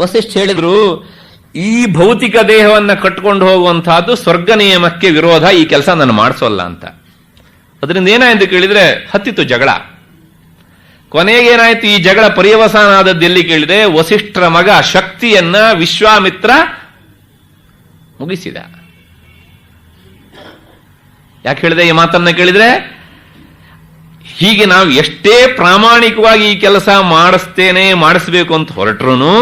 ವಸಿಷ್ಠ ಹೇಳಿದ್ರು, ಈ ಭೌತಿಕ ದೇಹವನ್ನ ಕಟ್ಕೊಂಡು ಹೋಗುವಂತಹದ್ದು ಸ್ವರ್ಗ ನಿಯಮಕ್ಕೆ ವಿರೋಧ, ಈ ಕೆಲಸ ನಾನು ಮಾಡಿಸೋಲ್ಲ ಅಂತ. ಅದರಿಂದ ಏನಾಯ್ತು ಕೇಳಿದ್ರೆ ಹತ್ತಿತ್ತು ಜಗಳ. ಕೊನೆಗೇನಾಯ್ತು, ಈ ಜಗಳ ಪರ್ಯವಸಾನ ಆದದ್ದು ಎಲ್ಲಿ ಕೇಳಿದ್ರೆ ವಸಿಷ್ಠರ ಮಗ ಶಕ್ತಿಯನ್ನ ವಿಶ್ವಾಮಿತ್ರ ಮುಗಿಸಿದ. ಯಾಕೆ ಹೇಳಿದೆ ಈ ಮಾತನ್ನ ಕೇಳಿದ್ರೆ, ಹೀಗೆ ನಾವು ಎಷ್ಟೇ ಪ್ರಾಮಾಣಿಕವಾಗಿ ಈ ಕೆಲಸ ಮಾಡಿಸ್ಬೇಕು ಅಂತ ಹೊರಟ್ರು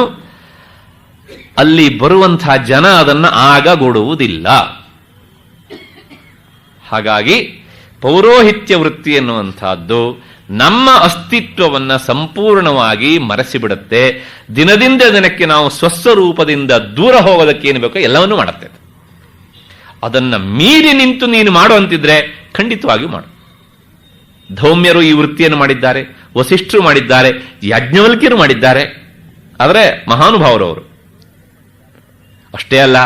ಅಲ್ಲಿ ಬರುವಂತಹ ಜನ ಅದನ್ನ ಆಗಗೊಡುವುದಿಲ್ಲ. ಹಾಗಾಗಿ ಪೌರೋಹಿತ್ಯ ವೃತ್ತಿ ಎನ್ನುವಂತಹದ್ದು ನಮ್ಮ ಅಸ್ತಿತ್ವವನ್ನ ಸಂಪೂರ್ಣವಾಗಿ ಮರೆಸಿಬಿಡುತ್ತೆ. ದಿನದಿಂದ ದಿನಕ್ಕೆ ನಾವು ಸ್ವಸ್ವರೂಪದಿಂದ ದೂರ ಹೋಗೋದಕ್ಕೆ ಏನು ಬೇಕೋ ಎಲ್ಲವನ್ನೂ ಮಾಡುತ್ತೆ. ಅದನ್ನ ಮೀರಿ ನಿಂತು ನೀನು ಮಾಡುವಂತಿದ್ರೆ ಖಂಡಿತವಾಗಿಯೂ ಮಾಡು. ಧೌಮ್ಯರು ಈ ವೃತ್ತಿಯನ್ನು ಮಾಡಿದ್ದಾರೆ, ವಸಿಷ್ಠರು ಮಾಡಿದ್ದಾರೆ, ಯಾಜ್ಞವಲ್ಕ್ಯರು ಮಾಡಿದ್ದಾರೆ. ಆದರೆ ಮಹಾನುಭಾವರವರು ಅಷ್ಟೇ ಅಲ್ಲ,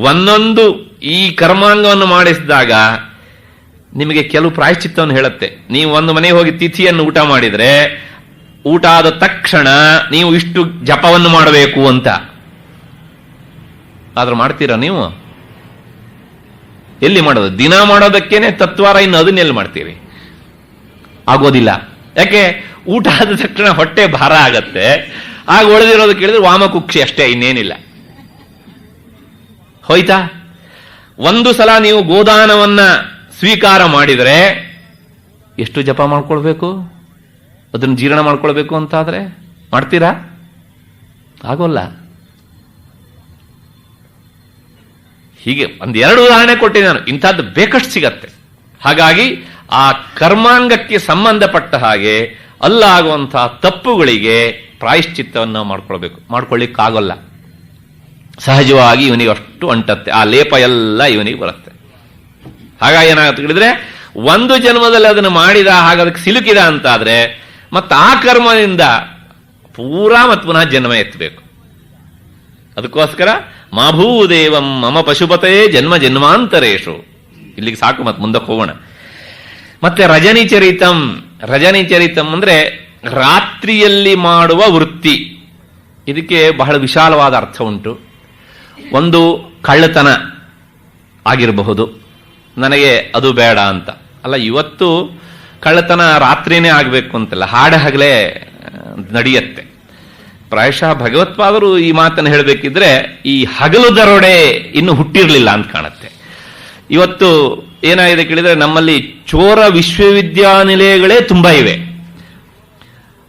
ಒಂದೊಂದು ಈ ಕರ್ಮಾಂಗವನ್ನು ಮಾಡಿಸಿದಾಗ ನಿಮಗೆ ಕೆಲವು ಪ್ರಾಯಶ್ಚಿತ್ತವನ್ನು ಹೇಳುತ್ತೆ. ನೀವು ಒಂದು ಮನೆಗೆ ಹೋಗಿ ತಿಥಿಯನ್ನು ಊಟ ಮಾಡಿದ್ರೆ ಊಟ ಆದ ತಕ್ಷಣ ನೀವು ಇಷ್ಟು ಜಪವನ್ನು ಮಾಡಬೇಕು ಅಂತ. ಆದ್ರೆ ಮಾಡ್ತೀರಾ ನೀವು? ಎಲ್ಲಿ ಮಾಡೋದು? ದಿನ ಮಾಡೋದಕ್ಕೇನೆ ತತ್ವಾರ, ಇನ್ನು ಅದನ್ನೆಲ್ಲಿ ಮಾಡ್ತೀವಿ? ಆಗೋದಿಲ್ಲ. ಯಾಕೆ? ಊಟ ಆದ ತಕ್ಷಣ ಹೊಟ್ಟೆ ಭಾರ ಆಗತ್ತೆ. ಆಗ ಉಳಿದಿರೋದು ಕೇಳಿದ್ರೆ ವಾಮಕುಕ್ಷಿ ಅಷ್ಟೇ, ಇನ್ನೇನಿಲ್ಲ. ಹೋಯ್ತಾ? ಒಂದು ಸಲ ನೀವು ಗೋದಾನವನ್ನ ಸ್ವೀಕಾರ ಮಾಡಿದರೆ ಎಷ್ಟು ಜಪ ಮಾಡ್ಕೊಳ್ಬೇಕು, ಅದನ್ನು ಜೀರ್ಣ ಮಾಡ್ಕೊಳ್ಬೇಕು ಅಂತಾದ್ರೆ ಮಾಡ್ತೀರಾ? ಆಗೋಲ್ಲ. ಹೀಗೆ ಒಂದೆರಡು ಉದಾಹರಣೆ ಕೊಟ್ಟಿದ್ದೆ ನಾನು, ಇಂಥದ್ದು ಬೇಕಷ್ಟು ಸಿಗತ್ತೆ. ಹಾಗಾಗಿ ಆ ಕರ್ಮಾಂಗಕ್ಕೆ ಸಂಬಂಧಪಟ್ಟ ಹಾಗೆ ಅಲ್ಲಾಗುವಂತಹ ತಪ್ಪುಗಳಿಗೆ ಪ್ರಾಯಶ್ಚಿತ್ತವನ್ನು ಮಾಡ್ಕೊಳ್ಬೇಕು. ಮಾಡ್ಕೊಳ್ಳಿಕ್ಕಾಗೋಲ್ಲ. ಸಹಜವಾಗಿ ಇವನಿಗೆ ಅಷ್ಟು ಅಂಟತ್ತೆ, ಆ ಲೇಪ ಎಲ್ಲ ಇವನಿಗೆ ಬರುತ್ತೆ. ಹಾಗಾಗಿ ಏನಾಗುತ್ತೆ ಹೇಳಿದ್ರೆ, ಒಂದು ಜನ್ಮದಲ್ಲಿ ಅದನ್ನು ಮಾಡಿದ, ಹಾಗೆ ಅದಕ್ಕೆ ಸಿಲುಕಿದ ಅಂತಾದ್ರೆ ಮತ್ತೆ ಆ ಕರ್ಮದಿಂದ ಪೂರಾ ಮತ್ತು ಪುನಃ ಜನ್ಮ ಎತ್ತಬೇಕು. ಅದಕ್ಕೋಸ್ಕರ ಮಾಭೂದೇವಂ ಮಮ ಪಶುಪತೇ ಜನ್ಮ ಜನ್ಮಾಂತರೇಶು. ಇಲ್ಲಿಗೆ ಸಾಕು, ಮತ್ತೆ ಮುಂದಕ್ಕೆ ಹೋಗೋಣ. ಮತ್ತೆ ರಜನಿಚರಿತಂ. ರಜನಿಚರಿತಂ ಅಂದ್ರೆ ರಾತ್ರಿಯಲ್ಲಿ ಮಾಡುವ ವೃತ್ತಿ. ಇದಕ್ಕೆ ಬಹಳ ವಿಶಾಲವಾದ ಅರ್ಥ ಉಂಟು. ಒಂದು ಕಳ್ಳತನ ಆಗಿರಬಹುದು, ನನಗೆ ಅದು ಬೇಡ ಅಂತ ಅಲ್ಲ. ಇವತ್ತು ಕಳ್ಳತನ ರಾತ್ರಿನೇ ಆಗಬೇಕು ಅಂತಲ್ಲ, ಹಗಲೇ ನಡೆಯುತ್ತೆ. ಪ್ರಾಯಶಃ ಭಗವತ್ಪಾದರು ಈ ಮಾತನ್ನು ಹೇಳಬೇಕಿದ್ರೆ ಈ ಹಗಲು ದರೋಡೆ ಇನ್ನು ಹುಟ್ಟಿರಲಿಲ್ಲ ಅಂತ ಕಾಣುತ್ತೆ. ಇವತ್ತು ಏನಾಗಿದೆ ಕೇಳಿದ್ರೆ, ನಮ್ಮಲ್ಲಿ ಚೋರ ವಿಶ್ವವಿದ್ಯಾನಿಲಯಗಳೇ ತುಂಬಾ ಇವೆ.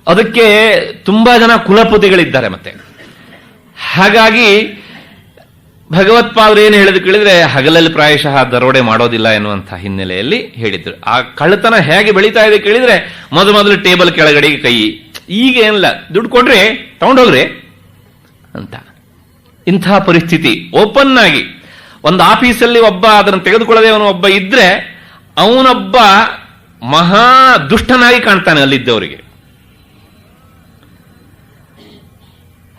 ಅದಕ್ಕೆ ತುಂಬಾ ಜನ ಕುಲಪತಿಗಳಿದ್ದಾರೆ. ಮತ್ತೆ ಹಾಗಾಗಿ ಭಗವತ್ಪಾದರು ಏನು ಹೇಳಿದ್ರು ಕೇಳಿದ್ರೆ, ಹಗಲಲ್ಲಿ ಪ್ರಾಯಶಃ ದರೋಡೆ ಮಾಡೋದಿಲ್ಲ ಎನ್ನುವಂತಹ ಹಿನ್ನೆಲೆಯಲ್ಲಿ ಹೇಳಿದ್ರು. ಆ ಕಳ್ಳತನ ಹೇಗೆ ಬೆಳೀತಾ ಇದೆ ಕೇಳಿದ್ರೆ, ಮೊದಲು ಟೇಬಲ್ ಕೆಳಗಡೆಗೆ ಕೈ, ಈಗ ಏನಿಲ್ಲ, ದುಡ್ಡು ಕೊಡ್ರಿ ತಗೊಂಡೋಗ್ರಿ ಅಂತ. ಇಂತಹ ಪರಿಸ್ಥಿತಿ ಓಪನ್ ಆಗಿ ಒಂದು ಆಫೀಸಲ್ಲಿ ಒಬ್ಬ ಅದನ್ನು ತೆಗೆದುಕೊಳ್ಳದೆ ಅವನು ಒಬ್ಬ ಇದ್ರೆ ಅವನೊಬ್ಬ ಮಹಾ ದುಷ್ಟನಾಗಿ ಕಾಣ್ತಾನೆ ಅಲ್ಲಿದ್ದವರಿಗೆ.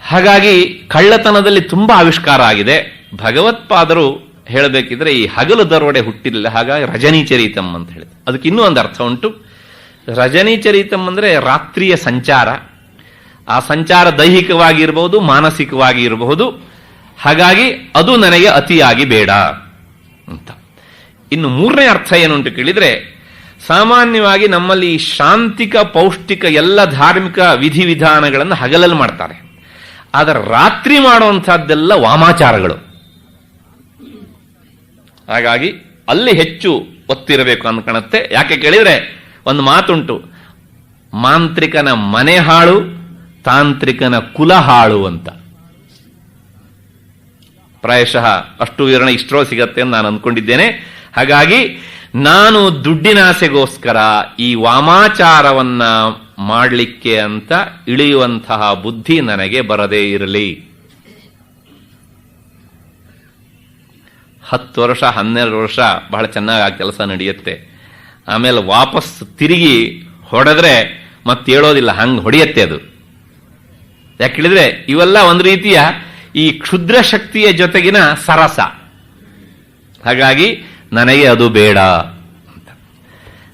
ಹಾಗಾಗಿ ಕಳ್ಳತನದಲ್ಲಿ ತುಂಬಾ ಆವಿಷ್ಕಾರ ಆಗಿದೆ. ಭಗವತ್ಪಾದರು ಹೇಳಬೇಕಿದ್ರೆ ಈ ಹಗಲು ದರೋಡೆ ಹುಟ್ಟಿಲ್ಲ. ಹಾಗಾಗಿ ರಜನಿಚರಿತಂ ಅಂತ ಹೇಳಿದ್ರು. ಅದಕ್ಕೆ ಇನ್ನೂ ಒಂದು ಅರ್ಥ ಉಂಟು. ರಜನಿಚರಿತಂ ಅಂದ್ರೆ ರಾತ್ರಿಯ ಸಂಚಾರ. ಆ ಸಂಚಾರ ದೈಹಿಕವಾಗಿ ಇರಬಹುದು, ಮಾನಸಿಕವಾಗಿ ಇರಬಹುದು. ಹಾಗಾಗಿ ಅದು ನನಗೆ ಅತಿಯಾಗಿ ಬೇಡ ಅಂತ. ಇನ್ನು ಮೂರನೇ ಅರ್ಥ ಏನುಂಟು ಕೇಳಿದ್ರೆ, ಸಾಮಾನ್ಯವಾಗಿ ನಮ್ಮಲ್ಲಿ ಶಾಂತಿಕ ಪೌಷ್ಟಿಕ ಎಲ್ಲ ಧಾರ್ಮಿಕ ವಿಧಿವಿಧಾನಗಳನ್ನು ಹಗಲಲ್ಲಿ ಮಾಡ್ತಾರೆ. ಆದರೆ ರಾತ್ರಿ ಮಾಡುವಂತಹದ್ದೆಲ್ಲ ವಾಮಾಚಾರಗಳು. ಹಾಗಾಗಿ ಅಲ್ಲಿ ಹೆಚ್ಚು ಒತ್ತಿರಬೇಕು ಅನ್ಕಣತ್ತೆ. ಯಾಕೆ ಕೇಳಿದ್ರೆ, ಒಂದು ಮಾತುಂಟು, ಮಾಂತ್ರಿಕನ ಮನೆ ಹಾಳು, ತಾಂತ್ರಿಕನ ಕುಲ ಹಾಳು ಅಂತ. ಪ್ರಾಯಶಃ ಅಷ್ಟು ವಿವರಣೆ ಇಷ್ಟರೋ ಸಿಗತ್ತೆ ಅಂತ ನಾನು ಅಂದ್ಕೊಂಡಿದ್ದೇನೆ. ಹಾಗಾಗಿ ನಾನು ದುಡ್ಡಿನಾಸೆಗೋಸ್ಕರ ಈ ವಾಮಾಚಾರವನ್ನ ಮಾಡಲಿಕ್ಕೆ ಅಂತ ಇಳಿಯುವಂತಹ ಬುದ್ಧಿ ನನಗೆ ಬರದೇ ಇರಲಿ. 10 ವರ್ಷ 12 ವರ್ಷ ಬಹಳ ಚೆನ್ನಾಗಿ ಆ ಕೆಲಸ ನಡೆಯುತ್ತೆ. ಆಮೇಲೆ ವಾಪಸ್ ತಿರುಗಿ ಹೊಡೆದ್ರೆ ಮತ್ತೆ ಹೇಳೋದಿಲ್ಲ, ಹಂಗೆ ಹೊಡೆಯತ್ತೆ ಅದು. ಯಾಕೆ ಹೇಳಿದ್ರೆ ಇವೆಲ್ಲ ಒಂದು ರೀತಿಯ ಈ ಕ್ಷುದ್ರ ಶಕ್ತಿಯ ಜೊತೆಗಿನ ಸರಸ. ಹಾಗಾಗಿ ನನಗೆ ಅದು ಬೇಡ ಅಂತ.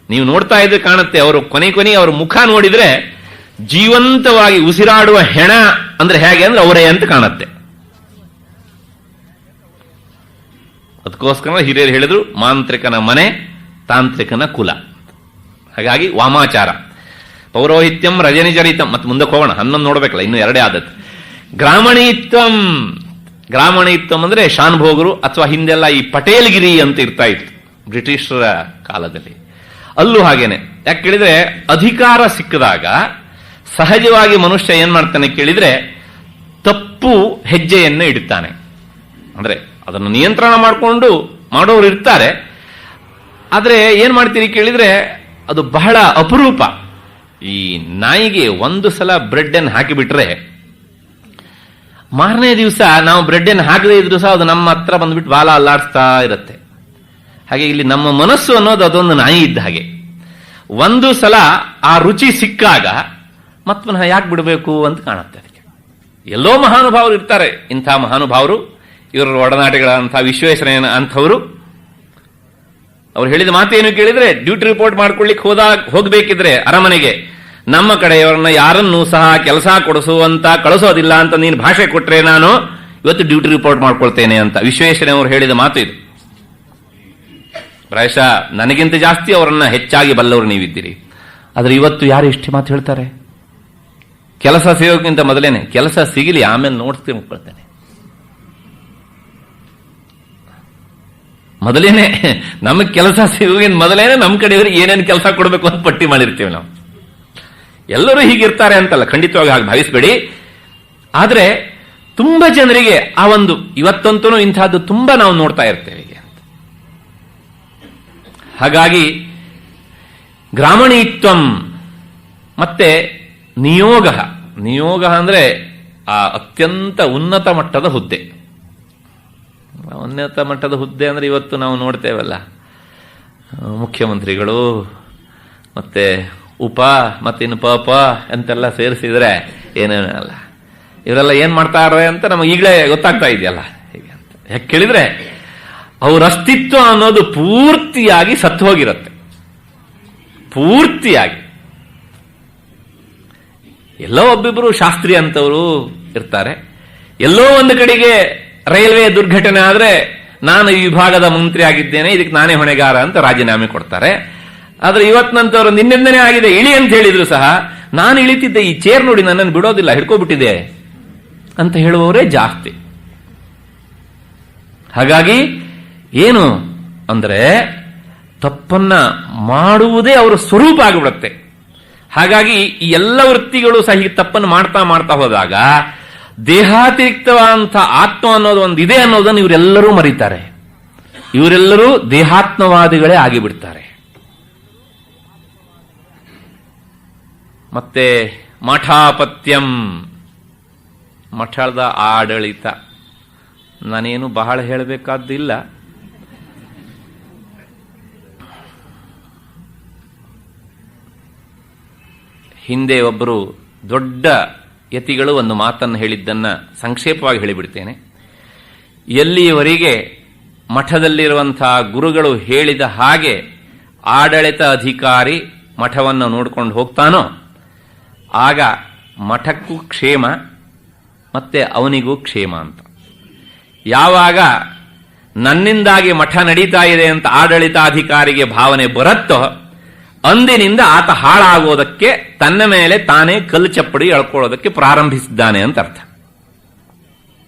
ನೀವು ನೋಡ್ತಾ ಇದ್ರೆ ಕಾಣುತ್ತೆ, ಅವರು ಕೊನೆ ಅವ್ರ ಮುಖ ನೋಡಿದ್ರೆ ಜೀವಂತವಾಗಿ ಉಸಿರಾಡುವ ಹೆಣ ಅಂದ್ರೆ ಹೇಗೆ ಅಂದ್ರೆ ಅವರೇ ಅಂತ ಕಾಣುತ್ತೆ. ಅದಕ್ಕೋಸ್ಕರ ಹಿರಿಯರು ಹೇಳಿದ್ರು, ಮಾಂತ್ರಿಕನ ಮನೆ ತಾಂತ್ರಿಕನ ಕುಲ. ಹಾಗಾಗಿ ವಾಮಾಚಾರ, ಪೌರೋಹಿತ್ಯಂ ರಜನಿಚರಿತಂ. ಮತ್ತೆ ಮುಂದಕ್ಕೆ ಹೋಗೋಣ, 11 ನೋಡ್ಬೇಕಲ್ಲ, ಇನ್ನು 2 ಆದದ್ದು. ಗ್ರಾಮಣೀತ್ವಂ. ಗ್ರಾಮಣೀತ್ವಂ ಅಂದ್ರೆ ಶಾನ್ಭೋಗರು, ಅಥವಾ ಹಿಂದೆಲ್ಲ ಈ ಪಟೇಲ್ಗಿರಿ ಅಂತ ಇರ್ತಾ ಇತ್ತು ಬ್ರಿಟಿಷರ ಕಾಲದಲ್ಲಿ. ಅಲ್ಲೂ ಹಾಗೇನೆ. ಯಾಕೆ ಕೇಳಿದ್ರೆ, ಅಧಿಕಾರ ಸಿಕ್ಕಿದಾಗ ಸಹಜವಾಗಿ ಮನುಷ್ಯ ಏನ್ ಮಾಡ್ತಾನೆ ಕೇಳಿದ್ರೆ, ತಪ್ಪು ಹೆಜ್ಜೆಯನ್ನು ಇಡುತ್ತಾನೆ. ಅಂದ್ರೆ ಅದನ್ನು ನಿಯಂತ್ರಣ ಮಾಡಿಕೊಂಡು ಮಾಡೋರು ಇರ್ತಾರೆ. ಆದ್ರೆ ಏನ್ ಮಾಡ್ತೀರಿ ಕೇಳಿದ್ರೆ, ಅದು ಬಹಳ ಅಪರೂಪ. ಈ ನಾಯಿಗೆ ಒಂದು ಸಲ ಬ್ರೆಡ್ ಅನ್ನು ಹಾಕಿಬಿಟ್ರೆ ಮಾರನೇ ದಿವಸ ನಾವು ಬ್ರೆಡ್ ಅನ್ನು ಹಾಕದೇ ಇದ್ರು ಸಹ ಅದು ನಮ್ಮ ಹತ್ರ ಬಂದ್ಬಿಟ್ಟು ಬಾಲ ಅಲ್ಲಾಡಿಸ್ತಾ ಇರುತ್ತೆ. ಹಾಗೆ ಇಲ್ಲಿ ನಮ್ಮ ಮನಸ್ಸು ಅನ್ನೋದು ಅದೊಂದು ನಾಯಿ ಇದ್ದ ಹಾಗೆ. ಒಂದು ಸಲ ಆ ರುಚಿ ಸಿಕ್ಕಾಗ ಮತ್ ಪುನಃ ಯಾಕೆ ಬಿಡಬೇಕು ಅಂತ ಕಾಣುತ್ತೆ. ಅದಕ್ಕೆ ಎಲ್ಲೋ ಮಹಾನುಭಾವರು ಇರ್ತಾರೆ. ಇಂಥ ಮಹಾನುಭಾವರು, ಇವರ ಒಡನಾಟಗಳಂಥ ವಿಶ್ವೇಶ್ವರಯ್ಯನ ಅಂಥವರು, ಅವ್ರು ಹೇಳಿದ ಮಾತೇನು ಕೇಳಿದ್ರೆ, ಡ್ಯೂಟಿ ರಿಪೋರ್ಟ್ ಮಾಡ್ಕೊಳ್ಳಿಕ್ಕೆ ಹೋಗ್ಬೇಕಿದ್ರೆ ಅರಮನೆಗೆ, ನಮ್ಮ ಕಡೆಯವರನ್ನ ಯಾರನ್ನೂ ಸಹ ಕೆಲಸ ಕೊಡಿಸುವಂತ ಕಳಿಸೋದಿಲ್ಲ ಅಂತ ನೀನು ಭಾಷೆ ಕೊಟ್ರೆ ನಾನು ಇವತ್ತು ಡ್ಯೂಟಿ ರಿಪೋರ್ಟ್ ಮಾಡ್ಕೊಳ್ತೇನೆ ಅಂತ ವಿಶ್ವೇಶ್ವರಯ್ಯ ಅವರು ಹೇಳಿದ ಮಾತು ಇದು. ಪ್ರಾಯಶಃ ನನಗಿಂತ ಜಾಸ್ತಿ ಅವರನ್ನ ಹೆಚ್ಚಾಗಿ ಬಲ್ಲವರು ನೀವಿದ್ದೀರಿ. ಆದ್ರೆ ಇವತ್ತು ಯಾರು ಇಷ್ಟು ಮಾತು ಹೇಳ್ತಾರೆ? ಕೆಲಸ ಸಿಗೋಕ್ಕಿಂತ ಮೊದಲೇನೆ ಕೆಲಸ ಸಿಗಲಿ, ಆಮೇಲೆ ನೋಡ್ಕೊಳ್ತೇನೆ. ಮೊದಲೇನೆ ನಮಗೆ ಕೆಲಸ ಸಿಗೋಗಿಂತ ಮೊದಲೇನೆ ನಮ್ಮ ಕಡೆಯವರಿಗೆ ಏನೇನು ಕೆಲಸ ಕೊಡಬೇಕು ಅಂತ ಪಟ್ಟಿ ಮಾಡಿರ್ತೀವಿ ನಾವು. ಎಲ್ಲರೂ ಹೀಗಿರ್ತಾರೆ ಅಂತಲ್ಲ, ಖಂಡಿತವಾಗಿ ಹಾಗೆ ಭಾವಿಸಬೇಡಿ. ಆದ್ರೆ ತುಂಬಾ ಜನರಿಗೆ ಆ ಒಂದು ಇವತ್ತಂತೂ ಇಂತಹದ್ದು ತುಂಬಾ ನಾವು ನೋಡ್ತಾ ಇರ್ತೇವೆ ಅಂತ. ಹಾಗಾಗಿ ಗ್ರಾಮಣೀತ್ವಂ ಮತ್ತೆ ನಿಯೋಗ. ನಿಯೋಗ ಅಂದ್ರೆ ಆ ಅತ್ಯಂತ ಉನ್ನತ ಮಟ್ಟದ ಹುದ್ದೆ. ಉನ್ನತ ಮಟ್ಟದ ಹುದ್ದೆ ಅಂದ್ರೆ ಇವತ್ತು ನಾವು ನೋಡ್ತೇವಲ್ಲ, ಮುಖ್ಯಮಂತ್ರಿಗಳು ಮತ್ತೆ ಉಪ ಮತ್ತಿನ್ನು ಪ ಅಂತೆಲ್ಲ ಸೇರಿಸಿದ್ರೆ ಏನೇನಲ್ಲ, ಇವರೆಲ್ಲ ಏನ್ ಮಾಡ್ತಾರೆ ಅಂತ ನಮಗೆ ಈಗಲೇ ಗೊತ್ತಾಗ್ತಾ ಇದೆಯಲ್ಲ. ಹೀಗೆ ಅಂತ ಯಾಕೆ ಕೇಳಿದ್ರೆ, ಅವ್ರ ಅಸ್ತಿತ್ವ ಅನ್ನೋದು ಪೂರ್ತಿಯಾಗಿ ಸತ್ತು ಹೋಗಿರುತ್ತೆ. ಪೂರ್ತಿಯಾಗಿ ಎಲ್ಲೋ ಒಬ್ಬಿಬ್ರು ಶಾಸ್ತ್ರಿ ಅಂತವರು ಇರ್ತಾರೆ. ಎಲ್ಲೋ ಒಂದು ಕಡೆಗೆ ರೈಲ್ವೆ ದುರ್ಘಟನೆ ಆದ್ರೆ ನಾನು ಈ ವಿಭಾಗದ ಮಂತ್ರಿ ಆಗಿದ್ದೇನೆ, ಇದಕ್ಕೆ ನಾನೇ ಹೊಣೆಗಾರ ಅಂತ ರಾಜೀನಾಮೆ ಕೊಡ್ತಾರೆ. ಆದ್ರೆ ಇವತ್ತಿನಂತವ್ರು ನಿನ್ನಿಂದನೇ ಆಗಿದೆ ಇಳಿ ಅಂತ ಹೇಳಿದ್ರು ಸಹ, ನಾನು ಇಳಿತಿದ್ದೆ, ಈ ಚೇರ್ ನೋಡಿ ನನ್ನನ್ನು ಬಿಡೋದಿಲ್ಲ, ಹಿಡ್ಕೊಬಿಟ್ಟಿದೆ ಅಂತ ಹೇಳುವವರೇ ಜಾಸ್ತಿ. ಹಾಗಾಗಿ ಏನು ಅಂದ್ರೆ ತಪ್ಪನ್ನ ಮಾಡುವುದೇ ಅವರ ಸ್ವರೂಪ ಆಗಿಬಿಡುತ್ತೆ. ಹಾಗಾಗಿ ಈ ಎಲ್ಲ ವೃತ್ತಿಗಳು ಸಹ ಈ ತಪ್ಪನ್ನು ಮಾಡ್ತಾ ಮಾಡ್ತಾ ಹೋದಾಗ ದೇಹಾತಿರಿಕ್ತವಾದಂಥ ಆತ್ಮ ಅನ್ನೋದು ಒಂದು ಇದೆ ಅನ್ನೋದನ್ನು ಇವರೆಲ್ಲರೂ ಮರೀತಾರೆ. ಇವರೆಲ್ಲರೂ ದೇಹಾತ್ಮವಾದಿಗಳೇ ಆಗಿಬಿಡ್ತಾರೆ. ಮತ್ತೆ ಮಠಾಪತ್ಯಂ, ಮಠದ ಆಡಳಿತ. ನಾನೇನು ಬಹಳ ಹೇಳಬೇಕಾದ್ದಿಲ್ಲ. ಹಿಂದೆ ಒಬ್ಬರು ದೊಡ್ಡ ಯತಿಗಳು ಒಂದು ಮಾತನ್ನು ಹೇಳಿದ್ದನ್ನ ಸಂಕ್ಷೇಪವಾಗಿ ಹೇಳಿಬಿಡ್ತೇನೆ. ಎಲ್ಲಿಯವರೆಗೆ ಮಠದಲ್ಲಿರುವಂತಹ ಗುರುಗಳು ಹೇಳಿದ ಹಾಗೆ ಆಡಳಿತ ಅಧಿಕಾರಿ ಮಠವನ್ನು ನೋಡ್ಕೊಂಡು ಹೋಗ್ತಾನೋ ಆಗ ಮಠಕ್ಕೂ ಕ್ಷೇಮ ಮತ್ತೆ ಅವನಿಗೂ ಕ್ಷೇಮ ಅಂತ. ಯಾವಾಗ ನನ್ನಿಂದಾಗಿ ಮಠ ನಡೀತಾ ಇದೆ ಅಂತ ಆಡಳಿತಾಧಿಕಾರಿಗೆ ಭಾವನೆ ಬರುತ್ತೋ ಅಂದಿನಿಂದ ಆತ ಹಾಳಾಗೋದಕ್ಕೆ, ತನ್ನ ಮೇಲೆ ತಾನೇ ಕಲ್ಲು ಚಪ್ಪಡಿ ಎಳ್ಕೊಳ್ಳೋದಕ್ಕೆ ಪ್ರಾರಂಭಿಸಿದ್ದಾನೆ ಅಂತ ಅರ್ಥ.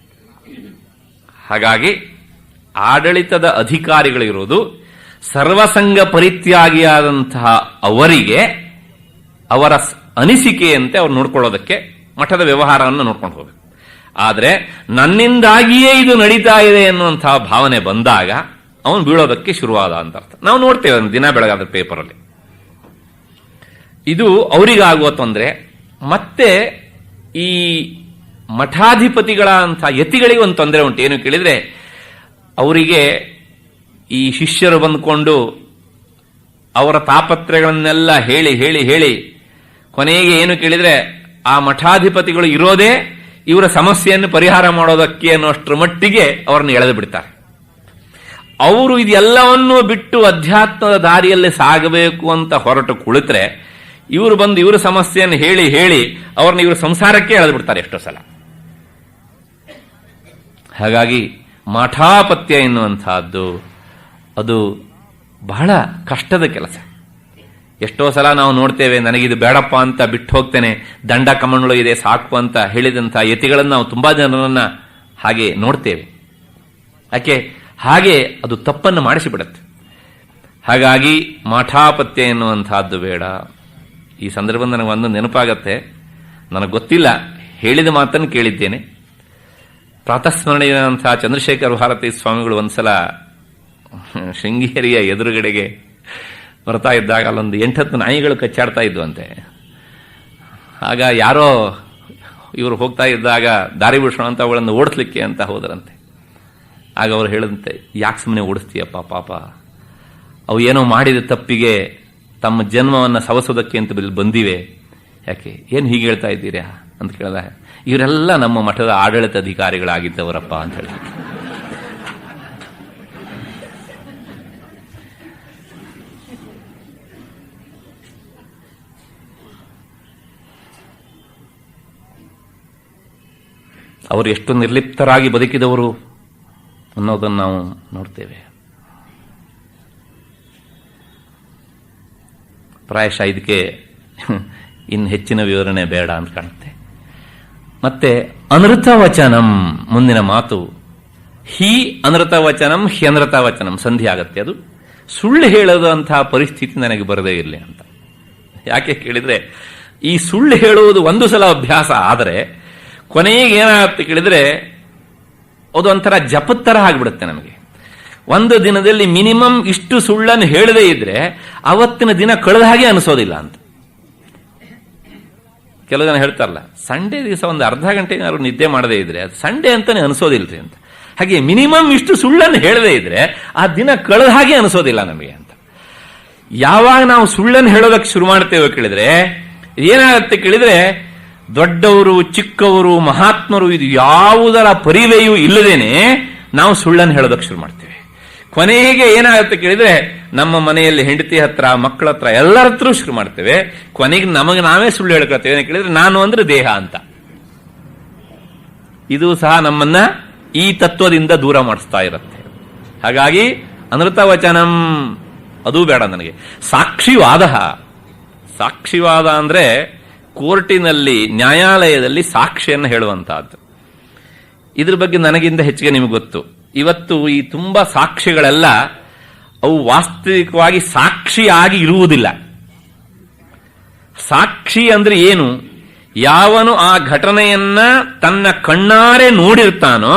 ಹಾಗಾಗಿ ಆಡಳಿತದ ಅಧಿಕಾರಿಗಳಿರೋದು ಸರ್ವಸಂಗ ಪರಿತ್ಯಾಗಿಯಾದಂತಹ ಅವರಿಗೆ ಅವರ ಅನಿಸಿಕೆಯಂತೆ ಅವ್ರು ನೋಡ್ಕೊಳ್ಳೋದಕ್ಕೆ ಮಠದ ವ್ಯವಹಾರವನ್ನು ನೋಡ್ಕೊಂಡು ಹೋಗಬೇಕು. ಆದರೆ ನನ್ನಿಂದಾಗಿಯೇ ಇದು ನಡೀತಾ ಇದೆ ಎನ್ನುವಂತಹ ಭಾವನೆ ಬಂದಾಗ ಅವನು ಬೀಳೋದಕ್ಕೆ ಶುರುವಾದ ಅಂತ ಅರ್ಥ. ನಾವು ನೋಡ್ತೇವೆ ದಿನ ಬೆಳಗಾದ ಪೇಪರಲ್ಲಿ. ಇದು ಅವರಿಗಾಗುವ ತೊಂದರೆ. ಮತ್ತೆ ಈ ಮಠಾಧಿಪತಿಗಳ ಅಂತ ಯತಿಗಳಿಗೆ ಒಂದು ತೊಂದರೆ ಉಂಟು. ಏನು ಕೇಳಿದ್ರೆ, ಅವರಿಗೆ ಈ ಶಿಷ್ಯರು ಬಂದ್ಕೊಂಡು ಅವರ ತಾಪತ್ರೆಗಳನ್ನೆಲ್ಲ ಹೇಳಿ ಹೇಳಿ ಹೇಳಿ ಕೊನೆಗೆ ಏನು ಕೇಳಿದ್ರೆ, ಆ ಮಠಾಧಿಪತಿಗಳು ಇರೋದೇ ಇವರ ಸಮಸ್ಯೆಯನ್ನು ಪರಿಹಾರ ಮಾಡೋದಕ್ಕೆ ಅನ್ನೋಷ್ಟರ ಮಟ್ಟಿಗೆ ಅವರನ್ನು ಎಳೆದು ಬಿಡ್ತಾರೆ. ಅವರು ಇದೆಲ್ಲವನ್ನೂ ಬಿಟ್ಟು ಅಧ್ಯಾತ್ಮದ ದಾರಿಯಲ್ಲಿ ಸಾಗಬೇಕು ಅಂತ ಹೊರಟು ಕುಳಿತರೆ ಇವರು ಬಂದು ಇವರ ಸಮಸ್ಯೆಯನ್ನು ಹೇಳಿ ಹೇಳಿ ಅವ್ರನ್ನ ಇವರು ಸಂಸಾರಕ್ಕೆ ಎಳೆದು ಬಿಡ್ತಾರೆ ಎಷ್ಟೋ ಸಲ. ಹಾಗಾಗಿ ಮಾಠಾಪತ್ಯ ಎನ್ನುವಂತಹದ್ದು ಅದು ಬಹಳ ಕಷ್ಟದ ಕೆಲಸ. ಎಷ್ಟೋ ಸಲ ನಾವು ನೋಡ್ತೇವೆ, ನನಗಿದು ಬೇಡಪ್ಪ ಅಂತ ಬಿಟ್ಟು ಹೋಗ್ತೇನೆ, ದಂಡ ಕಮಂಡಳು ಇದೆ ಸಾಕು ಅಂತ ಹೇಳಿದಂಥ ಯತಿಗಳನ್ನು ನಾವು ತುಂಬಾ ಜನರನ್ನ ಹಾಗೆ ನೋಡ್ತೇವೆ. ಯಾಕೆ ಹಾಗೆ ಅದು ತಪ್ಪನ್ನು ಮಾಡಿಸಿಬಿಡುತ್ತೆ. ಹಾಗಾಗಿ ಮಾಠಾಪತ್ಯ ಎನ್ನುವಂತಹದ್ದು ಬೇಡ. ಈ ಸಂದರ್ಭದಲ್ಲಿ ನನಗೆ ಒಂದು ನೆನಪಾಗತ್ತೆ, ನನಗೆ ಗೊತ್ತಿಲ್ಲ, ಹೇಳಿದ ಮಾತನ್ನು ಕೇಳಿದ್ದೇನೆ. ಪ್ರಾತಸ್ಮರಣೆಯಂತಹ ಚಂದ್ರಶೇಖರ ಭಾರತಿ ಸ್ವಾಮಿಗಳು ಒಂದ್ಸಲ ಶೃಂಗೇರಿಯ ಎದುರುಗಡೆಗೆ ಬರ್ತಾ ಇದ್ದಾಗ ಅಲ್ಲೊಂದು 8-10 ನಾಯಿಗಳು ಕಚ್ಚಾಡ್ತಾ ಇದ್ವಂತೆ. ಆಗ ಯಾರೋ ಇವರು ಹೋಗ್ತಾ ಇದ್ದಾಗ ದಾರಿಭೂಷಣ ಅಂತ ಅವುಗಳನ್ನು ಓಡಿಸ್ಲಿಕ್ಕೆ ಅಂತ ಹೋದರಂತೆ. ಆಗ ಅವರು ಹೇಳಿದಂತೆ, ಯಾಕೆ ಸುಮ್ಮನೆ ಓಡಿಸ್ತೀಯಪ್ಪ, ಪಾಪ ಅವು ಏನೋ ಮಾಡಿದ ತಪ್ಪಿಗೆ ತಮ್ಮ ಜನ್ಮವನ್ನು ಸವಸೋದಕ್ಕೆ ಅಂತ ಬಂದಿವೆ, ಯಾಕೆ ಏನು ಹೀಗೆ ಹೇಳ್ತಾ ಇದ್ದೀರಾ ಅಂತ ಕೇಳಿದ, ಇವರೆಲ್ಲ ನಮ್ಮ ಮಠದ ಆಡಳಿತ ಅಧಿಕಾರಿಗಳಾಗಿದ್ದವರಪ್ಪ ಅಂತ ಹೇಳಿ. ಅವರು ಎಷ್ಟು ನಿರ್ಲಿಪ್ತರಾಗಿ ಬದುಕಿದವರು ಅನ್ನೋದನ್ನು ನಾವು ನೋಡ್ತೇವೆ. ಪ್ರಾಯಶಃ ಇದಕ್ಕೆ ಇನ್ನು ಹೆಚ್ಚಿನ ವಿವರಣೆ ಬೇಡ ಅಂತ ಕಾಣುತ್ತೆ. ಮತ್ತೆ ಅನೃತ ವಚನಂ, ಮುಂದಿನ ಮಾತು, ಹಿ ಅನೃತ ವಚನಂ ಹ್ಯನೃತ ವಚನಂ, ಸಂಧಿ ಆಗತ್ತೆ. ಅದು ಸುಳ್ಳು ಹೇಳೋದಂತಹ ಪರಿಸ್ಥಿತಿ ನನಗೆ ಬರದೇ ಇರಲಿ ಅಂತ. ಯಾಕೆ ಕೇಳಿದ್ರೆ, ಈ ಸುಳ್ಳು ಹೇಳುವುದು ಒಂದು ಸಲ ಅಭ್ಯಾಸ ಆದರೆ ಕೊನೆಗೆ ಏನಾಗುತ್ತೆ ಕೇಳಿದ್ರೆ ಅದೊಂಥರ ಜಪದ ಥರ ಆಗಿಬಿಡುತ್ತೆ ನಮಗೆ. ಒಂದು ದಿನದಲ್ಲಿ ಮಿನಿಮಮ್ ಇಷ್ಟು ಸುಳ್ಳನ್ನು ಹೇಳದೇ ಇದ್ರೆ ಅವತ್ತಿನ ದಿನ ಕಳೆದ ಹಾಗೆ ಅನಿಸೋದಿಲ್ಲ ಅಂತ. ಕೆಲವು ಜನ ಹೇಳ್ತಾರಲ್ಲ, ಸಂಡೇ ದಿವಸ ಒಂದು ಅರ್ಧ ಗಂಟೆ ಏನಾದ್ರು ನಿದ್ದೆ ಮಾಡದೇ ಇದ್ರೆ ಅದು ಸಂಡೇ ಅಂತಾನೆ ಅನಿಸೋದಿಲ್ರಿ ಅಂತ. ಹಾಗೆ ಮಿನಿಮಮ್ ಇಷ್ಟು ಸುಳ್ಳನ್ನು ಹೇಳದೇ ಇದ್ರೆ ಆ ದಿನ ಕಳೆದ ಹಾಗೆ ಅನಿಸೋದಿಲ್ಲ ನಮಗೆ ಅಂತ. ಯಾವಾಗ ನಾವು ಸುಳ್ಳನ್ನು ಹೇಳೋದಕ್ಕೆ ಶುರು ಮಾಡ್ತೇವೆ ಕೇಳಿದ್ರೆ ಏನಾಗುತ್ತೆ ಕೇಳಿದ್ರೆ, ದೊಡ್ಡವರು ಚಿಕ್ಕವರು ಮಹಾತ್ಮರು ಇದು ಯಾವುದರ ಪರಿವೆಯೂ ಇಲ್ಲದೇನೆ ನಾವು ಸುಳ್ಳನ್ನು ಹೇಳೋದಕ್ಕೆ ಶುರು ಮಾಡ್ತೇವೆ. ಕೊನೆಗೆ ಏನಾಗುತ್ತೆ ಕೇಳಿದ್ರೆ, ನಮ್ಮ ಮನೆಯಲ್ಲಿ ಹೆಂಡತಿ ಹತ್ರ, ಮಕ್ಕಳ ಹತ್ರ, ಎಲ್ಲರ ಹತ್ರ ಶುರು ಮಾಡ್ತೇವೆ. ಕೊನೆಗೆ ನಮಗೆ ನಾವೇ ಸುಳ್ಳು ಹೇಳ್ಕೊಳ್ತೇವೆ. ಏನು ಕೇಳಿದ್ರೆ, ನಾನು ಅಂದ್ರೆ ದೇಹ ಅಂತ. ಇದು ಸಹ ನಮ್ಮನ್ನ ಈ ತತ್ವದಿಂದ ದೂರ ಮಾಡಿಸ್ತಾ ಇರುತ್ತೆ. ಹಾಗಾಗಿ ಅನೃತ ವಚನಂ ಅದು ಬೇಡ ನನಗೆ. ಸಾಕ್ಷಿವಾದ, ಸಾಕ್ಷಿವಾದ ಅಂದ್ರೆ ಕೋರ್ಟಿನಲ್ಲಿ, ನ್ಯಾಯಾಲಯದಲ್ಲಿ ಸಾಕ್ಷಿಯನ್ನು ಹೇಳುವಂತಹದ್ದು. ಇದ್ರ ಬಗ್ಗೆ ನನಗಿಂತ ಹೆಚ್ಚಿಗೆ ನಿಮಗೆ ಗೊತ್ತು. ಇವತ್ತು ಈ ತುಂಬಾ ಸಾಕ್ಷಿಗಳೆಲ್ಲ ಅವು ವಾಸ್ತವಿಕವಾಗಿ ಸಾಕ್ಷಿಯಾಗಿ ಇರುವುದಿಲ್ಲ. ಸಾಕ್ಷಿ ಅಂದ್ರೆ ಏನು? ಯಾವನು ಆ ಘಟನೆಯನ್ನ ತನ್ನ ಕಣ್ಣಾರೆ ನೋಡಿರ್ತಾನೋ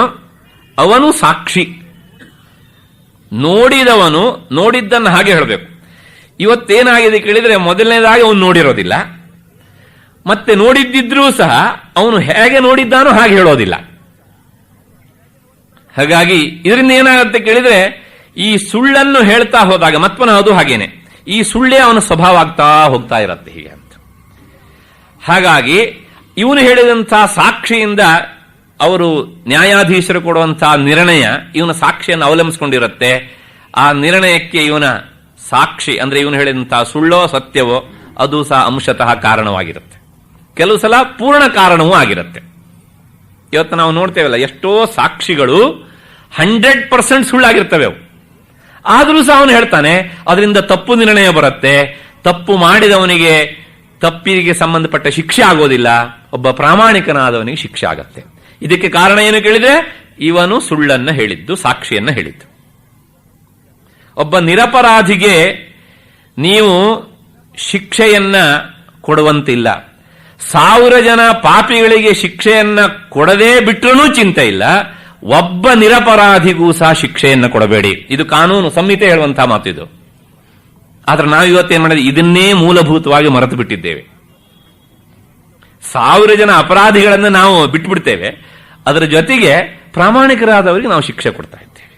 ಅವನು ಸಾಕ್ಷಿ. ನೋಡಿದವನು ನೋಡಿದ್ದನ್ನು ಹಾಗೆ ಹೇಳಬೇಕು. ಇವತ್ತೇನಾಗಿದೆ ಕೇಳಿದ್ರೆ, ಮೊದಲನೇದಾಗಿ ಅವನು ನೋಡಿರೋದಿಲ್ಲ, ಮತ್ತೆ ನೋಡಿದ್ದಿದ್ರೂ ಸಹ ಅವನು ಹೇಗೆ ನೋಡಿದ್ದಾನೋ ಹಾಗೆ ಹೇಳೋದಿಲ್ಲ. ಹಾಗಾಗಿ ಇದರಿಂದ ಏನಾಗುತ್ತೆ ಕೇಳಿದ್ರೆ, ಈ ಸುಳ್ಳನ್ನು ಹೇಳ್ತಾ ಹೋದಾಗ ಮತ್ಪನ ಅದು ಹಾಗೇನೆ, ಈ ಸುಳ್ಳೇ ಅವನ ಸ್ವಭಾವ ಆಗ್ತಾ ಹೋಗ್ತಾ ಇರತ್ತೆ ಹೀಗೆ ಅಂತ. ಹಾಗಾಗಿ ಇವನು ಹೇಳಿದಂತಹ ಸಾಕ್ಷಿಯಿಂದ ಅವರು ನ್ಯಾಯಾಧೀಶರು ಕೊಡುವಂತಹ ನಿರ್ಣಯ ಇವನ ಸಾಕ್ಷಿಯನ್ನು ಅವಲಂಬಿಸಿಕೊಂಡಿರುತ್ತೆ. ಆ ನಿರ್ಣಯಕ್ಕೆ ಇವನ ಸಾಕ್ಷಿ ಅಂದ್ರೆ ಇವನು ಹೇಳಿದಂತಹ ಸುಳ್ಳೋ ಸತ್ಯವೋ ಅದು ಸಹ ಅಂಶತಃ ಕಾರಣವಾಗಿರುತ್ತೆ. ಕೆಲವು ಸಲ ಪೂರ್ಣ ಕಾರಣವೂ ಆಗಿರುತ್ತೆ. ಇವತ್ತು ನಾವು ನೋಡ್ತೇವಲ್ಲ, ಎಷ್ಟೋ ಸಾಕ್ಷಿಗಳು 100% ಸುಳ್ಳಾಗಿರ್ತವೆ. ಅವು ಆದರೂ ಸಹ ಅವನು ಹೇಳ್ತಾನೆ, ಅದರಿಂದ ತಪ್ಪು ನಿರ್ಣಯ ಬರುತ್ತೆ, ತಪ್ಪು ಮಾಡಿದವನಿಗೆ ತಪ್ಪಿಗೆ ಸಂಬಂಧಪಟ್ಟ ಶಿಕ್ಷೆ ಆಗೋದಿಲ್ಲ, ಒಬ್ಬ ಪ್ರಾಮಾಣಿಕನಾದವನಿಗೆ ಶಿಕ್ಷೆ ಆಗತ್ತೆ. ಇದಕ್ಕೆ ಕಾರಣ ಏನು ಕೇಳಿದ್ರೆ, ಇವನು ಸುಳ್ಳನ್ನು ಹೇಳಿದ್ದು, ಸಾಕ್ಷಿಯನ್ನು ಹೇಳಿದ್ದು. ಒಬ್ಬ ನಿರಪರಾಧಿಗೆ ನೀವು ಶಿಕ್ಷೆಯನ್ನ ಕೊಡುವಂತಿಲ್ಲ. 1000 ಜನ ಪಾಪಿಗಳಿಗೆ ಶಿಕ್ಷೆಯನ್ನ ಕೊಡದೇ ಬಿಟ್ಟರೂ ಚಿಂತೆ ಇಲ್ಲ, ಒಬ್ಬ ನಿರಪರಾಧಿಗೂ ಸಹ ಶಿಕ್ಷೆಯನ್ನ ಕೊಡಬೇಡಿ. ಇದು ಕಾನೂನು ಸಂಹಿತೆ ಹೇಳುವಂತಹ ಮಾತಿದು. ಆದ್ರೆ ನಾವು ಇವತ್ತೇನ್ ಮಾಡಿದ್ವಿ, ಇದನ್ನೇ ಮೂಲಭೂತವಾಗಿ ಮರೆತು ಬಿಟ್ಟಿದ್ದೇವೆ. 1000 ಜನ ಅಪರಾಧಿಗಳನ್ನು ನಾವು ಬಿಟ್ಬಿಡ್ತೇವೆ, ಅದರ ಜೊತೆಗೆ ಪ್ರಾಮಾಣಿಕರಾದವರಿಗೆ ನಾವು ಶಿಕ್ಷೆ ಕೊಡ್ತಾ ಇದ್ದೇವೆ,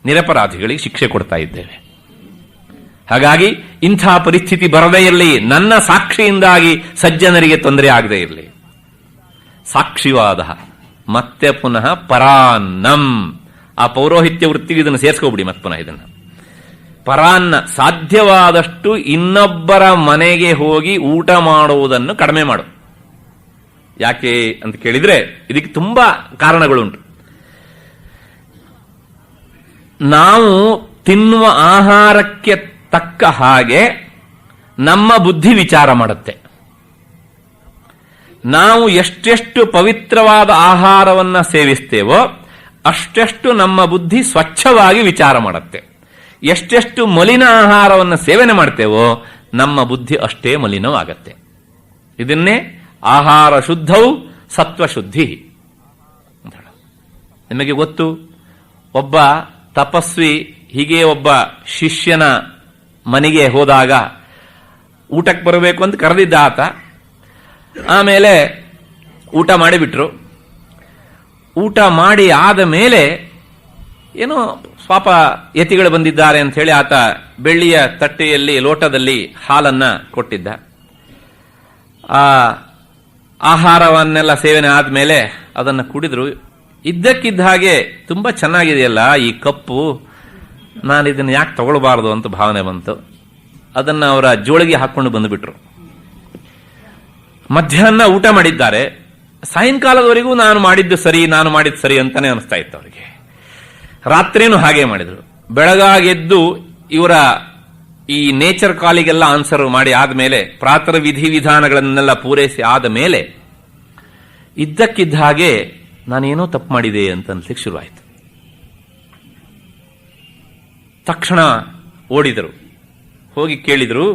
ನಿರಪರಾಧಿಗಳಿಗೆ ಶಿಕ್ಷೆ ಕೊಡ್ತಾ ಇದ್ದೇವೆ. ಹಾಗಾಗಿ ಇಂಥ ಪರಿಸ್ಥಿತಿ ಬರದೇ ಇರಲಿ, ನನ್ನ ಸಾಕ್ಷಿಯಿಂದಾಗಿ ಸಜ್ಜನರಿಗೆ ತೊಂದರೆ ಆಗದೇ ಇರಲಿ. ಸಾಕ್ಷಿವಾದ. ಮತ್ತೆ ಪುನಃ ಪರಾನ್ನಂ, ಆ ಪೌರೋಹಿತ್ಯ ವೃತ್ತಿಗೆ ಇದನ್ನು ಸೇರಿಸ್ಕೋಬಿಡಿ. ಮತ್ತೆ ಪುನಃ ಇದನ್ನು ಪರಾನ್ನ, ಸಾಧ್ಯವಾದಷ್ಟು ಇನ್ನೊಬ್ಬರ ಮನೆಗೆ ಹೋಗಿ ಊಟ ಮಾಡುವುದನ್ನು ಕಡಿಮೆ ಮಾಡು. ಯಾಕೆ ಅಂತ ಕೇಳಿದ್ರೆ ಇದಕ್ಕೆ ತುಂಬಾ ಕಾರಣಗಳುಂಟು. ನಾವು ತಿನ್ನುವ ಆಹಾರಕ್ಕೆ ತಕ್ಕ ಹಾಗೆ ನಮ್ಮ ಬುದ್ಧಿ ವಿಚಾರ ಮಾಡುತ್ತೆ. ನಾವು ಎಷ್ಟೆಷ್ಟು ಪವಿತ್ರವಾದ ಆಹಾರವನ್ನು ಸೇವಿಸ್ತೇವೋ ಅಷ್ಟೆಷ್ಟು ನಮ್ಮ ಬುದ್ಧಿ ಸ್ವಚ್ಛವಾಗಿ ವಿಚಾರ ಮಾಡುತ್ತೆ. ಎಷ್ಟೆಷ್ಟು ಮಲಿನ ಆಹಾರವನ್ನು ಸೇವನೆ ಮಾಡ್ತೇವೋ ನಮ್ಮ ಬುದ್ಧಿ ಅಷ್ಟೇ ಮಲಿನವಾಗತ್ತೆ. ಇದನ್ನೇ ಆಹಾರ ಶುದ್ಧವು ಸತ್ವಶುದ್ಧಿ. ನಿಮಗೆ ಗೊತ್ತು, ಒಬ್ಬ ತಪಸ್ವಿ ಹೀಗೆ ಒಬ್ಬ ಶಿಷ್ಯನ ಮನೆಗೆ ಹೋದಾಗ ಊಟಕ್ಕೆ ಬರಬೇಕು ಅಂತ ಕರೆದಿದ್ದ ಆತ. ಆಮೇಲೆ ಊಟ ಮಾಡಿಬಿಟ್ರು. ಊಟ ಮಾಡಿ ಆದ ಮೇಲೆ ಏನೋ ಪಾಪ ಯತಿಗಳು ಬಂದಿದ್ದಾರೆ ಅಂತ ಹೇಳಿ ಆತ ಬೆಳ್ಳಿಯ ತಟ್ಟೆಯಲ್ಲಿ ಲೋಟದಲ್ಲಿ ಹಾಲನ್ನ ಕೊಟ್ಟಿದ್ದ. ಆ ಆಹಾರವನ್ನೆಲ್ಲ ಸೇವನೆ ಆದ್ಮೇಲೆ ಅದನ್ನು ಕುಡಿದ್ರು. ಇದ್ದಕ್ಕಿದ್ದ ಹಾಗೆ ತುಂಬಾ ಚೆನ್ನಾಗಿದೆಯಲ್ಲ ಈ ಕಪ್ಪು, ನಾನು ಇದನ್ನು ಯಾಕೆ ತಗೊಳ್ಬಾರ್ದು ಅಂತ ಭಾವನೆ ಬಂತು. ಅದನ್ನ ಅವರ ಜೋಳಿಗೆ ಹಾಕೊಂಡು ಬಂದುಬಿಟ್ರು. ಮಧ್ಯಾಹ್ನ ಊಟ ಮಾಡಿದ್ದಾರೆ. ಸಾಯಂಕಾಲದವರೆಗೂ ನಾನು ಮಾಡಿದ್ದು ಸರಿ ಅಂತಾನೆ ಅನಿಸ್ತಾ ಇತ್ತು ಅವರಿಗೆ. ರಾತ್ರಿನೂ ಹಾಗೆ ಮಾಡಿದ್ರು. ಬೆಳಗಾಗೆದ್ದು ಇವರ ಈ ನೇಚರ್ ಕಾಲಿಗೆಲ್ಲ ಆನ್ಸರ್ ಮಾಡಿ ಆದ್ಮೇಲೆ, ಪ್ರಾತಃ ವಿಧಿವಿಧಾನಗಳನ್ನೆಲ್ಲ ಪೂರೈಸಿ ಆದ ಮೇಲೆ ಇದ್ದಕ್ಕಿದ್ದ ಹಾಗೆ ನಾನೇನೋ ತಪ್ಪು ಮಾಡಿದೆ ಅಂತ ಅನ್ಸ್ಲಿಕ್ಕೆ ಶುರುವಾಯಿತು. ತಕ್ಷಣ ಓಡಿದರು, ಹೋಗಿ ಕೇಳಿದ್ರು,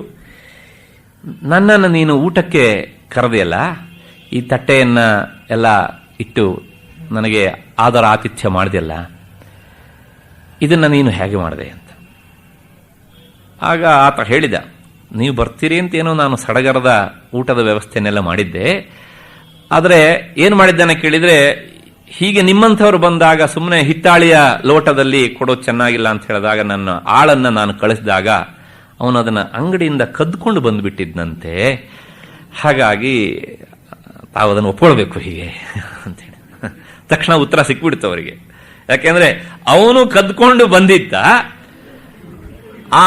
ನನ್ನನ್ನು ನೀನು ಊಟಕ್ಕೆ ಕರೆದೆಯಲ್ಲ, ಈ ತಟ್ಟೆಯನ್ನ ಎಲ್ಲ ಇಟ್ಟು ನನಗೆ ಆದರ ಆತಿಥ್ಯ ಮಾಡಿದೆಯಲ್ಲ, ಇದನ್ನ ನೀನು ಹೇಗೆ ಮಾಡಿದೆ ಅಂತ. ಆಗ ಆತ ಹೇಳಿದ, ನೀವು ಬರ್ತೀರಿ ಅಂತೇನೋ ನಾನು ಸಡಗರದ ಊಟದ ವ್ಯವಸ್ಥೆನೆಲ್ಲ ಮಾಡಿದ್ದೆ. ಆದರೆ ಏನು ಮಾಡಿದ್ದಾನೆ ಕೇಳಿದ್ರೆ, ಹೀಗೆ ನಿಮ್ಮಂಥವ್ರು ಬಂದಾಗ ಸುಮ್ಮನೆ ಹಿತ್ತಾಳಿಯ ಲೋಟದಲ್ಲಿ ಕೊಡೋದು ಚೆನ್ನಾಗಿಲ್ಲ ಅಂತ ಹೇಳಿದಾಗ ನನ್ನ ಆಳನ್ನ ನಾನು ಕಳಿಸಿದಾಗ ಅವನು ಅದನ್ನ ಅಂಗಡಿಯಿಂದ ಕದ್ಕೊಂಡು ಬಂದ್ಬಿಟ್ಟಿದ್ನಂತೆ. ಹಾಗಾಗಿ ತಾವು ಅದನ್ನು ಒಪ್ಕೊಳ್ಬೇಕು ಹೀಗೆ ಅಂತೇಳಿ ತಕ್ಷಣ ಉತ್ತರ ಸಿಕ್ಬಿಡ್ತು ಅವರಿಗೆ. ಯಾಕೆಂದ್ರೆ ಅವನು ಕದ್ಕೊಂಡು ಬಂದಿದ್ದ ಆ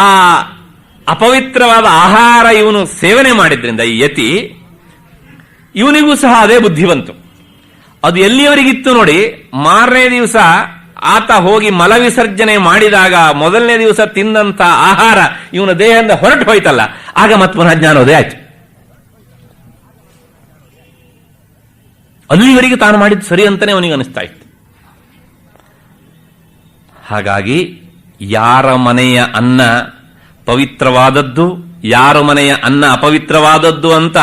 ಅಪವಿತ್ರವಾದ ಆಹಾರ ಇವನು ಸೇವನೆ ಮಾಡಿದ್ರಿಂದ ಈ ಯತಿ, ಇವನಿಗೂ ಸಹ ಅದೇ ಬುದ್ಧಿ ಬಂತು. ಅದು ಎಲ್ಲಿಯವರೆಗಿತ್ತು ನೋಡಿ, ಮಾರನೇ ದಿವಸ ಆತ ಹೋಗಿ ಮಲ ವಿಸರ್ಜನೆ ಮಾಡಿದಾಗ ಮೊದಲನೇ ದಿವಸ ತಿಂದಂತ ಆಹಾರ ಇವನ ದೇಹದಿಂದ ಹೊರಟು ಹೋಯ್ತಲ್ಲ, ಆಗ ಮತ್ತೆ ಪುನಃ ಜ್ಞಾನೋದಯ ಆಯ್ತು. ಅಲ್ಲಿವರೆಗೆ ತಾನು ಮಾಡಿದ್ದು ಸರಿ ಅಂತಾನೆ ಅವನಿಗೆ ಅನಿಸ್ತಾ ಇತ್ತು. ಹಾಗಾಗಿ ಯಾರ ಮನೆಯ ಅನ್ನ ಪವಿತ್ರವಾದದ್ದು, ಯಾರ ಮನೆಯ ಅನ್ನ ಅಪವಿತ್ರವಾದದ್ದು ಅಂತ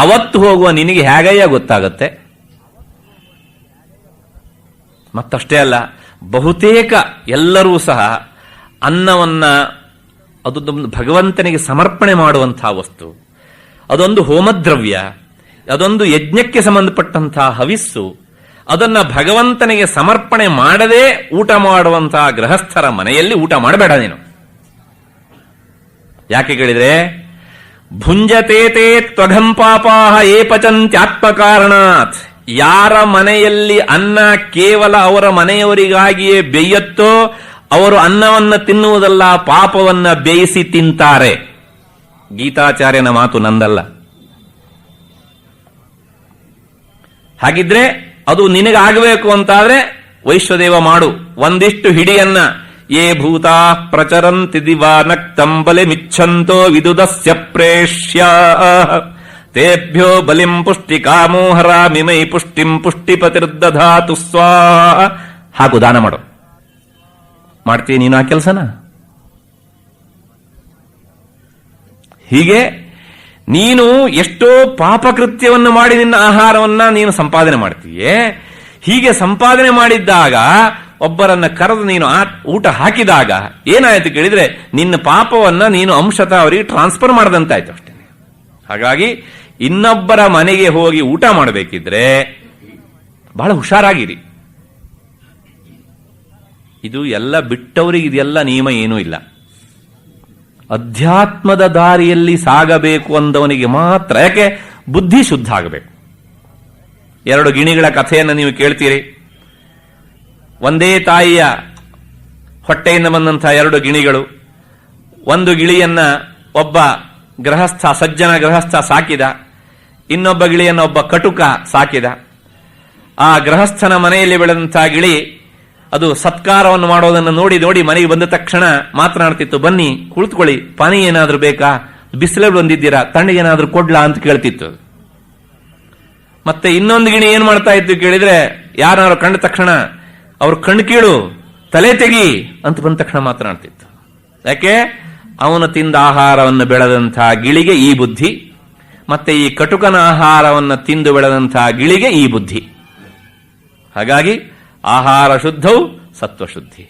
ಅವತ್ತು ಹೋಗುವ ನಿನಗೆ ಹೇಗಯ್ಯ ಗೊತ್ತಾಗತ್ತೆ? ಮತ್ತಷ್ಟೇ ಅಲ್ಲ, ಬಹುತೇಕ ಎಲ್ಲರೂ ಸಹ ಅನ್ನವನ್ನ ಅದೊಂದು ಭಗವಂತನಿಗೆ ಸಮರ್ಪಣೆ ಮಾಡುವಂತಹ ವಸ್ತು, ಅದೊಂದು ಹೋಮದ್ರವ್ಯ, ಅದೊಂದು ಯಜ್ಞಕ್ಕೆ ಸಂಬಂಧಪಟ್ಟಂತಹ ಹವಿಸ್ಸು. ಅದನ್ನ ಭಗವಂತನಿಗೆ ಸಮರ್ಪಣೆ ಮಾಡದೆ ಊಟ ಮಾಡುವಂತಹ ಗೃಹಸ್ಥರ ಮನೆಯಲ್ಲಿ ಊಟ ಮಾಡಬೇಡ ನೀನು. ಯಾಕೆ ಕೇಳಿದ್ರೆ, ಭುಂಜತೇತೇ ತ್ವಘಂ ಪಾಪಾಹ ಏ ಪಚಂತ್ಯಾತ್ಮಕಾರಣಾತ್. ಯಾರ ಮನೆಯಲ್ಲಿ ಅನ್ನ ಕೇವಲ ಅವರ ಮನೆಯವರಿಗಾಗಿಯೇ ಬೇಯತ್ತೋ ಅವರು ಅನ್ನವನ್ನ ತಿನ್ನುವುದಲ್ಲ, ಪಾಪವನ್ನ ಬೇಯಿಸಿ ತಿಂತಾರೆ. ಗೀತಾಚಾರ್ಯನ ಮಾತು, ನಂದಲ್ಲ. ಹಾಗಿದ್ರೆ ಅದು ನಿನಗಾಗಬೇಕು ಅಂತಾದ್ರೆ ವೈಶ್ವದೇವ ಮಾಡು, ಒಂದಿಷ್ಟು ಹಿಡಿಯನ್ನ. ಯೇ ಭೂತಾ ಪ್ರಚರಂತಿ ದಿವಾನಕ್ತಂ ಬಲಿಮಿಚ್ಛಂತೋ ವಿದುದಸ್ಯ ಪ್ರೇಷ್ಯ ತೇಭ್ಯೋ ಬಲಿಂ ಪುಷ್ಟಿಕಾಮೋ ಹರಾಮಿಮೈ ಪುಷ್ಟಿಂ ಪುಷ್ಟಿಪತಿರ್ದಧಾತು ಸ್ವಾಹ. ಹಾಕು, ದಾನ ಮಾಡು. ಮಾಡ್ತೀವಿ ನೀನು ಆ ಕೆಲಸನ? ಹೀಗೆ ನೀನು ಎಷ್ಟೋ ಪಾಪಕೃತ್ಯವನ್ನು ಮಾಡಿ ನಿನ್ನ ಆಹಾರವನ್ನ ನೀನು ಸಂಪಾದನೆ ಮಾಡ್ತೀಯೇ. ಹೀಗೆ ಸಂಪಾದನೆ ಮಾಡಿದ್ದಾಗ ಒಬ್ಬರನ್ನ ಕರೆದು ನೀನು ಊಟ ಹಾಕಿದಾಗ ಏನಾಯ್ತು ಕೇಳಿದ್ರೆ, ನಿನ್ನ ಪಾಪವನ್ನ ನೀನು ಅಂಶತಃ ಅವರಿಗೆ ಟ್ರಾನ್ಸ್ಫರ್ ಮಾಡದಂತಾಯ್ತು ಅಷ್ಟೇ. ಹಾಗಾಗಿ ಇನ್ನೊಬ್ಬರ ಮನೆಗೆ ಹೋಗಿ ಊಟ ಮಾಡಬೇಕಿದ್ರೆ ಬಹಳ ಹುಷಾರಾಗಿರಿ. ಇದು ಎಲ್ಲ ಬಿಟ್ಟವರಿಗೆ ಇದೆಲ್ಲ ನಿಯಮ ಏನೂ ಇಲ್ಲ. ಅಧ್ಯಾತ್ಮದ ದಾರಿಯಲ್ಲಿ ಸಾಗಬೇಕು ಅಂದವನಿಗೆ ಮಾತ್ರ. ಯಾಕೆ? ಬುದ್ಧಿ ಶುದ್ಧ ಆಗಬೇಕು. 2 ಗಿಣಿಗಳ ಕಥೆಯನ್ನು ನೀವು ಕೇಳ್ತೀರಿ. ಒಂದೇ ತಾಯಿಯ ಹೊಟ್ಟೆಯಿಂದ ಬಂದಂತಹ 2 ಗಿಣಿಗಳು. ಒಂದು ಗಿಳಿಯನ್ನ ಒಬ್ಬ ಗೃಹಸ್ಥ, ಸಜ್ಜನ ಗೃಹಸ್ಥ ಸಾಕಿದ. ಇನ್ನೊಬ್ಬ ಗಿಳಿಯನ್ನ ಒಬ್ಬ ಕಟುಕ ಸಾಕಿದ. ಆ ಗೃಹಸ್ಥನ ಮನೆಯಲ್ಲಿ ಬೆಳೆದಂತಹ ಗಿಳಿ ಅದು ಸತ್ಕಾರವನ್ನು ಮಾಡೋದನ್ನು ನೋಡಿ ನೋಡಿ ಮನೆಗೆ ಬಂದ ತಕ್ಷಣ ಮಾತನಾಡ್ತಿತ್ತು, ಬನ್ನಿ ಕುಳಿತುಕೊಳ್ಳಿ, ಪಾನಿ ಏನಾದ್ರೂ ಬೇಕಾ, ಬಿಸಿಲಲ್ಲಿ ಬಂದಿದ್ದೀರಾ, ತಣ್ಣಗೇನಾದ್ರೂ ಕೊಡ್ಲಾ ಅಂತ ಕೇಳ್ತಿತ್ತು. ಮತ್ತೆ ಇನ್ನೊಂದು ಗಿಣಿ ಏನ್ ಮಾಡ್ತಾ ಇತ್ತು ಕೇಳಿದ್ರೆ, ಯಾರು ಕಂಡ ತಕ್ಷಣ ಅವ್ರ ಕಣ್ಣು ಕೀಳು, ತಲೆ ತೆಗಿ ಅಂತ ಬಂದ ತಕ್ಷಣ ಮಾತನಾಡ್ತಿತ್ತು. ಯಾಕೆ? ಅವನು ತಿಂದ ಆಹಾರವನ್ನು ಬೆಳೆದಂತಹ ಗಿಳಿಗೆ ಈ ಬುದ್ಧಿ, ಮತ್ತೆ ಈ ಕಟುಕನ ಆಹಾರವನ್ನು ತಿಂದು ಬೆಳೆದಂತಹ ಗಿಳಿಗೆ ಈ ಬುದ್ಧಿ. ಹಾಗಾಗಿ ಆಹಾರ ಶುದ್ಧವು ಸತ್ವಶುದ್ಧಿ.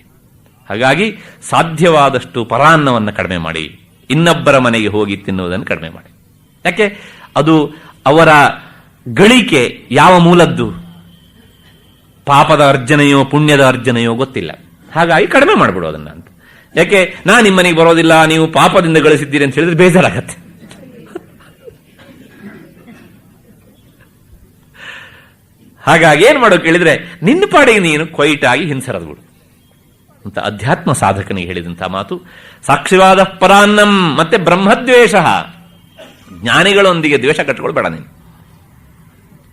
ಹಾಗಾಗಿ ಸಾಧ್ಯವಾದಷ್ಟು ಪರಾನ್ನವನ್ನು ಕಡಿಮೆ ಮಾಡಿ, ಇನ್ನೊಬ್ಬರ ಮನೆಗೆ ಹೋಗಿ ತಿನ್ನುವುದನ್ನು ಕಡಿಮೆ ಮಾಡಿ. ಯಾಕೆ? ಅದು ಅವರ ಗಳಿಕೆ ಯಾವ ಮೂಲದ್ದು, ಪಾಪದ ಅರ್ಜನೆಯೋ ಪುಣ್ಯದ ಅರ್ಜನೆಯೋ ಗೊತ್ತಿಲ್ಲ. ಹಾಗಾಗಿ ಕಡಿಮೆ ಮಾಡಿಬಿಡು ಅದನ್ನ ಅಂತ. ಯಾಕೆ? ನಾನು ನಿಮ್ಮ ಮನೆಗೆ ಬರೋದಿಲ್ಲ, ನೀವು ಪಾಪದಿಂದ ಗಳಿಸಿದ್ದೀರಿ ಅಂತ ಹೇಳಿದ್ರೆ ಬೇಜಾರಾಗತ್ತೆ. ಹಾಗಾಗಿ ಏನ್ ಮಾಡೋ ಕೇಳಿದ್ರೆ, ನಿನ್ನ ಪಾಡಿಗೆ ನೀನು ಕ್ವೈಟಾಗಿ ಹಿಂಸರದು ಬಿಡು ಅಂತ ಅಧ್ಯಾತ್ಮ ಸಾಧಕನಿಗೆ ಹೇಳಿದಂತಹ ಮಾತು. ಸಾಕ್ಷಿವಾದ ಪರಾನ್ನಂ. ಮತ್ತೆ ಬ್ರಹ್ಮದ್ವೇಷ, ಜ್ಞಾನಿಗಳೊಂದಿಗೆ ದ್ವೇಷ ಕಟ್ಟಿಕೊಳ್ಬೇಡ ನೀನು.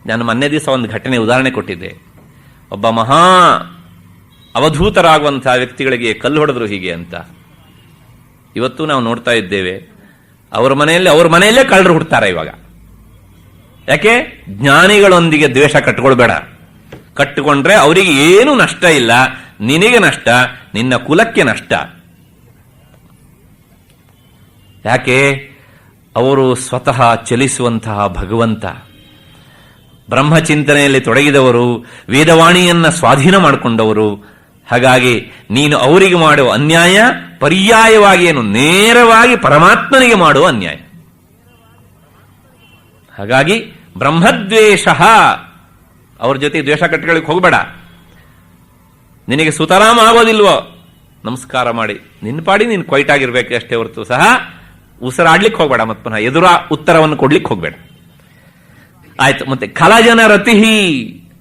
ನಾನು ಮೊನ್ನೆ ದಿವಸ ಒಂದು ಘಟನೆ ಉದಾಹರಣೆ ಕೊಟ್ಟಿದ್ದೆ. ಒಬ್ಬ ಮಹಾ ಅವಧೂತರಾಗುವಂತಹ ವ್ಯಕ್ತಿಗಳಿಗೆ ಕಲ್ಲು ಹೊಡೆದ್ರು ಹೀಗೆ ಅಂತ. ಇವತ್ತು ನಾವು ನೋಡ್ತಾ ಇದ್ದೇವೆ, ಅವ್ರ ಮನೆಯಲ್ಲೇ ಕಳ್ಳರು ಹುಡ್ತಾರೆ ಇವಾಗ. ಯಾಕೆ? ಜ್ಞಾನಿಗಳೊಂದಿಗೆ ದ್ವೇಷ ಕಟ್ಟಿಕೊಳ್ಬೇಡ. ಕಟ್ಟಿಕೊಂಡ್ರೆ ಅವರಿಗೆ ಏನು ನಷ್ಟ ಇಲ್ಲ, ನಿನಗೆ ನಷ್ಟ, ನಿನ್ನ ಕುಲಕ್ಕೆ ನಷ್ಟ. ಯಾಕೆ? ಅವರು ಸ್ವತಃ ಚಲಿಸುವಂತಹ ಭಗವಂತ, ಬ್ರಹ್ಮಚಿಂತನೆಯಲ್ಲಿ ತೊಡಗಿದವರು, ವೇದವಾಣಿಯನ್ನ ಸ್ವಾಧೀನ ಮಾಡಿಕೊಂಡವರು. ಹಾಗಾಗಿ ನೀನು ಅವರಿಗೆ ಮಾಡುವ ಅನ್ಯಾಯ ಪರ್ಯಾಯವಾಗಿ ಏನು, ನೇರವಾಗಿ ಪರಮಾತ್ಮನಿಗೆ ಮಾಡುವ ಅನ್ಯಾಯ. ಹಾಗಾಗಿ ಬ್ರಹ್ಮದ್ವೇಷ, ಅವ್ರ ಜೊತೆ ದ್ವೇಷ ಕಟ್ಟಿಕೊಳ್ಳಿಕ್ಕೆ ಹೋಗಬೇಡ. ನಿನಗೆ ಸುತರಾಮ ಆಗೋದಿಲ್ವೋ, ನಮಸ್ಕಾರ ಮಾಡಿ ನಿನ್ನ ಪಾಡಿ ನೀನು ಕ್ವೈಟಾಗಿರ್ಬೇಕು ಅಷ್ಟೇ ಹೊರತು ಸಹ ಉಸಿರಾಡ್ಲಿಕ್ಕೆ ಹೋಗಬೇಡ. ಮತ್ತೆ ಪುನಃ ಎದುರ ಉತ್ತರವನ್ನು ಕೊಡ್ಲಿಕ್ಕೆ ಹೋಗಬೇಡ. ಆಯ್ತು. ಮತ್ತೆ ಖಲಜನ ರತಿಹಿ,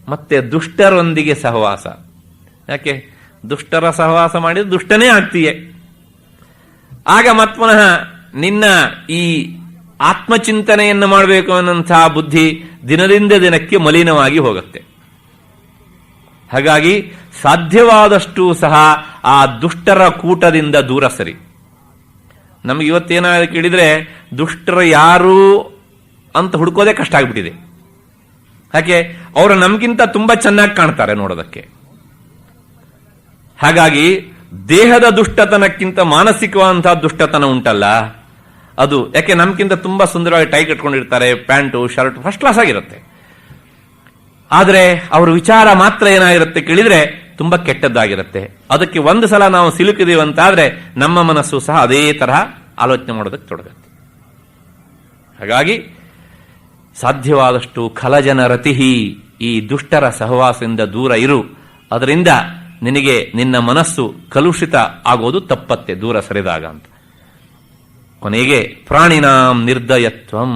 ಮತ್ತೆ ದುಷ್ಟರೊಂದಿಗೆ ಸಹವಾಸ. ಯಾಕೆ? ದುಷ್ಟರ ಸಹವಾಸ ಮಾಡಿದ್ರೆ ದುಷ್ಟನೇ ಆಗ್ತೀಯೆ. ಆಗ ಮತ್ ಪುನಃ ನಿನ್ನ ಈ ಆತ್ಮಚಿಂತನೆಯನ್ನು ಮಾಡಬೇಕು ಅನ್ನುವಂತಹ ಬುದ್ಧಿ ದಿನದಿಂದ ದಿನಕ್ಕೆ ಮಲಿನವಾಗಿ ಹೋಗುತ್ತೆ. ಹಾಗಾಗಿ ಸಾಧ್ಯವಾದಷ್ಟು ಸಹ ಆ ದುಷ್ಟರ ಕೂಟದಿಂದ ದೂರ ಸರಿ. ನಮ್ಗೆ ಇವತ್ತೇನಾದ್ರು ಕೇಳಿದ್ರೆ ದುಷ್ಟರು ಯಾರು ಅಂತ ಹುಡುಕೋದೇ ಕಷ್ಟ ಆಗ್ಬಿಟ್ಟಿದೆ. ಯಾಕೆ? ಅವರು ನಮ್ಗಿಂತ ತುಂಬಾ ಚೆನ್ನಾಗಿ ಕಾಣ್ತಾರೆ ನೋಡೋದಕ್ಕೆ. ಹಾಗಾಗಿ ದೇಹದ ದುಷ್ಟತನಕ್ಕಿಂತ ಮಾನಸಿಕವಾದಂತಹ ದುಷ್ಟತನ ಉಂಟಲ್ಲ, ಅದು ಯಾಕೆ? ನಮ್ಗಿಂತ ತುಂಬಾ ಸುಂದರವಾಗಿ ಟೈ ಕಟ್ಕೊಂಡಿರ್ತಾರೆ, ಪ್ಯಾಂಟು ಶರ್ಟ್ ಫಸ್ಟ್ ಕ್ಲಾಸ್ ಆಗಿರುತ್ತೆ. ಆದ್ರೆ ಅವ್ರ ವಿಚಾರ ಮಾತ್ರ ಏನಾಗಿರುತ್ತೆ ಕೇಳಿದ್ರೆ ತುಂಬಾ ಕೆಟ್ಟದ್ದಾಗಿರುತ್ತೆ. ಅದಕ್ಕೆ ಒಂದು ಸಲ ನಾವು ಸಿಲುಕಿದೀವಿ ಅಂತಾದ್ರೆ ನಮ್ಮ ಮನಸ್ಸು ಸಹ ಅದೇ ತರಹ ಆಲೋಚನೆ ಮಾಡೋದಕ್ಕೆ ತೊಡಗುತ್ತೆ. ಹಾಗಾಗಿ ಸಾಧ್ಯವಾದಷ್ಟು ಖಲಜನ ರತಿಹಿ, ಈ ದುಷ್ಟರ ಸಹವಾಸದಿಂದ ದೂರ ಇರು. ಅದರಿಂದ ನಿನಗೆ ನಿನ್ನ ಮನಸ್ಸು ಕಲುಷಿತ ಆಗೋದು ತಪ್ಪತ್ತೆ ದೂರ ಸರಿದಾಗ ಅಂತ. ಕೊನೆಗೆ ಪ್ರಾಣಿನಾಂ ನಿರ್ದಯತ್ವಂ,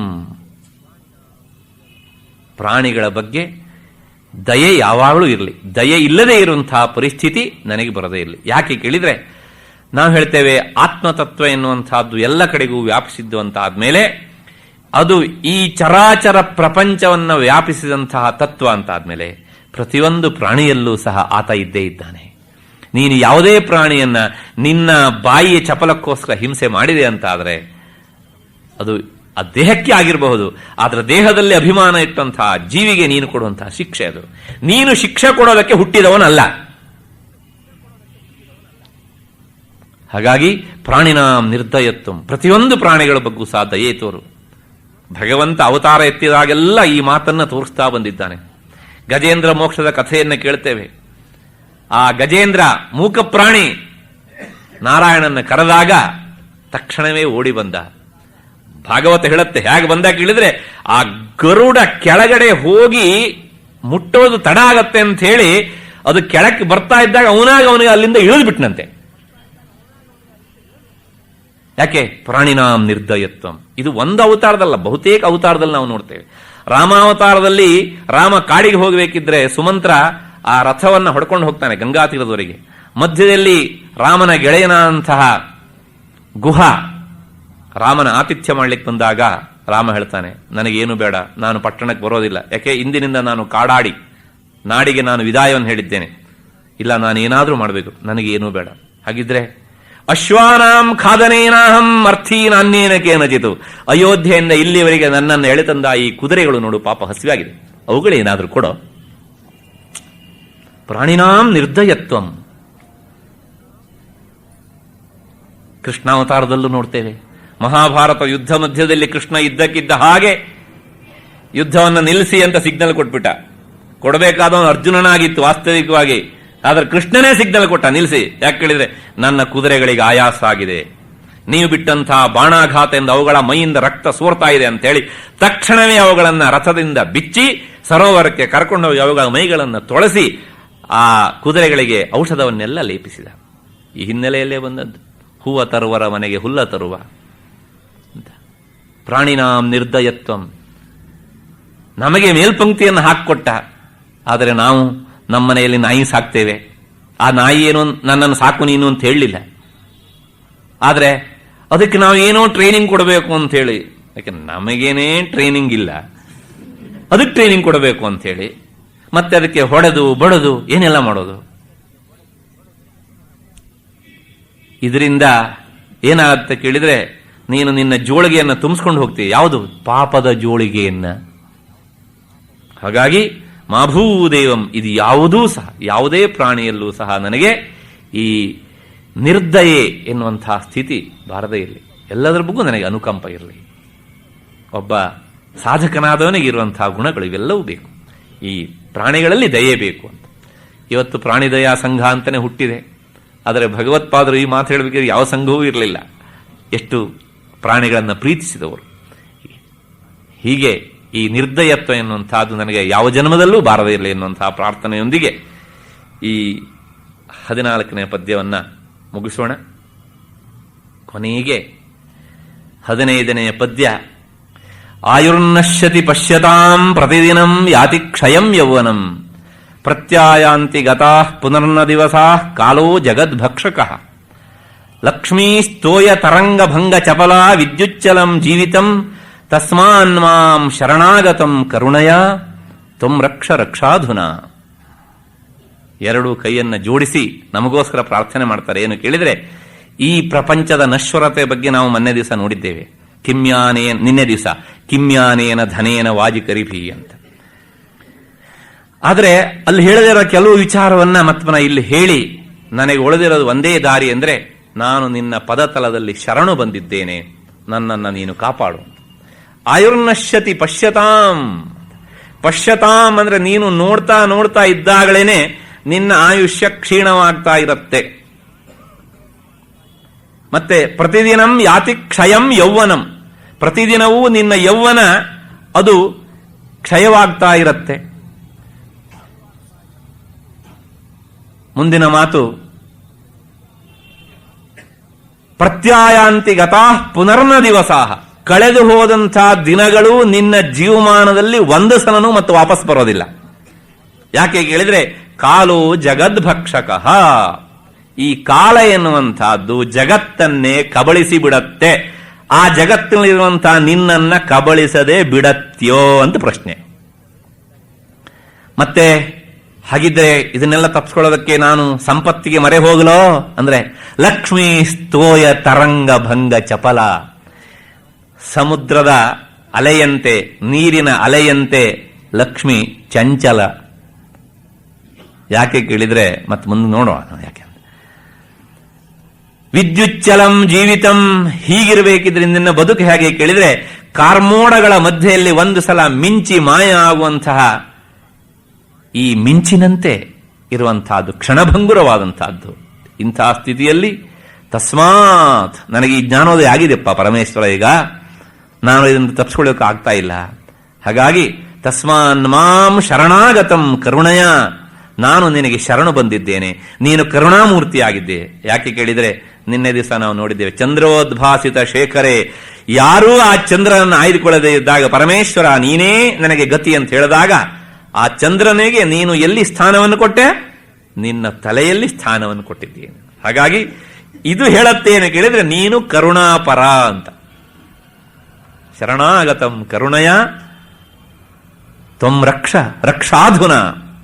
ಪ್ರಾಣಿಗಳ ಬಗ್ಗೆ ದಯೆ ಯಾವಾಗಲೂ ಇರಲಿ. ದಯೆ ಇಲ್ಲದೆ ಇರುವಂತಹ ಪರಿಸ್ಥಿತಿ ನನಗೆ ಬರದೇ ಇರಲಿ. ಯಾಕೆ ಕೇಳಿದ್ರೆ, ನಾವು ಹೇಳ್ತೇವೆ ಆತ್ಮತತ್ವ ಎನ್ನುವಂತಹದ್ದು ಎಲ್ಲ ಕಡೆಗೂ ವ್ಯಾಪಿಸಿದ್ದು ಅಂತ ಆದ್ಮೇಲೆ ಅದು ಈ ಚರಾಚರ ಪ್ರಪಂಚವನ್ನು ವ್ಯಾಪಿಸಿದಂತಹ ತತ್ವ ಅಂತ ಆದ್ಮೇಲೆ ಪ್ರತಿಯೊಂದು ಪ್ರಾಣಿಯಲ್ಲೂ ಸಹ ಆತ ಇದ್ದೇ ಇದ್ದಾನೆ. ನೀನು ಯಾವುದೇ ಪ್ರಾಣಿಯನ್ನ ನಿನ್ನ ಬಾಯಿಯ ಚಪಲಕ್ಕೋಸ್ಕರ ಹಿಂಸೆ ಮಾಡಿದೆ ಅಂತ ಆದ್ರೆ ಅದು ಆ ದೇಹಕ್ಕೆ ಆಗಿರಬಹುದು, ಆದ್ರೆ ದೇಹದಲ್ಲಿ ಅಭಿಮಾನ ಇಟ್ಟಂತಹ ಜೀವಿಗೆ ನೀನು ಕೊಡುವಂತಹ ಶಿಕ್ಷೆ ಅದು. ನೀನು ಶಿಕ್ಷೆ ಕೊಡೋದಕ್ಕೆ ಹುಟ್ಟಿದವನಲ್ಲ. ಹಾಗಾಗಿ ಪ್ರಾಣಿನಾಂ ನಿರ್ದಯತ್ವಂ, ಪ್ರತಿಯೊಂದು ಪ್ರಾಣಿಗಳ ಬಗ್ಗೂ ಸಹ ದಯೆ ತೋರು. ಭಗವಂತ ಅವತಾರ ಎತ್ತಿದಾಗೆಲ್ಲ ಈ ಮಾತನ್ನ ತೋರಿಸ್ತಾ ಬಂದಿದ್ದಾನೆ. ಗಜೇಂದ್ರ ಮೋಕ್ಷದ ಕಥೆಯನ್ನು ಕೇಳ್ತೇವೆ. ಆ ಗಜೇಂದ್ರ ಮೂಕ ಪ್ರಾಣಿ ನಾರಾಯಣನ ಕರೆದಾಗ ತಕ್ಷಣವೇ ಓಡಿ ಬಂದ. ಭಾಗವತ ಹೇಳುತ್ತೆ ಹೇಗೆ ಬಂದ ಕೇಳಿದ್ರೆ, ಆ ಗರುಡ ಕೆಳಗಡೆ ಹೋಗಿ ಮುಟ್ಟೋದು ತಡ ಆಗತ್ತೆ ಅಂತ ಹೇಳಿ ಅದು ಕೆಳಕ್ಕೆ ಬರ್ತಾ ಇದ್ದಾಗ ಅವನಿಗೆ ಅಲ್ಲಿಂದ ಇಳಿದು ಬಿಟ್ನಂತೆ. ಯಾಕೆ? ಪ್ರಾಣಿನಾಂ ನಿರ್ದಯತ್ವಂ. ಇದು ಒಂದು ಅವತಾರದಲ್ಲ, ಬಹುತೇಕ ಅವತಾರದಲ್ಲಿ ನಾವು ನೋಡ್ತೇವೆ. ರಾಮಾವತಾರದಲ್ಲಿ ರಾಮ ಕಾಡಿಗೆ ಹೋಗಬೇಕಿದ್ರೆ ಸುಮಂತ್ರ ಆ ರಥವನ್ನ ಹೊಡ್ಕೊಂಡು ಹೋಗ್ತಾನೆ ಗಂಗಾ ತೀರದವರೆಗೆ. ಮಧ್ಯದಲ್ಲಿ ರಾಮನ ಗೆಳೆಯನಂತಹ ಗುಹ ರಾಮನ ಆತಿಥ್ಯ ಮಾಡ್ಲಿಕ್ಕೆ ಬಂದಾಗ ರಾಮ ಹೇಳ್ತಾನೆ, ನನಗೇನು ಬೇಡ, ನಾನು ಪಟ್ಟಣಕ್ಕೆ ಬರೋದಿಲ್ಲ. ಯಾಕೆ? ಇಂದಿನಿಂದ ನಾನು ಕಾಡಾಡಿ ನಾಡಿಗೆ ನಾನು ವಿದಾಯವನ್ನು ಹೇಳಿದ್ದೇನೆ, ಇಲ್ಲ ನಾನೇನಾದ್ರೂ ಮಾಡಬೇಕು, ನನಗೇನೂ ಬೇಡ. ಹಾಗಿದ್ರೆ ಅಶ್ವಾನಾಂ ಖಾದನೇನಾಹಂ ಅರ್ಥೀನಾನ್ಯೇನ ಕೇನಚಿತು. ಅಯೋಧ್ಯೆಯಿಂದ ಇಲ್ಲಿವರೆಗೆ ನನ್ನನ್ನು ಎಳೆತಂದ ಈ ಕುದುರೆಗಳು ನೋಡು ಪಾಪ ಹಸಿವಾಗಿದೆ, ಅವುಗಳೇನಾದ್ರೂ ಕೊಡೋ. ಪ್ರಾಣಿನಾಂ ನಿರ್ದಯತ್ವಂ. ಕೃಷ್ಣಾವತಾರದಲ್ಲೂ ನೋಡ್ತೇವೆ. ಮಹಾಭಾರತ ಯುದ್ಧ ಮಧ್ಯದಲ್ಲಿ ಕೃಷ್ಣ ಇದ್ದಕ್ಕಿದ್ದ ಹಾಗೆ ಯುದ್ಧವನ್ನು ನಿಲ್ಲಿಸಿ ಅಂತ ಸಿಗ್ನಲ್ ಕೊಟ್ಬಿಟ್ಟ. ಕೊಡಬೇಕಾದವನು ಅರ್ಜುನನಾಗಿತ್ತು ವಾಸ್ತವಿಕವಾಗಿ, ಆದ್ರೆ ಕೃಷ್ಣನೇ ಸಿಗ್ನಲ್ ಕೊಟ್ಟ ನಿಲ್ಲಿಸಿ. ಯಾಕೆ ಕೇಳಿದ್ರೆ ನನ್ನ ಕುದುರೆಗಳಿಗೆ ಆಯಾಸ ಆಗಿದೆ, ನೀವು ಬಿಟ್ಟಂತಹ ಬಾಣಾಘಾತದಿಂದ ಅವುಗಳ ಮೈಯಿಂದ ರಕ್ತ ಸೋರ್ತಾ ಇದೆ ಅಂತ ಹೇಳಿ ತಕ್ಷಣವೇ ಅವುಗಳನ್ನ ರಥದಿಂದ ಬಿಚ್ಚಿ ಸರೋವರಕ್ಕೆ ಕರ್ಕೊಂಡೋಗಿ ಅವುಗಳ ಮೈಗಳನ್ನು ತೊಳಸಿ ಆ ಕುದುರೆಗಳಿಗೆ ಔಷಧವನ್ನೆಲ್ಲ ಲೇಪಿಸಿದ. ಈ ಹಿನ್ನೆಲೆಯಲ್ಲೇ ಬಂದದ್ದು ಹೂವ ತರುವರ ಮನೆಗೆ ಹುಲ್ಲ ತರುವ. ಪ್ರಾಣಿನಾಂ ನಿರ್ದಯತ್ವಂ. ನಮಗೆ ಮೇಲ್ಪಂಕ್ತಿಯನ್ನು ಹಾಕಿಕೊಟ್ಟ, ಆದರೆ ನಾವು ನಮ್ಮ ಮನೆಯಲ್ಲಿ ನಾಯಿ ಸಾಕ್ತೇವೆ. ಆ ನಾಯಿ ಏನು ನನ್ನನ್ನು ಸಾಕು ನೀನು ಅಂತ ಹೇಳಲಿಲ್ಲ, ಆದರೆ ಅದಕ್ಕೆ ನಾವು ಏನೋ ಟ್ರೈನಿಂಗ್ ಕೊಡಬೇಕು ಅಂತ ಹೇಳಿ, ಯಾಕೆ ನಮಗೇನೇ ಟ್ರೈನಿಂಗ್ ಇಲ್ಲ, ಅದಕ್ಕೆ ಟ್ರೈನಿಂಗ್ ಕೊಡಬೇಕು ಅಂತ ಹೇಳಿ ಮತ್ತೆ ಅದಕ್ಕೆ ಹೊಡೆದು ಬಡದು ಏನೆಲ್ಲ ಮಾಡೋದು. ಇದರಿಂದ ಏನಾಗುತ್ತೆ ಕೇಳಿದ್ರೆ, ನೀನು ನಿನ್ನ ಜೋಳಿಗೆಯನ್ನು ತುಂಬಿಸ್ಕೊಂಡು ಹೋಗ್ತೀವಿ. ಯಾವುದು? ಪಾಪದ ಜೋಳಿಗೆಯನ್ನ. ಹಾಗಾಗಿ ಮಾಭೂದೇವಂ, ಇದು ಯಾವುದೂ ಸಹ ಯಾವುದೇ ಪ್ರಾಣಿಯಲ್ಲೂ ಸಹ ನನಗೆ ಈ ನಿರ್ದಯೆ ಎನ್ನುವಂತಹ ಸ್ಥಿತಿ ಬಾರದೇ ಇರಲಿ. ಎಲ್ಲದರ ಬಗ್ಗೆ ನನಗೆ ಅನುಕಂಪ ಇರಲಿ. ಒಬ್ಬ ಸಾಧಕನಾದವನಿಗೆ ಇರುವಂತಹ ಗುಣಗಳು ಇವೆಲ್ಲವೂ ಬೇಕು. ಈ ಪ್ರಾಣಿಗಳಲ್ಲಿ ದಯೆ ಬೇಕು ಅಂತ. ಇವತ್ತು ಪ್ರಾಣಿ ದಯಾ ಸಂಘ ಅಂತಾನೆ ಹುಟ್ಟಿದೆ. ಆದರೆ ಭಗವತ್ಪಾದರು ಈ ಮಾತು ಹೇಳಬೇಕಾದ್ರೆ ಯಾವ ಸಂಘವೂ ಇರಲಿಲ್ಲ. ಎಷ್ಟು ಪ್ರಾಣಿಗಳನ್ನು ಪ್ರೀತಿಸಿದವರು. ಹೀಗೆ ಈ ನಿರ್ದಯತ್ವ ಎನ್ನುವಂತಹದ್ದು ನನಗೆ ಯಾವ ಜನ್ಮದಲ್ಲೂ ಬಾರದೇ ಇರಲಿ ಎನ್ನುವಂತಹ ಪ್ರಾರ್ಥನೆಯೊಂದಿಗೆ ಈ 14ನೇ ಪದ್ಯವನ್ನು ಮುಗಿಸೋಣ. ಕೊನೆಗೆ 15ನೆಯ ಪದ್ಯ. ಆಯುರ್ನಶ್ಯತಿ ಪಶ್ಯತಾಂ ಪ್ರತಿದಿನಂ ಯಾತಿ ಕ್ಷಯಂ ಯೌವನಂ ಪ್ರತ್ಯಾಯಾಂತಿ ಗತಾಃ ಪುನರ್ನ ದಿವಸಾಃ ಕಾಲೋ ಜಗದ್ಭಕ್ಷಕಃ ಲಕ್ಷ್ಮೀಸ್ತೋಯ ತರಂಗಭಂಗ ಚಪಲಾ ವಿದ್ಯುಚ್ಚಲಂ ಜೀವಿತಂ ತಸ್ಮಾನ್ ಮಾಂ ಶರಣಾಗತಂ ಕರುಣಯ ತ್ವಂ ರಕ್ಷ ರಕ್ಷಾಧುನಾ. ಎರಡೂ ಕೈಯನ್ನು ಜೋಡಿಸಿ ನಮಗೋಸ್ಕರ ಪ್ರಾರ್ಥನೆ ಮಾಡ್ತಾರೆ. ಏನು ಕೇಳಿದ್ರೆ, ಈ ಪ್ರಪಂಚದ ನಶ್ವರತೆ ಬಗ್ಗೆ ನಾವು ಮೊನ್ನೆ ದಿವಸ ನೋಡಿದ್ದೇವೆ. ನಿನ್ನೆ ದಿವಸ ಕಿಮ್ಯಾನೇನ ಧನೇನ ವಾಜಿಕರಿಭಿ ಅಂತ. ಆದರೆ ಅಲ್ಲಿ ಹೇಳದಿರೋ ಕೆಲವು ವಿಚಾರವನ್ನ ಮತ್ಮನ ಇಲ್ಲಿ ಹೇಳಿ, ನನಗೆ ಉಳಿದಿರೋದು ಒಂದೇ ದಾರಿ ಅಂದ್ರೆ, ನಾನು ನಿನ್ನ ಪದತಲದಲ್ಲಿ ಶರಣು ಬಂದಿದ್ದೇನೆ, ನನ್ನನ್ನು ನೀನು ಕಾಪಾಡು. ಆಯುರ್ನಶ್ಯತಿ ಪಶ್ಯತಾಂ. ಪಶ್ಯತಾಂ ಅಂದ್ರೆ ನೀನು ನೋಡ್ತಾ ನೋಡ್ತಾ ಇದ್ದಾಗಲೇನೆ ನಿನ್ನ ಆಯುಷ್ಯ ಕ್ಷೀಣವಾಗ್ತಾ ಇರುತ್ತೆ. ಮತ್ತೆ ಪ್ರತಿದಿನಂ ಯಾತಿ ಕ್ಷಯಂ ಯೌವನಂ. ಪ್ರತಿದಿನವೂ ನಿನ್ನ ಯೌವನ ಅದು ಕ್ಷಯವಾಗ್ತಾ ಇರುತ್ತೆ. ಮುಂದಿನ ಮಾತು, ಪ್ರತ್ಯಾಯಾಂತಿ ಗತಾಃ ಪುನರ್ನ ದಿವಸಾಃ. ಕಳೆದು ಹೋದಂತಹ ದಿನಗಳು ನಿನ್ನ ಜೀವಮಾನದಲ್ಲಿ ಒಂದು ಸಲನೂ ಮತ್ತು ವಾಪಸ್ ಬರೋದಿಲ್ಲ. ಯಾಕೆ ಕೇಳಿದ್ರೆ, ಕಾಲೋ ಜಗದ್ಭಕ್ಷಕಃ. ಈ ಕಾಲ ಎನ್ನುವಂತಹದ್ದು ಜಗತ್ತನ್ನೇ ಕಬಳಿಸಿ ಬಿಡತ್ತೆ. ಆ ಜಗತ್ತಿನಲ್ಲಿರುವಂತಹ ನಿನ್ನನ್ನ ಕಬಳಿಸದೆ ಬಿಡತ್ಯೋ ಅಂತ ಪ್ರಶ್ನೆ. ಮತ್ತೆ ಹಾಗಿದ್ರೆ ಇದನ್ನೆಲ್ಲ ತಪ್ಪಿಸ್ಕೊಳ್ಳೋದಕ್ಕೆ ನಾನು ಸಂಪತ್ತಿಗೆ ಮರೆ ಹೋಗಲೋ ಅಂದ್ರೆ, ಲಕ್ಷ್ಮೀ ಸ್ತೋಯ ತರಂಗ ಭಂಗ ಚಪಲ. ಸಮುದ್ರದ ಅಲೆಯಂತೆ, ನೀರಿನ ಅಲೆಯಂತೆ ಲಕ್ಷ್ಮಿ ಚಂಚಲ. ಯಾಕೆ ಕೇಳಿದ್ರೆ, ಮತ್ತೆ ಮುಂದೆ ನೋಡುವ ಯಾಕೆ. ವಿದ್ಯುಚ್ಚಲಂ ಜೀವಿತಂ. ಹೀಗಿರಬೇಕಿದ್ರೆ ನಿನ್ನ ಬದುಕು ಹೇಗೆ ಕೇಳಿದ್ರೆ, ಕಾರ್ಮೋಡಗಳ ಮಧ್ಯೆಯಲ್ಲಿ ಒಂದು ಸಲ ಮಿಂಚಿ ಮಾಯ ಆಗುವಂತಹ ಈ ಮಿಂಚಿನಂತೆ ಇರುವಂತಹದ್ದು, ಕ್ಷಣಭಂಗುರವಾದಂತಹದ್ದು. ಇಂತಹ ಸ್ಥಿತಿಯಲ್ಲಿ ತಸ್ಮಾತ್, ನನಗೆ ಈ ಜ್ಞಾನೋದಯ ಆಗಿದೆಪ್ಪ ಪರಮೇಶ್ವರ, ಈಗ ನಾನು ಇದನ್ನು ತಪ್ಪಿಸ್ಕೊಳ್ಳೋಕೆ ಆಗ್ತಾ ಇಲ್ಲ. ಹಾಗಾಗಿ ತಸ್ಮಾನ್ ಮಾಂ ಶರಣಾಗತಂ ಕರುಣಯ. ನಾನು ನಿನಗೆ ಶರಣು ಬಂದಿದ್ದೇನೆ, ನೀನು ಕರುಣಾಮೂರ್ತಿಯಾಗಿದ್ದೆ. ಯಾಕೆ ಕೇಳಿದರೆ, ನಿನ್ನೆ ದಿವಸ ನಾವು ನೋಡಿದ್ದೇವೆ, ಚಂದ್ರೋದ್ಭಾಸಿತ ಶೇಖರೇ. ಯಾರೂ ಆ ಚಂದ್ರನನ್ನು ಆಯ್ದುಕೊಳ್ಳದೆ ಇದ್ದಾಗ ಪರಮೇಶ್ವರ ನೀನೇ ನನಗೆ ಗತಿ ಅಂತ ಹೇಳಿದಾಗ, ಆ ಚಂದ್ರನಿಗೆ ನೀನು ಎಲ್ಲಿ ಸ್ಥಾನವನ್ನು ಕೊಟ್ಟೆ? ನಿನ್ನ ತಲೆಯಲ್ಲಿ ಸ್ಥಾನವನ್ನು ಕೊಟ್ಟಿದ್ದೇನೆ. ಹಾಗಾಗಿ ಇದು ಹೇಳತ್ತೇನೆ ಕೇಳಿದ್ರೆ, ನೀನು ಕರುಣಾಪರ ಅಂತ. ಶರಣಾಗತಂ ಕರುಣಯ ತ್ವಂ ರಕ್ಷ ರಕ್ಷಾಧುನ.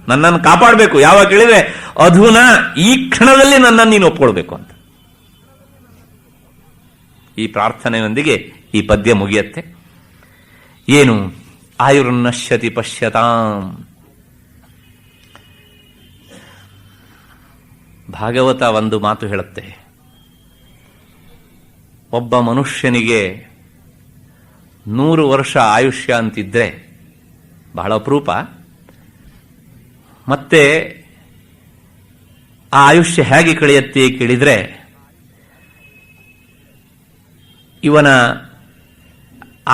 ನನ್ನನ್ನು ಕಾಪಾಡಬೇಕು. ಯಾವಾಗ ಕೇಳಿದ್ರೆ ಅಧುನಾ, ಈ ಕ್ಷಣದಲ್ಲಿ ನನ್ನನ್ನು ನೀನು ಒಪ್ಕೊಳ್ಬೇಕು ಅಂತ. ಈ ಪ್ರಾರ್ಥನೆಯೊಂದಿಗೆ ಈ ಪದ್ಯ ಮುಗಿಯತ್ತೆ. ಏನು? ಆಯುರ್ನಶ್ಯತಿ ಪಶ್ಯತಾಂ. ಭಾಗವತ ಒಂದು ಮಾತು ಹೇಳುತ್ತೆ, ಒಬ್ಬ ಮನುಷ್ಯನಿಗೆ 100 ವರ್ಷ ಆಯುಷ್ಯ ಅಂತಿದ್ರೆ ಬಹಳ ಅಪರೂಪ. ಮತ್ತೆ ಆ ಆಯುಷ್ಯ ಹೇಗೆ ಕಳೆಯುತ್ತೆ ಕೇಳಿದ್ರೆ, ಇವನ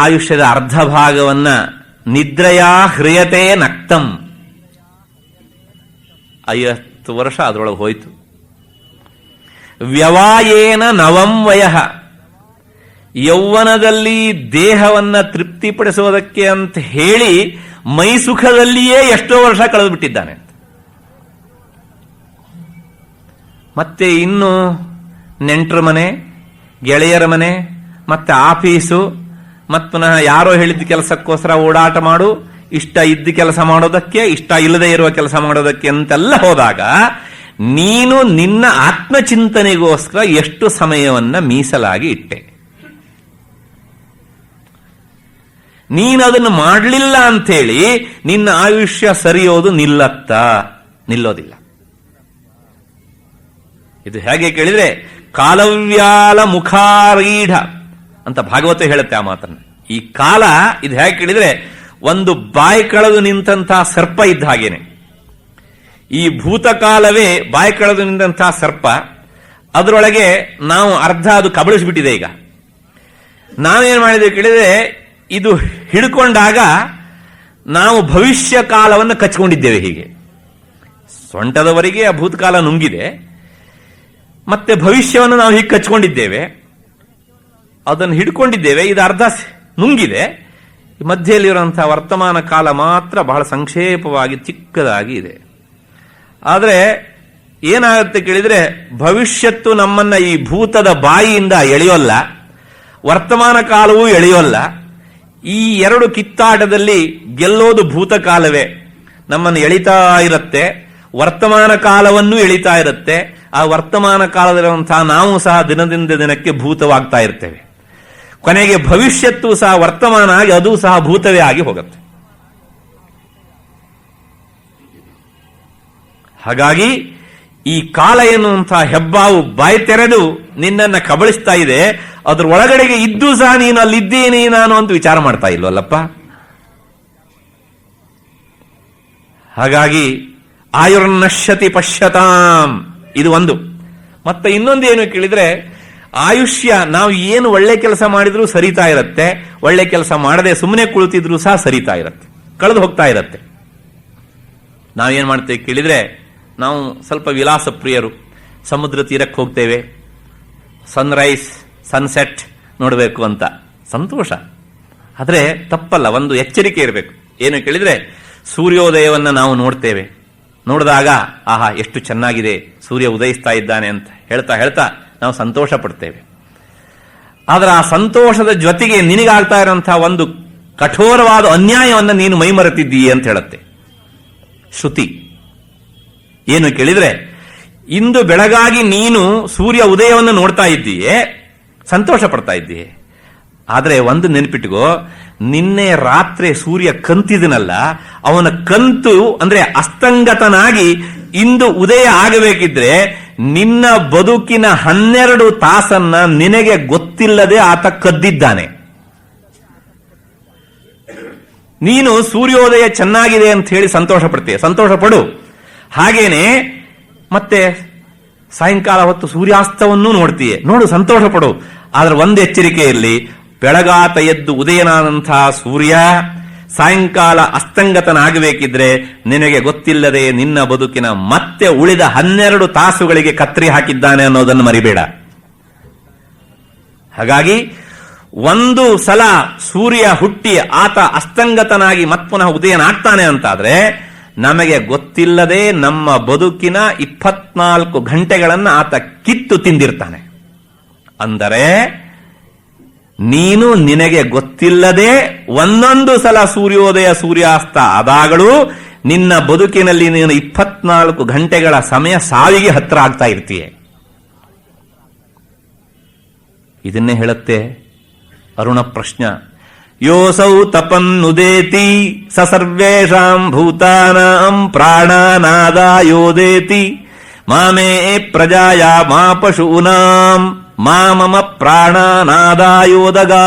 ಆಯುಷ್ಯದ ಅರ್ಧ ಭಾಗವನ್ನ ನಿದ್ರೆಯಾ ಹ್ರಿಯತೆ ನಕ್ತಂ, 50 ವರ್ಷ ಅದರೊಳಗೆ ಹೋಯ್ತು. ವ್ಯವಾಯೇನ ನವಂ ವಯಃ, ಯೌವನದಲ್ಲಿ ದೇಹವನ್ನ ತೃಪ್ತಿಪಡಿಸೋದಕ್ಕೆ ಅಂತ ಹೇಳಿ ಮೈಸುಖದಲ್ಲಿಯೇ ಎಷ್ಟೋ ವರ್ಷ ಕಳೆದು ಬಿಟ್ಟಿದ್ದಾನೆ. ಮತ್ತೆ ಇನ್ನು ನೆಂಟರ ಮನೆ, ಗೆಳೆಯರ ಮನೆ, ಮತ್ತೆ ಆಫೀಸು, ಮತ್ ಪುನಃ ಯಾರೋ ಹೇಳಿದ ಕೆಲಸಕ್ಕೋಸ್ಕರ ಓಡಾಟ ಮಾಡು, ಇಷ್ಟ ಇದ್ದ ಕೆಲಸ ಮಾಡೋದಕ್ಕೆ, ಇಷ್ಟ ಇಲ್ಲದೆ ಇರುವ ಕೆಲಸ ಮಾಡೋದಕ್ಕೆ ಅಂತೆಲ್ಲ ಹೋದಾಗ ನೀನು ನಿನ್ನ ಆತ್ಮಚಿಂತನೆಗೋಸ್ಕರ ಎಷ್ಟು ಸಮಯವನ್ನ ಮೀಸಲಾಗಿ ಇಟ್ಟೆ. ನೀನದನ್ನು ಮಾಡಲಿಲ್ಲ ಅಂಥೇಳಿ ನಿನ್ನ ಆಯುಷ್ಯ ಸರಿಯೋದು ನಿಲ್ಲೋದಿಲ್ಲ. ಇದು ಹೇಗೆ ಕೇಳಿದ್ರೆ, ಕಾಲವ್ಯಾಲ ಮುಖಾರೀಢ ಅಂತ ಭಾಗವತ ಹೇಳುತ್ತೆ ಆ ಮಾತನ್ನ. ಈ ಕಾಲ ಇದು ಹೇಗೆ ಕೇಳಿದ್ರೆ, ಒಂದು ಬಾಯಿ ಕಳೆದು ನಿಂತಹ ಸರ್ಪ ಇದ್ದ ಹಾಗೇನೆ. ಈ ಭೂತಕಾಲವೇ ಬಾಯಿ ಕಳೆದು ನಿಂತಹ ಸರ್ಪ. ಅದರೊಳಗೆ ನಾವು ಅರ್ಧ ಅದು ಕಬಳಿಸ್ಬಿಟ್ಟಿದೆ. ಈಗ ನಾವೇನ್ ಮಾಡಿದ್ದೇವೆ ಕೇಳಿದ್ರೆ, ಇದು ಹಿಡ್ಕೊಂಡಾಗ ನಾವು ಭವಿಷ್ಯ ಕಾಲವನ್ನು ಕಚ್ಕೊಂಡಿದ್ದೇವೆ. ಹೀಗೆ ಸೊಂಟದವರೆಗೆ ಆ ಭೂತಕಾಲ ನುಂಗಿದೆ, ಮತ್ತೆ ಭವಿಷ್ಯವನ್ನು ನಾವು ಹೀಗೆ ಕಚ್ಕೊಂಡಿದ್ದೇವೆ, ಅದನ್ನು ಹಿಡ್ಕೊಂಡಿದ್ದೇವೆ. ಇದು ಅರ್ಧ ನುಂಗಿದೆ. ಮಧ್ಯೆಯಲ್ಲಿರುವಂತಹ ವರ್ತಮಾನ ಕಾಲ ಮಾತ್ರ ಬಹಳ ಸಂಕ್ಷೇಪವಾಗಿ ಚಿಕ್ಕದಾಗಿ ಇದೆ. ಆದರೆ ಏನಾಗುತ್ತೆ ಕೇಳಿದ್ರೆ, ಭವಿಷ್ಯತ್ತು ನಮ್ಮನ್ನ ಈ ಭೂತದ ಬಾಯಿಯಿಂದ ಎಳೆಯೋಲ್ಲ, ವರ್ತಮಾನ ಕಾಲವೂ ಎಳೆಯೋಲ್ಲ. ಈ ಎರಡು ಕಿತ್ತಾಟದಲ್ಲಿ ಗೆಲ್ಲೋದು ಭೂತಕಾಲವೇ. ನಮ್ಮನ್ನು ಎಳಿತಾ ಇರುತ್ತೆ, ವರ್ತಮಾನ ಕಾಲವನ್ನು ಎಳಿತಾ ಇರುತ್ತೆ. ಆ ವರ್ತಮಾನ ಕಾಲದಲ್ಲಿರುವಂತಹ ನಾವು ಸಹ ದಿನದಿಂದ ದಿನಕ್ಕೆ ಭೂತವಾಗ್ತಾ ಇರ್ತೇವೆ. ಕೊನೆಗೆ ಭವಿಷ್ಯತ್ತು ಸಹ ವರ್ತಮಾನ ಆಗಿ ಅದು ಸಹ ಭೂತವೇ ಆಗಿ ಹೋಗುತ್ತೆ. ಹಾಗಾಗಿ ಈ ಕಾಲ ಎನ್ನುವಂತಹ ಹೆಬ್ಬಾವು ಬಾಯಿ ತೆರೆದು ನಿನ್ನನ್ನು ಕಬಳಿಸ್ತಾ ಇದೆ. ಅದ್ರ ಒಳಗಡೆಗೆ ಇದ್ದು ಸಹ ನೀನು ಅಲ್ಲಿದ್ದೇನೆ ನಾನು ಅಂತ ವಿಚಾರ ಮಾಡ್ತಾ ಇಲ್ವಲ್ಲಪ್ಪ. ಹಾಗಾಗಿ ಆಯುರ್ನಶ್ಯತಿ ಪಶ್ಯತಾಂ, ಇದು ಒಂದು. ಮತ್ತೆ ಇನ್ನೊಂದು ಏನು ಕೇಳಿದ್ರೆ, ಆಯುಷ್ಯ ನಾವು ಏನು ಒಳ್ಳೆ ಕೆಲಸ ಮಾಡಿದ್ರೂ ಸರಿತಾ ಇರುತ್ತೆ, ಒಳ್ಳೆ ಕೆಲಸ ಮಾಡದೆ ಸುಮ್ಮನೆ ಕುಳಿತಿದ್ರು ಸಹ ಸರಿತಾ ಇರುತ್ತೆ, ಕಳೆದು ಹೋಗ್ತಾ ಇರುತ್ತೆ. ನಾವೇನ್ ಮಾಡ್ತೇವೆ ಕೇಳಿದ್ರೆ, ನಾವು ಸ್ವಲ್ಪ ವಿಲಾಸ ಪ್ರಿಯರು, ಸಮುದ್ರ ತೀರಕ್ಕೆ ಹೋಗ್ತೇವೆ, ಸನ್ರೈಸ್ ಸನ್ಸೆಟ್ ನೋಡಬೇಕು ಅಂತ ಸಂತೋಷ. ಆದರೆ ತಪ್ಪಲ್ಲ, ಒಂದು ಎಚ್ಚರಿಕೆ ಇರಬೇಕು. ಏನು ಕೇಳಿದ್ರೆ, ಸೂರ್ಯೋದಯವನ್ನು ನಾವು ನೋಡ್ತೇವೆ, ನೋಡಿದಾಗ ಆಹಾ ಎಷ್ಟು ಚೆನ್ನಾಗಿದೆ, ಸೂರ್ಯ ಉದಯಿಸ್ತಾ ಇದ್ದಾನೆ ಅಂತ ಹೇಳ್ತಾ ಹೇಳ್ತಾ ನಾವು ಸಂತೋಷ ಪಡ್ತೇವೆ. ಆದರೆ ಆ ಸಂತೋಷದ ಜೊತೆಗೆ ನಿನಗಾಗ್ತಾ ಇರುವಂತಹ ಒಂದು ಕಠೋರವಾದ ಅನ್ಯಾಯವನ್ನು ನೀನು ಮೈಮರೆತಿದ್ದೀಯ ಅಂತ ಹೇಳುತ್ತೆ ಶ್ರುತಿ. ಏನು ಕೇಳಿದ್ರೆ, ಇಂದು ಬೆಳಗಾಗಿ ನೀನು ಸೂರ್ಯ ಉದಯವನ್ನು ನೋಡ್ತಾ ಇದ್ದೀಯೇ, ಸಂತೋಷ ಪಡ್ತಾ ಇದ್ದೀಯೆ. ಆದರೆ ಒಂದು ನೆನಪಿಟ್ಕೋ, ನಿನ್ನೆ ರಾತ್ರಿ ಸೂರ್ಯ ಕಂತಿದನಲ್ಲ, ಅವನ ಕಂತು ಅಂದ್ರೆ ಅಸ್ತಂಗತನಾಗಿ ಇಂದು ಉದಯ ಆಗಬೇಕಿದ್ರೆ ನಿನ್ನ ಬದುಕಿನ 12 ತಾಸನ್ನ ನಿನಗೆ ಗೊತ್ತಿಲ್ಲದೆ ಆತ ಕದ್ದಿದ್ದಾನೆ. ನೀನು ಸೂರ್ಯೋದಯ ಚೆನ್ನಾಗಿದೆ ಅಂತ ಹೇಳಿ ಸಂತೋಷ ಪಡ್ತೀಯ, ಸಂತೋಷ ಪಡು. ಹಾಗೇನೆ ಮತ್ತೆ ಸಾಯಂಕಾಲ ಹೊತ್ತು ಸೂರ್ಯಾಸ್ತವನ್ನು ನೋಡ್ತೀಯ, ನೋಡು, ಸಂತೋಷ ಪಡು. ಆದ್ರೆ ಒಂದು ಎಚ್ಚರಿಕೆ ಇರಲಿ, ಬೆಳಗಾತ ಎದ್ದು ಉದಯನಾದಂತಹ ಸೂರ್ಯ ಸಾಯಂಕಾಲ ಅಸ್ತಂಗತನಾಗಬೇಕಿದ್ರೆ ನಿನಗೆ ಗೊತ್ತಿಲ್ಲದೆ ನಿನ್ನ ಬದುಕಿನ ಮತ್ತೆ ಉಳಿದ 12 ತಾಸುಗಳಿಗೆ ಕತ್ತರಿ ಹಾಕಿದ್ದಾನೆ ಅನ್ನೋದನ್ನು ಮರಿಬೇಡ. ಹಾಗಾಗಿ ಒಂದು ಸಲ ಸೂರ್ಯ ಹುಟ್ಟಿ ಆತ ಅಸ್ತಂಗತನಾಗಿ ಮತ್ಪುನಃ ಉದಯನಾಗ್ತಾನೆ ಅಂತಾದ್ರೆ ನಮಗೆ ಗೊತ್ತಿಲ್ಲದೆ ನಮ್ಮ ಬದುಕಿನ 24 ಗಂಟೆಗಳನ್ನ ಆತ ಕಿತ್ತು ತಿಂದಿರ್ತಾನೆ. ಅಂದರೆ ನೀನು ನಿನಗೆ ಗೊತ್ತಿಲ್ಲದೆ ಒಂದೊಂದು ಸಲ ಸೂರ್ಯೋದಯ ಸೂರ್ಯಾಸ್ತ ಆದಾಗಲೂ ನಿನ್ನ ಬದುಕಿನಲ್ಲಿ ನೀನು 24 ಗಂಟೆಗಳ ಸಮಯ ಸಾವಿಗೆ ಹತ್ರ ಆಗ್ತಾ ಇರ್ತೀಯ. ಇದನ್ನೇ ಹೇಳುತ್ತೆ ಅರುಣ ಪ್ರಶ್ನ. ಯೋಸೌ ತಪನ್ನುದೇತಿ ಸ ಸರ್ವೇಷಾಂ ಭೂತಾನಾಂ ಪ್ರಾಣಾನಾದಾಯೋದೇತಿ ಮಾಮೇ ಪ್ರಜಾಯ ಮಾ ಪಶೂನಾಂ ಮಮ ಪ್ರಾಣಾನಾದಾಯೋದಗಾಹ.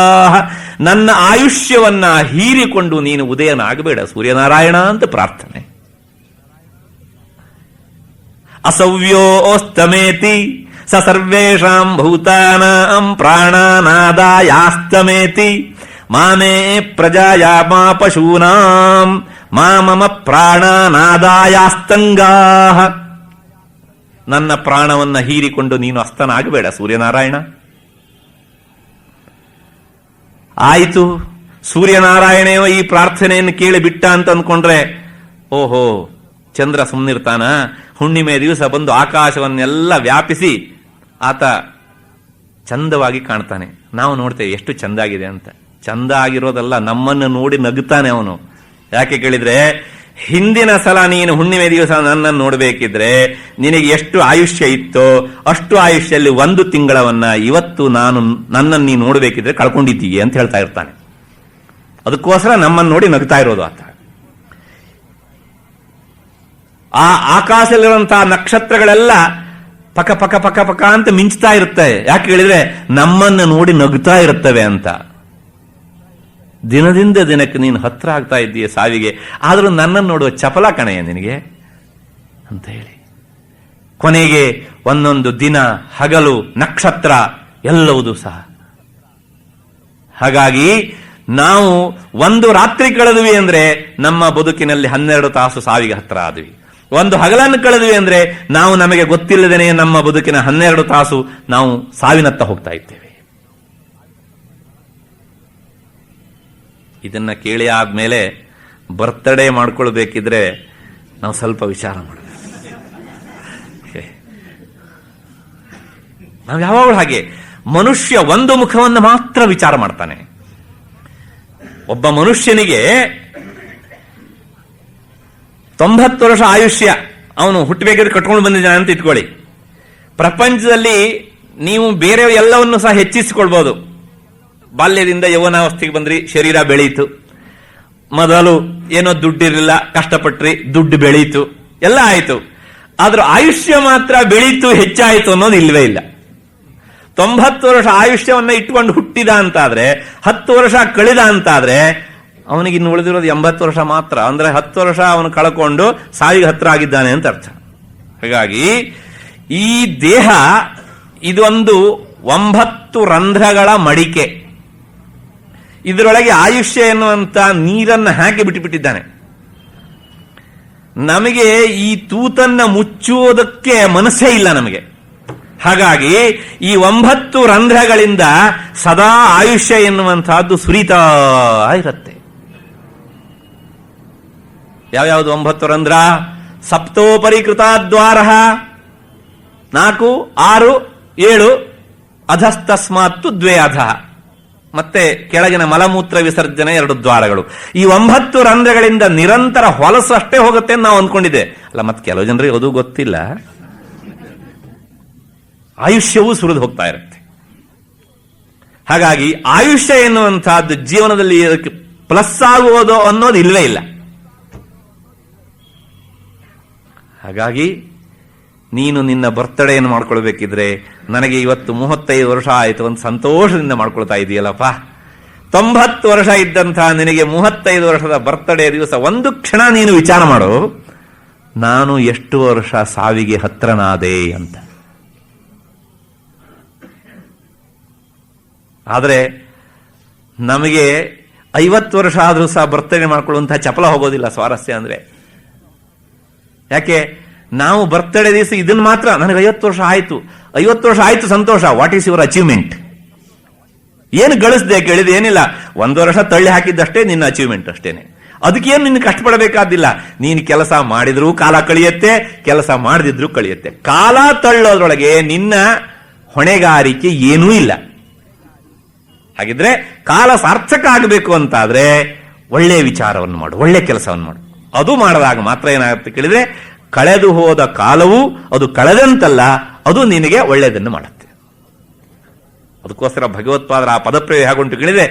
ನನ್ನ ಆಯುಷ್ಯವನ್ನ ಹೀರಿಕೊಂಡು ನೀನು ಉದಯನಾಗಬೇಡ ಸೂರ್ಯನಾರಾಯಣ ಅಂತ ಪ್ರಾರ್ಥನೆ. ಅಸವ್ಯೋಸ್ತಮೇತಿ ಸ ಸರ್ವೇಷಾಂ ಭೂತಾನಾಂ ಪ್ರಾಣಾನಾದಾಯಾಸ್ತಮೇತಿ ಮಾಮೇ ಪ್ರಜಾಯ ಮಾ ಪಶೂನಾಂ ಮಮ ಪ್ರಾಣಾನಾದಾಯಾಸ್ತಂಗಾಹ. ನನ್ನ ಪ್ರಾಣವನ್ನ ಹೀರಿಕೊಂಡು ನೀನು ಅಸ್ತನಾಗಬೇಡ ಸೂರ್ಯನಾರಾಯಣ. ಆಯಿತು, ಸೂರ್ಯನಾರಾಯಣೆಯೋ ಈ ಪ್ರಾರ್ಥನೆಯನ್ನು ಕೇಳಿ ಬಿಟ್ಟ ಅಂತ ಅಂದ್ಕೊಂಡ್ರೆ, ಓಹೋ ಚಂದ್ರ ಸುಮ್ಮನಿರ್ತಾನ, ಹುಣ್ಣಿಮೆ ದಿವಸ ಬಂದು ಆಕಾಶವನ್ನೆಲ್ಲ ವ್ಯಾಪಿಸಿ ಆತ ಚಂದವಾಗಿ ಕಾಣ್ತಾನೆ. ನಾವು ನೋಡ್ತೇವೆ ಎಷ್ಟು ಚಂದಾಗಿದೆ ಅಂತ. ಚಂದ ಆಗಿರೋದಲ್ಲ, ನಮ್ಮನ್ನು ನೋಡಿ ನಗುತ್ತಾನೆ ಅವನು. ಯಾಕೆ ಕೇಳಿದ್ರೆ, ಹಿಂದಿನ ಸಲ ನೀನು ಹುಣ್ಣಿಮೆ ದಿವಸ ನನ್ನನ್ನು ನೋಡಬೇಕಿದ್ರೆ ನಿನಗೆ ಎಷ್ಟು ಆಯುಷ್ಯ ಇತ್ತೋ ಅಷ್ಟು ಆಯುಷ್ಯಲ್ಲಿ 1 ತಿಂಗಳವನ್ನ ಇವತ್ತು ನನ್ನನ್ನು ನೀನು ನೋಡಬೇಕಿದ್ರೆ ಕಳ್ಕೊಂಡಿದ್ದೀಯ ಅಂತ ಹೇಳ್ತಾ ಇರ್ತಾನೆ. ಅದಕ್ಕೋಸ್ಕರ ನಮ್ಮನ್ನು ನೋಡಿ ನಗ್ತಾ ಇರೋದು ಆತ. ಆ ಆಕಾಶದಲ್ಲಿರುವಂತಹ ನಕ್ಷತ್ರಗಳೆಲ್ಲ ಪಕ ಪಕ ಪಕ ಪಕ ಅಂತ ಮಿಂಚ್ತಾ ಇರುತ್ತವೆ. ಯಾಕೆ ಹೇಳಿದ್ರೆ ನಮ್ಮನ್ನು ನೋಡಿ ನಗ್ತಾ ಇರುತ್ತವೆ ಅಂತ. ದಿನದಿಂದ ದಿನಕ್ಕೆ ನೀನು ಹತ್ರ ಆಗ್ತಾ ಇದ್ದೀಯ ಸಾವಿಗೆ, ಆದರೂ ನನ್ನನ್ನು ನೋಡುವ ಚಪಲ ಕಣೆಯ ನಿನಗೆ ಅಂತ ಹೇಳಿ ಕೊನೆಗೆ ಒಂದೊಂದು ದಿನ, ಹಗಲು, ನಕ್ಷತ್ರ ಎಲ್ಲವೂ ಸಹ. ಹಾಗಾಗಿ ನಾವು ಒಂದು ರಾತ್ರಿ ಕಳೆದ್ವಿ ಅಂದ್ರೆ ನಮ್ಮ ಬದುಕಿನಲ್ಲಿ 12 ತಾಸು ಸಾವಿಗೆ ಹತ್ರ ಆದ್ವಿ. ಒಂದು ಹಗಲನ್ನು ಕಳೆದ್ವಿ ಅಂದ್ರೆ ನಾವು ನಮಗೆ ಗೊತ್ತಿಲ್ಲದೇನೆ ನಮ್ಮ ಬದುಕಿನ 12 ತಾಸು ನಾವು ಸಾವಿನತ್ತ ಹೋಗ್ತಾ ಇದ್ದೇವೆ. ಇದನ್ನ ಕೇಳಿ ಆದ್ಮೇಲೆ ಬರ್ತ್ಡೇ ಮಾಡ್ಕೊಳ್ಬೇಕಿದ್ರೆ ನಾವು ಸ್ವಲ್ಪ ವಿಚಾರ ಮಾಡಬೇಕು. ನಾವು ಯಾವಾಗಲೂ ಹಾಗೆ, ಮನುಷ್ಯ ಒಂದು ಮುಖವನ್ನು ಮಾತ್ರ ವಿಚಾರ ಮಾಡ್ತಾನೆ. ಒಬ್ಬ ಮನುಷ್ಯನಿಗೆ 90 ವರ್ಷ ಆಯುಷ್ಯ, ಅವನು ಹುಟ್ಟಬೇಕಾದ್ರೆ ಕಟ್ಕೊಂಡು ಬಂದಿದ್ದಾನೆ ಅಂತ ಇಟ್ಕೊಳ್ಳಿ. ಪ್ರಪಂಚದಲ್ಲಿ ನೀವು ಬೇರೆ ಎಲ್ಲವನ್ನು ಸಹ ಹೆಚ್ಚಿಸಿಕೊಳ್ಬಹುದು. ಬಾಲ್ಯದಿಂದ ಯೌವನಾವಸ್ಥೆಗೆ ಬಂದ್ರಿ, ಶರೀರ ಬೆಳೀತು. ಮೊದಲು ಏನೋ ದುಡ್ಡಿರಲಿಲ್ಲ, ಕಷ್ಟಪಟ್ರಿ, ದುಡ್ಡು ಬೆಳೀತು, ಎಲ್ಲ ಆಯ್ತು. ಆದ್ರೂ ಆಯುಷ್ಯ ಮಾತ್ರ ಬೆಳೀತು, ಹೆಚ್ಚಾಯಿತು ಅನ್ನೋದು ಇಲ್ವೇ ಇಲ್ಲ. 90 ವರ್ಷ ಆಯುಷ್ಯವನ್ನ ಇಟ್ಕೊಂಡು ಹುಟ್ಟಿದ ಅಂತಾದ್ರೆ, 10 ವರ್ಷ ಕಳೆದ ಅಂತಾದ್ರೆ ಅವನಿಗೆ ಇನ್ನು ಉಳಿದಿರೋದು 80 ವರ್ಷ ಮಾತ್ರ. ಅಂದ್ರೆ 10 ವರ್ಷ ಅವನು ಕಳ್ಕೊಂಡು ಸಾವಿಗೆ ಹತ್ರ ಆಗಿದ್ದಾನೆ ಅಂತ ಅರ್ಥ. ಹಾಗಾಗಿ ಈ ದೇಹ ಇದೊಂದು 9 ರಂಧ್ರಗಳ ಮಡಿಕೆ. ಇದರೊಳಗೆ ಆಯುಷ್ಯ ಎನ್ನುವಂತ ನೀರನ್ನು ಹಾಕಿ ಬಿಟ್ಟುಬಿಟ್ಟಿದ್ದಾನೆ. ನಮಗೆ ಈ ತೂತನ್ನ ಮುಚ್ಚುವುದಕ್ಕೆ ಮನಸ್ಸೇ ಇಲ್ಲ ನಮಗೆ. ಹಾಗಾಗಿ ಈ 9 ರಂಧ್ರಗಳಿಂದ ಸದಾ ಆಯುಷ್ಯ ಎನ್ನುವಂತಹದ್ದು ಸುರಿತಾ ಇರುತ್ತೆ. ಯಾವ್ಯಾವುದು 9 ರಂಧ್ರ? ಸಪ್ತೋಪರಿಕೃತಾದ್ವಾರ 4, 6, 7 ಅಧಸ್ತಸ್ಮಾತ್ತು 2 ಅಧ. ಮತ್ತೆ ಕೆಳಗಿನ ಮಲಮೂತ್ರ ವಿಸರ್ಜನೆ 2 ದ್ವಾರಗಳು. ಈ 9 ರಂಧ್ರಗಳಿಂದ ನಿರಂತರ ಹೊಲಸು ಅಷ್ಟೇ ಹೋಗುತ್ತೆ ಅಂತ ನಾವು ಅಂದ್ಕೊಂಡಿದ್ದೆ. ಅಲ್ಲ, ಮತ್ತೆ ಕೆಲವು ಜನರಿಗೆ ಅದು ಗೊತ್ತಿಲ್ಲ, ಆಯುಷ್ಯವೂ ಸುರಿದು ಹೋಗ್ತಾ ಇರುತ್ತೆ. ಹಾಗಾಗಿ ಆಯುಷ್ಯ ಎನ್ನುವಂತಹದ್ದು ಜೀವನದಲ್ಲಿ ಪ್ಲಸ್ ಆಗುವುದು ಅನ್ನೋದು ಇಲ್ವೇ ಇಲ್ಲ. ಹಾಗಾಗಿ ನೀನು ನಿನ್ನ ಬರ್ತ್ಡೇಯನ್ನು ಮಾಡ್ಕೊಳ್ಬೇಕಿದ್ರೆ, ನನಗೆ ಇವತ್ತು 35 ವರ್ಷ ಆಯಿತು ಒಂದು ಸಂತೋಷದಿಂದ ಮಾಡ್ಕೊಳ್ತಾ ಇದೆಯಲ್ಲಪ್ಪ. 90 ವರ್ಷ ಇದ್ದಂತಹ ನಿನಗೆ 35 ವರ್ಷದ ಬರ್ತ್ಡೇ ದಿವಸ ಒಂದು ಕ್ಷಣ ನೀನು ವಿಚಾರ ಮಾಡು, ನಾನು ಎಷ್ಟು ವರ್ಷ ಸಾವಿಗೆ ಹತ್ರನಾದೆ ಅಂತ. ಆದರೆ ನಮಗೆ 50 ವರ್ಷ ಆದರೂ ಸಹ ಬರ್ತ್ಡೇ ಮಾಡ್ಕೊಳ್ಳುವಂತಹ ಚಪಲ ಹೋಗೋದಿಲ್ಲ. ಸ್ವಾರಸ್ಯ ಅಂದ್ರೆ ಯಾಕೆ? ನಾವು ಬರ್ತ್ಡೇ ದಿವಸ ಇದನ್ನ ಮಾತ್ರ, ನನಗೆ 50 ವರ್ಷ ಆಯ್ತು, 50 ವರ್ಷ ಆಯ್ತು, ಸಂತೋಷ. What is your achievement? ಏನು ಗಳಿಸ್ದೆ ಕೇಳಿದ? ಏನಿಲ್ಲ, 1 ವರ್ಷ ತಳ್ಳಿ ಹಾಕಿದ್ದಷ್ಟೇ ನಿನ್ನ ಅಚೀವ್ಮೆಂಟ್ ಅಷ್ಟೇನೆ. ಅದಕ್ಕೇನು ನಿನ್ನ ಕಷ್ಟಪಡಬೇಕಾದಿಲ್ಲ. ನೀನು ಕೆಲಸ ಮಾಡಿದ್ರೂ ಕಾಲ ಕಳಿಯುತ್ತೆ, ಕೆಲಸ ಮಾಡದಿದ್ರೂ ಕಳಿಯುತ್ತೆ. ಕಾಲ ತಳ್ಳೋದ್ರೊಳಗೆ ನಿನ್ನ ಹೊಣೆಗಾರಿಕೆ ಏನೂ ಇಲ್ಲ. ಹಾಗಿದ್ರೆ ಕಾಲ ಸಾರ್ಥಕ ಆಗಬೇಕು ಅಂತಾದ್ರೆ ಒಳ್ಳೆ ವಿಚಾರವನ್ನು ಮಾಡು, ಒಳ್ಳೆ ಕೆಲಸವನ್ನು ಮಾಡು. ಅದು ಮಾಡಿದಾಗ ಮಾತ್ರ ಏನಾಗುತ್ತೆ ಕೇಳಿದ್ರೆ ಕಳೆದು ಹೋದ ಕಾಲವು ಅದು ಕಳೆದಂತಲ್ಲ, ಅದು ನಿನಗೆ ಒಳ್ಳೆಯದನ್ನು ಮಾಡುತ್ತೆ. ಅದಕ್ಕೋಸ್ಕರ ಭಗವತ್ಪಾದರ ಆ ಪದಪ್ರಯೋಗ ಹೇಗುಂಟು ಕೇಳಿದ್ರೆ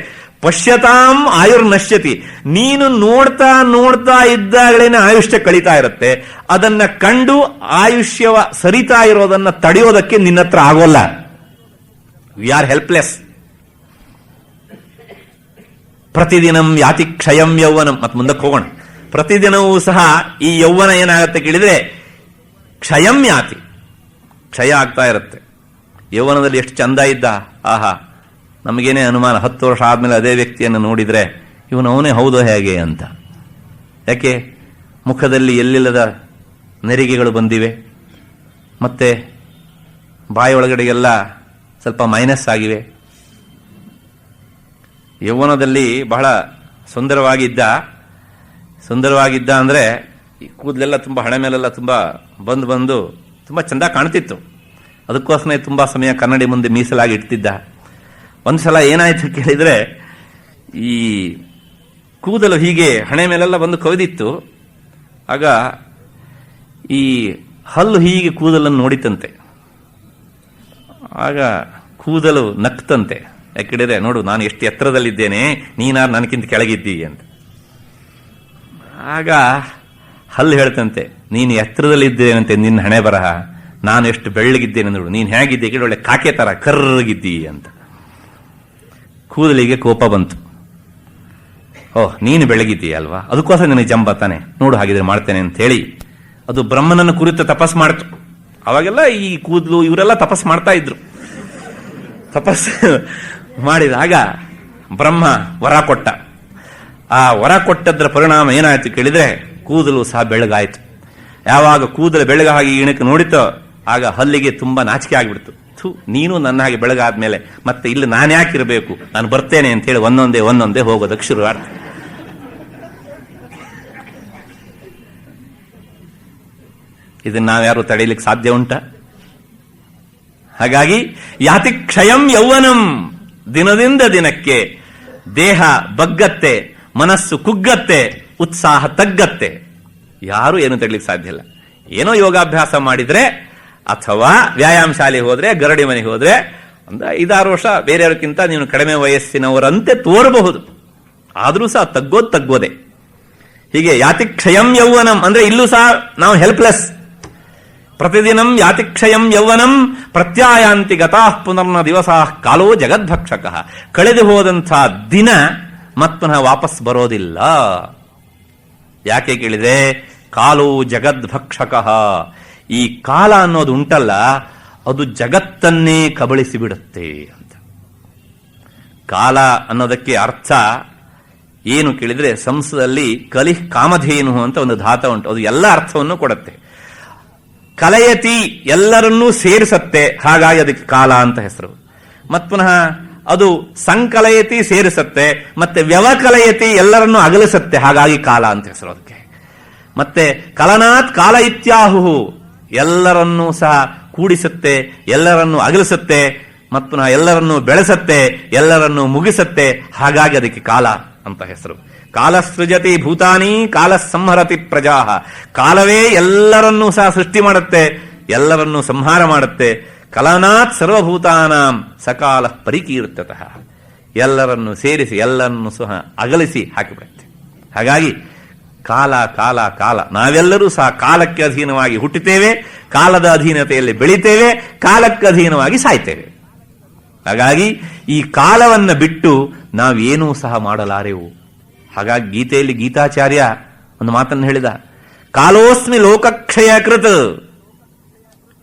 ಪಶ್ಯತಾಂ ಆಯುರ್ನಶ್ಯತಿ. ನೀನು ನೋಡ್ತಾ ನೋಡ್ತಾ ಇದ್ದಾಗಲೇನೆ ಆಯುಷ್ಯ ಕಳೀತಾ ಇರುತ್ತೆ. ಅದನ್ನ ಕಂಡು ಆಯುಷ್ಯವ ಸರಿತಾ ಇರೋದನ್ನ ತಡೆಯೋದಕ್ಕೆ ನಿನ್ನತ್ರ ಆಗೋಲ್ಲ. We are helpless. ಪ್ರತಿದಿನಂ ಯಾತಿ ಕ್ಷಯಂ ಯೌವನಂ. ಮತ್ತೆ ಮುಂದಕ್ಕೆ ಹೋಗೋಣ. ಪ್ರತಿದಿನವೂ ಸಹ ಈ ಯೌವನ ಏನಾಗುತ್ತೆ ಕೇಳಿದ್ರೆ ಕ್ಷಯಂ ಯಾತಿ, ಕ್ಷಯ ಆಗ್ತಾ ಇರುತ್ತೆ. ಯೌವನದಲ್ಲಿ ಎಷ್ಟು ಚಂದ ಇದ್ದ, ಆಹಾ, ನಮಗೇನೆ ಅನುಮಾನ 10 ವರ್ಷ ಆದ್ಮೇಲೆ ಅದೇ ವ್ಯಕ್ತಿಯನ್ನು ನೋಡಿದ್ರೆ ಇವನವನೇ ಹೌದೋ ಹೇಗೆ ಅಂತ. ಯಾಕೆ? ಮುಖದಲ್ಲಿ ಎಲ್ಲಿಲ್ಲದ ನೆರಿಗೆಗಳು ಬಂದಿವೆ, ಮತ್ತೆ ಬಾಯಿಯೊಳಗಡೆಗೆಲ್ಲ ಸ್ವಲ್ಪ ಮೈನಸ್ ಆಗಿವೆ. ಯೌವನದಲ್ಲಿ ಬಹಳ ಸುಂದರವಾಗಿದ್ದ ಅಂದ್ರೆ ಕೂದಲೆಲ್ಲ ತುಂಬಾ ಹಣೆ ಮೇಲೆಲ್ಲ ತುಂಬಾ ಬಂದು ತುಂಬಾ ಚಂದ ಕಾಣ್ತಿತ್ತು. ಅದಕ್ಕೋಸ್ಕರ ತುಂಬಾ ಸಮಯ ಕನ್ನಡಿ ಮುಂದೆ ಮೀಸಲಾಗಿ ಇಡ್ತಿದ್ದ. ಒಂದ್ಸಲ ಏನಾಯ್ತು ಕೇಳಿದ್ರೆ ಈ ಕೂದಲು ಹೀಗೆ ಹಣೆ ಮೇಲೆಲ್ಲ ಬಂದು ಕವಿದಿತ್ತು. ಆಗ ಈ ಹಲ್ಲು ಹೀಗೆ ಕೂದಲನ್ನು ನೋಡಿತಂತೆ. ಆಗ ಕೂದಲು ನಕ್ತಂತೆ. ಯಾಕೆಳಿದ್ರೆ ನೋಡು, ನಾನು ಎಷ್ಟು ಎತ್ತರದಲ್ಲಿದ್ದೇನೆ, ನೀನಾರು ನನಗಿಂತ ಕೆಳಗಿದ್ದೀ ಅಂತ. ಆಗ ಹಲ್ಲು ಹೇಳ್ತಂತೆ, ನೀನು ಎತ್ತರದಲ್ಲಿದ್ದೇನಂತೆ, ನಿನ್ನ ಹಣೆ ಬರಹ, ನಾನು ಎಷ್ಟು ಬೆಳ್ಳಗಿದ್ದೇನೆ ನೋಡು, ನೀನು ಹೇಗಿದ್ದೆ ಕೇಳಿ ಒಳ್ಳೆ ಕಾಕೆ ತರ ಕರ್ರಗಿದ್ದೀ ಅಂತ. ಕೂದಲಿಗೆ ಕೋಪ ಬಂತು. ಓಹ್, ನೀನು ಬೆಳಗಿದ್ದೀಯ ಅಲ್ವಾ, ಅದಕ್ಕೋಸ್ಕರ ನಿನಗೆ ಜಂಬ ತಾನೆ, ನೋಡು ಹಾಗಿದ್ರೆ ಮಾಡ್ತೇನೆ ಅಂತ ಹೇಳಿ ಅದು ಬ್ರಹ್ಮನನ್ನು ಕುರಿತು ತಪಸ್ ಮಾಡ್ತು. ಅವಾಗೆಲ್ಲ ಈ ಕೂದಲು ಇವರೆಲ್ಲ ತಪಸ್ ಮಾಡ್ತಾ ಇದ್ರು. ತಪಸ್ ಮಾಡಿದಾಗ ಬ್ರಹ್ಮ ವರ ಕೊಟ್ಟ. ಆ ವರ ಕೊಟ್ಟದ್ರ ಪರಿಣಾಮ ಏನಾಯ್ತು ಕೇಳಿದ್ರೆ ಕೂದಲು ಸಹ ಬೆಳಗಾಯ್ತು. ಯಾವಾಗ ಕೂದಲು ಬೆಳಗಾಗಿ ಇಣಕ್ಕೆ ನೋಡಿತೋ ಆಗ ಹಲ್ಲಿಗೆ ತುಂಬಾ ನಾಚಿಕೆ ಆಗ್ಬಿಡ್ತು. ನೀನು ನನ್ನ ಹಾಗೆ ಬೆಳಗಾದ್ಮೇಲೆ ಮತ್ತೆ ಇಲ್ಲಿ ನಾನು ಯಾಕಿರಬೇಕು, ನಾನು ಬರ್ತೇನೆ ಅಂತ ಹೇಳಿ ಒಂದೊಂದೇ ಹೋಗೋದಕ್ಕೆ ಶುರು ಆಡ್ತು. ಇದನ್ನ ನಾವ್ಯಾರು ತಡೆಯಲಿಕ್ಕೆ ಸಾಧ್ಯ ಉಂಟ? ಹಾಗಾಗಿ ಯಾತಿ ಕ್ಷಯಂ ಯೌವನಂ, ದಿನದಿಂದ ದಿನಕ್ಕೆ ದೇಹ ಬಗ್ಗತ್ತೆ, ಮನಸ್ಸು ಕುಗ್ಗತ್ತೆ, ಉತ್ಸಾಹ ತಗ್ಗತ್ತೆ. ಯಾರು ಏನು ತಡಲಿಕ್ಕೆ ಸಾಧ್ಯ ಇಲ್ಲ. ಏನೋ ಯೋಗಾಭ್ಯಾಸ ಮಾಡಿದ್ರೆ ಅಥವಾ ವ್ಯಾಯಾಮ ಶಾಲೆಗೆ ಹೋದ್ರೆ, ಗರಡಿ ಮನೆಗೆ ಹೋದ್ರೆ ಒಂದು 5-6 ವರ್ಷ ಬೇರೆಯವರಿಗಿಂತ ನೀನು ಕಡಿಮೆ ವಯಸ್ಸಿನವರಂತೆ ತೋರಬಹುದು. ಆದ್ರೂ ಸಹ ತಗ್ಗೋದೇ. ಹೀಗೆ ಯಾತಿ ಕ್ಷಯಂ ಯೌವನಂ ಅಂದ್ರೆ ಇಲ್ಲೂ ಸಹ ನಾವು ಹೆಲ್ಪ್ಲೆಸ್. ಪ್ರತಿದಿನಂ ಯಾತಿ ಕ್ಷಯಂ ಯೌವನಂ ಪ್ರತ್ಯಾಯಾಂತಿ ಗತಾಃ ಪುನರ್ನ ದಿವಸಾ ಕಾಲೋ ಜಗದ್ಭಕ್ಷಕ. ಕಳೆದು ಹೋದಂಥ ದಿನ ಮತ್ತುನ ವಾಪಸ್ ಬರೋದಿಲ್ಲ. ಯಾಕೆ ಕೇಳಿದ್ರೆ ಕಾಲೋ ಜಗದ್ಭಕ್ಷಕ. ಈ ಕಾಲ ಅನ್ನೋದು ಉಂಟಲ್ಲ, ಅದು ಜಗತ್ತನ್ನೇ ಕಬಳಿಸಿ ಬಿಡುತ್ತೆ ಅಂತ. ಕಾಲ ಅನ್ನೋದಕ್ಕೆ ಅರ್ಥ ಏನು ಕೇಳಿದ್ರೆ ಸಂಸ್ಕೃತದಲ್ಲಿ ಕಲಿ ಕಾಮಧೇನು ಅಂತ ಒಂದು ಧಾತ ಉಂಟು. ಅದು ಎಲ್ಲ ಅರ್ಥವನ್ನು ಕೊಡುತ್ತೆ. ಕಲಯತಿ ಎಲ್ಲರನ್ನೂ ಸೇರಿಸತ್ತೆ, ಹಾಗಾಗಿ ಅದಕ್ಕೆ ಕಾಲ ಅಂತ ಹೆಸರು. ಮತ್ ಪುನಃ ಅದು ಸಂಕಲಯತಿ ಸೇರಿಸತ್ತೆ, ಮತ್ತೆ ವ್ಯವಕಲಯತಿ ಎಲ್ಲರನ್ನೂ ಅಗಲಿಸತ್ತೆ, ಹಾಗಾಗಿ ಕಾಲ ಅಂತ ಹೆಸರು ಅದಕ್ಕೆ. ಮತ್ತೆ ಕಲನಾತ್ ಕಾಲ ಇತ್ಯಾಹು ಎಲ್ಲರನ್ನೂ ಸಹ ಕೂಡಿಸುತ್ತೆ, ಎಲ್ಲರನ್ನೂ ಅಗಲಿಸುತ್ತೆ, ಮತ್ತು ಪುನಃ ಎಲ್ಲರನ್ನೂ ಬೆಳೆಸತ್ತೆ, ಎಲ್ಲರನ್ನೂ ಮುಗಿಸತ್ತೆ, ಹಾಗಾಗಿ ಅದಕ್ಕೆ ಕಾಲ ಅಂತ ಹೆಸರು. ಕಾಲ ಸೃಜತಿ ಭೂತಾನಿ ಕಾಲ ಸಂಹರತಿ ಪ್ರಜಾ. ಕಾಲವೇ ಎಲ್ಲರನ್ನೂ ಸಹ ಸೃಷ್ಟಿ ಮಾಡುತ್ತೆ, ಎಲ್ಲರನ್ನೂ ಸಂಹಾರ ಮಾಡುತ್ತೆ. ಕಲನಾತ್ ಸರ್ವಭೂತಾನಾಂ ಸಕಾಲ ಪರಿಕೀರ್ತತಃ. ಎಲ್ಲರನ್ನು ಸೇರಿಸಿ ಎಲ್ಲರನ್ನು ಸಹ ಅಗಲಿಸಿ ಹಾಕಿಬಿಡುತ್ತೆ. ಹಾಗಾಗಿ ಕಾಲ ಕಾಲ ಕಾಲ. ನಾವೆಲ್ಲರೂ ಸಹ ಕಾಲಕ್ಕೆ ಅಧೀನವಾಗಿ ಹುಟ್ಟುತ್ತೇವೆ, ಕಾಲದ ಅಧೀನತೆಯಲ್ಲಿ ಬೆಳಿತೇವೆ, ಕಾಲಕ್ಕೆ ಅಧೀನವಾಗಿ ಸಾಯ್ತೇವೆ. ಹಾಗಾಗಿ ಈ ಕಾಲವನ್ನು ಬಿಟ್ಟು ನಾವೇನೂ ಸಹ ಮಾಡಲಾರೆವು. ಹಾಗಾಗಿ ಗೀತೆಯಲ್ಲಿ ಗೀತಾಚಾರ್ಯ ಒಂದು ಮಾತನ್ನು ಹೇಳಿದ, ಕಾಲೋಸ್ಮಿ ಲೋಕಕ್ಷಯ ಕೃತ.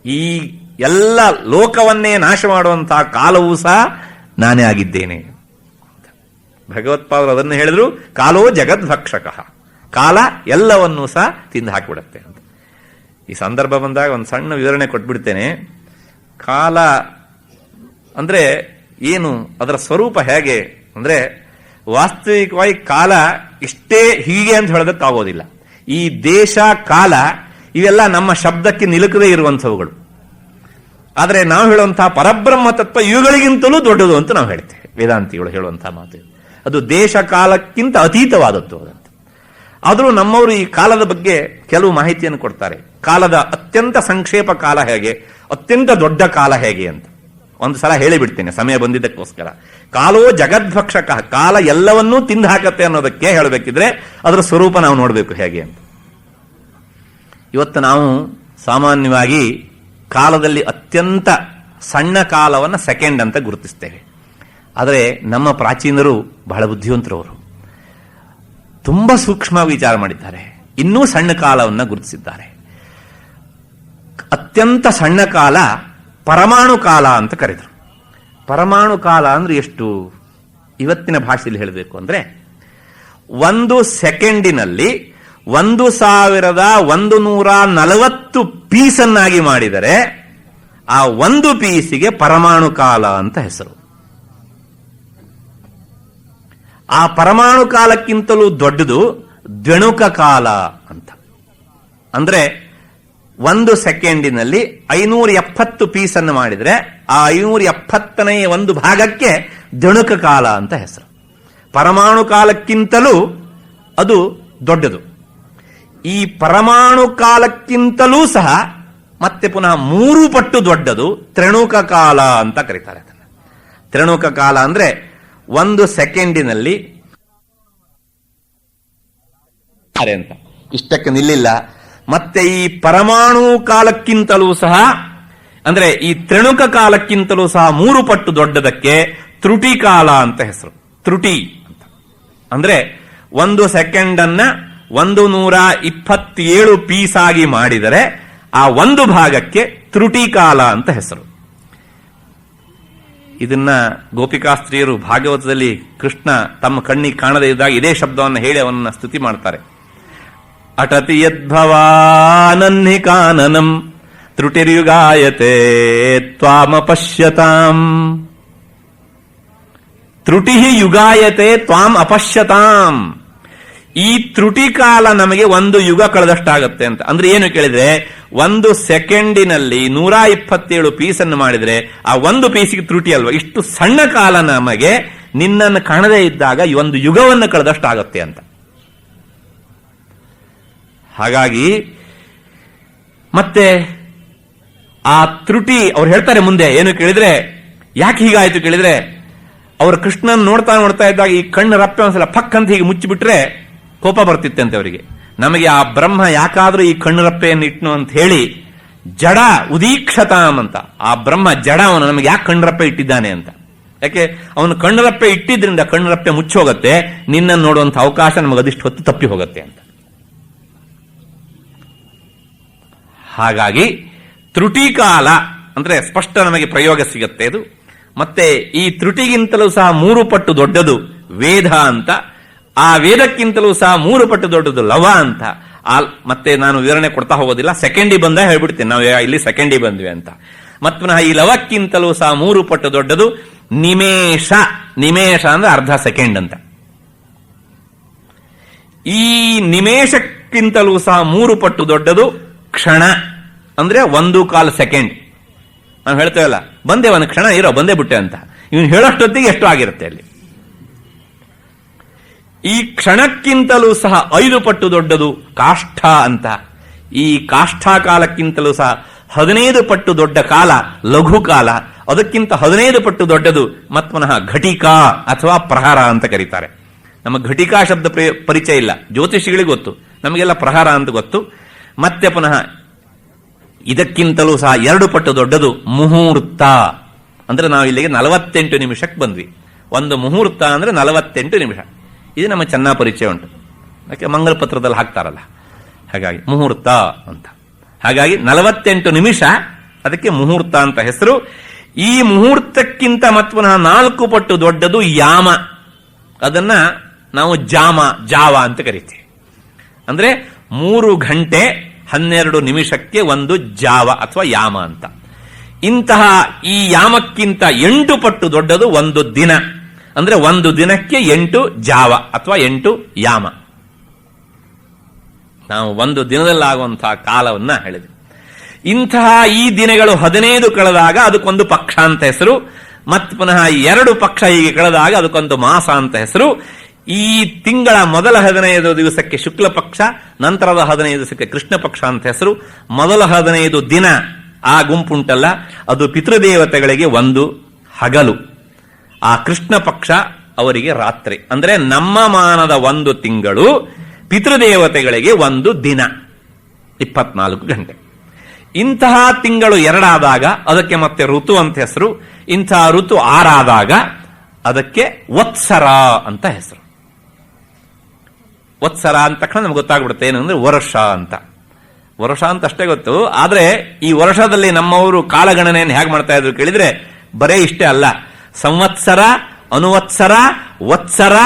ಈ ಎಲ್ಲ ಲೋಕವನ್ನೇ ನಾಶ ಮಾಡುವಂತಹ ಕಾಲವೂ ಸಹ ನಾನೇ ಆಗಿದ್ದೇನೆ. ಭಗವತ್ಪಾದರು ಅದನ್ನು ಹೇಳಿದ್ರು, ಕಾಲೋ ಜಗದ್ಭಕ್ಷಕ. ಕಾಲ ಎಲ್ಲವನ್ನೂ ಸಹ ತಿಂದು ಹಾಕಿಬಿಡುತ್ತೆ ಅಂತ. ಈ ಸಂದರ್ಭ ಬಂದಾಗ ಒಂದು ಸಣ್ಣ ವಿವರಣೆ ಕೊಟ್ಬಿಡ್ತೇನೆ. ಕಾಲ ಅಂದ್ರೆ ಏನು, ಅದರ ಸ್ವರೂಪ ಹೇಗೆ ಅಂದ್ರೆ, ವಾಸ್ತವಿಕವಾಗಿ ಕಾಲ ಇಷ್ಟೇ ಹೀಗೆ ಅಂತ ಹೇಳೋದಕ್ಕಾಗೋದಿಲ್ಲ. ಈ ದೇಶ ಕಾಲ ಇವೆಲ್ಲ ನಮ್ಮ ಶಬ್ದಕ್ಕೆ ನಿಲುಕದೇ ಇರುವಂಥವುಗಳು. ಆದರೆ ನಾವು ಹೇಳುವಂತಹ ಪರಬ್ರಹ್ಮ ತತ್ವ ಇವುಗಳಿಗಿಂತಲೂ ದೊಡ್ಡದು ಅಂತ ನಾವು ಹೇಳ್ತೇವೆ. ವೇದಾಂತಿಗಳು ಹೇಳುವಂತಹ ಮಾತು ಅದು ದೇಶ ಕಾಲಕ್ಕಿಂತ ಅತೀತವಾದದ್ದು ಅದಂತ. ಆದರೂ ನಮ್ಮವರು ಈ ಕಾಲದ ಬಗ್ಗೆ ಕೆಲವು ಮಾಹಿತಿಯನ್ನು ಕೊಡ್ತಾರೆ. ಕಾಲದ ಅತ್ಯಂತ ಸಂಕ್ಷೇಪ ಕಾಲ ಹೇಗೆ, ಅತ್ಯಂತ ದೊಡ್ಡ ಕಾಲ ಹೇಗೆ ಅಂತ ಒಂದು ಸಲ ಹೇಳಿಬಿಡ್ತೇನೆ ಸಮಯ ಬಂದಿದ್ದಕ್ಕೋಸ್ಕರ. ಕಾಲೋ ಜಗದ್ಭಕ್ಷಕ, ಕಾಲ ಎಲ್ಲವನ್ನೂ ತಿಂದು ಹಾಕತ್ತೆ ಅನ್ನೋದಕ್ಕೆ ಹೇಳಬೇಕಿದ್ರೆ ಅದರ ಸ್ವರೂಪ ನಾವು ನೋಡಬೇಕು ಹೇಗೆ ಅಂತ. ಇವತ್ತು ನಾವು ಸಾಮಾನ್ಯವಾಗಿ ಕಾಲದಲ್ಲಿ ಅತ್ಯಂತ ಸಣ್ಣ ಕಾಲವನ್ನು ಸೆಕೆಂಡ್ ಅಂತ ಗುರುತಿಸ್ತೇವೆ. ಆದರೆ ನಮ್ಮ ಪ್ರಾಚೀನರು ಬಹಳ ಬುದ್ಧಿವಂತರವರು, ತುಂಬಾ ಸೂಕ್ಷ್ಮ ವಿಚಾರ ಮಾಡಿದ್ದಾರೆ. ಇನ್ನೂ ಸಣ್ಣ ಕಾಲವನ್ನು ಗುರುತಿಸಿದ್ದಾರೆ. ಅತ್ಯಂತ ಸಣ್ಣ ಕಾಲ ಪರಮಾಣು ಕಾಲ ಅಂತ ಕರೆದರು. ಪರಮಾಣು ಕಾಲ ಅಂದ್ರೆ ಎಷ್ಟು? ಇವತ್ತಿನ ಭಾಷೆಯಲ್ಲಿ ಹೇಳಬೇಕು ಅಂದ್ರೆ 1 ಸೆಕೆಂಡಿನಲ್ಲಿ 1140 ಪೀಸನ್ನಾಗಿ ಮಾಡಿದರೆ ಆ ಒಂದು ಪೀಸಿಗೆ ಪರಮಾಣು ಕಾಲ ಅಂತ ಹೆಸರು. ಆ ಪರಮಾಣು ಕಾಲಕ್ಕಿಂತಲೂ ದೊಡ್ಡದು ದ್ವಿಣುಕ ಕಾಲ ಅಂತ. ಅಂದ್ರೆ 1 ಸೆಕೆಂಡಿನಲ್ಲಿ 570 ಪೀಸನ್ನು ಮಾಡಿದರೆ ಆ 570ನೇ ಒಂದು ಭಾಗಕ್ಕೆ ದ್ವಿಣುಕ ಕಾಲ ಅಂತ ಹೆಸರು. ಪರಮಾಣು ಕಾಲಕ್ಕಿಂತಲೂ ಅದು ದೊಡ್ಡದು. ಈ ಪರಮಾಣು ಕಾಲಕ್ಕಿಂತಲೂ ಸಹ ಮತ್ತೆ ಪುನಃ 3 ಪಟ್ಟು ದೊಡ್ಡದು ತ್ರಿಣುಕ ಕಾಲ ಅಂತ ಕರೀತಾರೆ ಅದನ್ನು. ತ್ರಿಣುಕ ಕಾಲ ಅಂದ್ರೆ 1 ಸೆಕೆಂಡಿನಲ್ಲಿ ಅಂತ ಇಷ್ಟಕ್ಕೆ ನಿಲ್ಲಿಲ್ಲ. ಮತ್ತೆ ಈ ಪರಮಾಣು ಕಾಲಕ್ಕಿಂತಲೂ ಸಹ ಅಂದ್ರೆ ಈ ತ್ರಿಣುಕ ಕಾಲಕ್ಕಿಂತಲೂ ಸಹ 3 ಪಟ್ಟು ದೊಡ್ಡದಕ್ಕೆ ತ್ರುಟಿ ಕಾಲ ಅಂತ ಹೆಸರು. ತ್ರುಟಿ ಅಂತ ಅಂದ್ರೆ 1 ಸೆಕೆಂಡ್ ಅನ್ನ 127 ಪೀಸಾಗಿ ಮಾಡಿದರೆ ಆ ಒಂದು ಭಾಗಕ್ಕೆ ತ್ರುಟಿ ಕಾಲ ಅಂತ ಹೆಸರು. ಇದನ್ನ ಗೋಪಿಕಾಸ್ತ್ರೀಯರು ಭಾಗವತದಲ್ಲಿ ಕೃಷ್ಣ ತಮ್ಮ ಕಣ್ಣಿಗೆ ಕಾಣದೇ ಇದ್ದಾಗ ಇದೇ ಶಬ್ದವನ್ನು ಹೇಳಿ ಅವನನ್ನ ಸ್ತುತಿ ಮಾಡ್ತಾರೆ. ಅಟತಿ ಯದ್ಭವಾನನ್ಹಿ ಕಾನನಂ ತ್ರುಟಿರ್ಯುಗಾಯತೆ ತ್ವಾಮಪಶ್ಯತಾಂ. ತ್ರುಟಿ ಯುಗಾಯತೆ ತ್ವಾಂ ಅಪಶ್ಯತಾಂ. ಈ ತ್ರುಟಿ ಕಾಲ ನಮಗೆ 1 ಯುಗ ಕಳೆದಷ್ಟಾಗತ್ತೆ ಅಂತ. ಅಂದ್ರೆ ಏನು ಕೇಳಿದ್ರೆ 1 ಸೆಕೆಂಡಿನಲ್ಲಿ 127 ಪೀಸನ್ನು ಮಾಡಿದ್ರೆ ಆ ಒಂದು ಪೀಸಿಗೆ ತ್ರುಟಿ ಅಲ್ವಾ. ಇಷ್ಟು ಸಣ್ಣ ಕಾಲ ನಮಗೆ ನಿನ್ನನ್ನು ಕಾಣದೇ ಇದ್ದಾಗ ಈ 1 ಯುಗವನ್ನು ಕಳೆದಷ್ಟಾಗತ್ತೆ ಅಂತ. ಹಾಗಾಗಿ ಮತ್ತೆ ಆ ತ್ರುಟಿ ಅವ್ರು ಹೇಳ್ತಾರೆ ಮುಂದೆ ಏನು ಕೇಳಿದ್ರೆ, ಯಾಕೆ ಹೀಗಾಯ್ತು ಕೇಳಿದ್ರೆ, ಅವರು ಕೃಷ್ಣನ್ ನೋಡ್ತಾ ನೋಡ್ತಾ ಇದ್ದಾಗ ಈ ಕಣ್ಣು ರಪ್ಪೆ ಒಂದ್ಸಲ ಪಕ್ ಅಂತ ಹೀಗೆ ಮುಚ್ಚಿಬಿಟ್ರೆ ಕೋಪ ಬರ್ತಿತ್ತಂತೆ ಅವರಿಗೆ. ನಮಗೆ ಆ ಬ್ರಹ್ಮ ಯಾಕಾದ್ರೂ ಈ ಕಣ್ಣು ರಪ್ಪೆಯನ್ನು ಇಟ್ನು ಅಂತ ಹೇಳಿ ಜಡ ಉದೀಕ್ಷತಾಂ ಅಂತ, ಆ ಬ್ರಹ್ಮ ಜಡ ಅವನು ನಮಗೆ ಯಾಕೆ ಕಣ್ಣರಪ್ಪೆ ಇಟ್ಟಿದ್ದಾನೆ ಅಂತ. ಯಾಕೆ ಅವನು ಕಣ್ಣರಪ್ಪೆ ಇಟ್ಟಿದ್ರಿಂದ ಕಣ್ಣರಪ್ಪೆ ಮುಚ್ಚೋಗತ್ತೆ, ನಿನ್ನನ್ನು ನೋಡುವಂತ ಅವಕಾಶ ನಮಗೆ ಅದಿಷ್ಟು ಹೊತ್ತು ತಪ್ಪಿ ಹೋಗುತ್ತೆ ಅಂತ. ಹಾಗಾಗಿ ತ್ರುಟಿ ಕಾಲ ಅಂದ್ರೆ ಸ್ಪಷ್ಟ ನಮಗೆ ಪ್ರಯೋಗ ಸಿಗತ್ತೆ ಇದು. ಮತ್ತೆ ಈ ತ್ರುಟಿಗಿಂತಲೂ ಸಹ 3 ಪಟ್ಟು ದೊಡ್ಡದು ವೇದ ಅಂತ, ಆ ವೇದಕ್ಕಿಂತಲೂ ಸಹ 3 ಪಟ್ಟು ದೊಡ್ಡದು ಲವ ಅಂತ. ಮತ್ತೆ ನಾನು ವಿವರಣೆ ಕೊಡ್ತಾ ಹೋಗೋದಿಲ್ಲ, ಸೆಕೆಂಡಿಗೆ ಬಂದ ಹೇಳ್ಬಿಡ್ತೀನಿ ನಾವು ಇಲ್ಲಿ ಸೆಕೆಂಡಿಗೆ ಬಂದ್ವಿ ಅಂತ. ಮತ್ ಪುನಃ ಈ ಲವಕ್ಕಿಂತಲೂ ಸಹ 3 ಪಟ್ಟು ದೊಡ್ಡದು ನಿಮೇಷ. ನಿಮೇಷ ಅಂದ್ರೆ ಅರ್ಧ ಸೆಕೆಂಡ್ ಅಂತ. ಈ ನಿಮೇಷಕ್ಕಿಂತಲೂ ಸಹ 3 ಪಟ್ಟು ದೊಡ್ಡದು ಕ್ಷಣ ಅಂದ್ರೆ 1/4 ಸೆಕೆಂಡ್. ನಾವು ಹೇಳ್ತೇವಲ್ಲ ಬಂದೆ ಒಂದು ಕ್ಷಣ ಇರೋ ಬಂದೇ ಬಿಟ್ಟೆ ಅಂತ, ಇವನು ಹೇಳೋಷ್ಟೊತ್ತಿಗೆ ಎಷ್ಟು ಆಗಿರುತ್ತೆ ಅಲ್ಲಿ. ಈ ಕ್ಷಣಕ್ಕಿಂತಲೂ ಸಹ 5 ಪಟ್ಟು ದೊಡ್ಡದು ಕಾಷ್ಠ ಅಂತ. ಈ ಕಾಷ್ಠ ಕಾಲಕ್ಕಿಂತಲೂ ಸಹ 15 ಪಟ್ಟು ದೊಡ್ಡ ಕಾಲ ಲಘು ಕಾಲ, ಅದಕ್ಕಿಂತ 15 ಪಟ್ಟು ದೊಡ್ಡದು ಮತ್ ಪುನಃ ಘಟಿಕಾ ಅಥವಾ ಪ್ರಹಾರ ಅಂತ ಕರೀತಾರೆ. ನಮ್ಮ ಘಟಿಕಾ ಶಬ್ದ ಪರಿಚಯ ಇಲ್ಲ, ಜ್ಯೋತಿಷಿಗಳಿಗೆ ಗೊತ್ತು, ನಮಗೆಲ್ಲ ಪ್ರಹಾರ ಅಂತ ಗೊತ್ತು. ಮತ್ತೆ ಪುನಃ ಇದಕ್ಕಿಂತಲೂ ಸಹ 2 ಪಟ್ಟು ದೊಡ್ಡದು ಮುಹೂರ್ತ. ಅಂದ್ರೆ ನಾವು ಇಲ್ಲಿಗೆ 48 ನಿಮಿಷಕ್ಕೆ ಬಂದ್ವಿ. ಒಂದು ಮುಹೂರ್ತ ಅಂದ್ರೆ 48 ನಿಮಿಷ. ಇದು ನಮ್ಮ ಚೆನ್ನಾಗಿ ಪರಿಚಯ ಉಂಟು, ಯಾಕೆ ಮಂಗಲ ಪತ್ರದಲ್ಲಿ ಹಾಕ್ತಾರಲ್ಲ, ಹಾಗಾಗಿ ಮುಹೂರ್ತ ಅಂತ. ಹಾಗಾಗಿ 48 ನಿಮಿಷ, ಅದಕ್ಕೆ ಮುಹೂರ್ತ ಅಂತ ಹೆಸರು. ಈ ಮುಹೂರ್ತಕ್ಕಿಂತ ಮತ್ ಪುನಃ 4 ಪಟ್ಟು ದೊಡ್ಡದು ಯಾಮ. ಅದನ್ನ ನಾವು ಜಾವ ಅಂತ ಕರಿತೀವಿ. ಅಂದ್ರೆ 3 ಗಂಟೆ 12 ನಿಮಿಷಕ್ಕೆ ಒಂದು ಜಾವ ಅಥವಾ ಯಾಮ ಅಂತ. ಇಂತಹ ಈ ಯಾಮಕ್ಕಿಂತ 8 ಪಟ್ಟು ದೊಡ್ಡದು ಒಂದು ದಿನ. ಅಂದ್ರೆ ಒಂದು ದಿನಕ್ಕೆ 8 ಜಾವ ಅಥವಾ 8 ಯಾಮ. ನಾವು ಒಂದು ದಿನದಲ್ಲಾಗುವಂತಹ ಕಾಲವನ್ನ ಹೇಳಿದ್ವಿ. ಇಂತಹ ಈ ದಿನಗಳು 15 ಕಳೆದಾಗ ಅದಕ್ಕೊಂದು ಪಕ್ಷ ಅಂತ ಹೆಸರು. ಮತ್ ಪುನಃ 2 ಪಕ್ಷ ಹೀಗೆ ಕಳೆದಾಗ ಅದಕ್ಕೊಂದು ಮಾಸ ಅಂತ ಹೆಸರು. ಈ ತಿಂಗಳ ಮೊದಲ 15 ದಿವಸಕ್ಕೆ ಶುಕ್ಲ ಪಕ್ಷ, ನಂತರದ 15 ದಿವಸಕ್ಕೆ ಕೃಷ್ಣ ಪಕ್ಷ ಅಂತ ಹೆಸರು. ಮೊದಲ 15 ದಿನ ಆ ಗುಂಪುಂಟಲ್ಲ, ಅದು ಪಿತೃದೇವತೆಗಳಿಗೆ ಒಂದು ಹಗಲು, ಆ ಕೃಷ್ಣ ಪಕ್ಷ ಅವರಿಗೆ ರಾತ್ರಿ. ಅಂದ್ರೆ ನಮ್ಮ ಮಾನದ 1 ತಿಂಗಳು, ಪಿತೃದೇವತೆಗಳಿಗೆ 1 ದಿನ, 24 ಗಂಟೆ. ಇಂತಹ ತಿಂಗಳು 2 ಆದಾಗ ಅದಕ್ಕೆ ಮತ್ತೆ ಋತು ಅಂತ ಹೆಸರು. ಇಂತಹ ಋತು 6 ಆದಾಗ ಅದಕ್ಕೆ ವತ್ಸರ ಅಂತ ಹೆಸರು. ವತ್ಸರ ಅಂದ ತಕ್ಷಣ ನಮ್ಗೆ ಗೊತ್ತಾಗ್ಬಿಡುತ್ತೆ ಏನಂದ್ರೆ ವರ್ಷ ಅಂತ. ವರ್ಷ ಅಂತ ಅಷ್ಟೇ ಗೊತ್ತು. ಆದ್ರೆ ಈ ವರ್ಷದಲ್ಲಿ ನಮ್ಮವರು ಕಾಲಗಣನೆಯನ್ನು ಹೇಗೆ ಮಾಡ್ತಾ ಇದ್ರು ಕೇಳಿದ್ರೆ ಬರೇ ಇಷ್ಟೇ ಅಲ್ಲ, ಸಂವತ್ಸರ, ಅನುವತ್ಸರ, ವತ್ಸರ,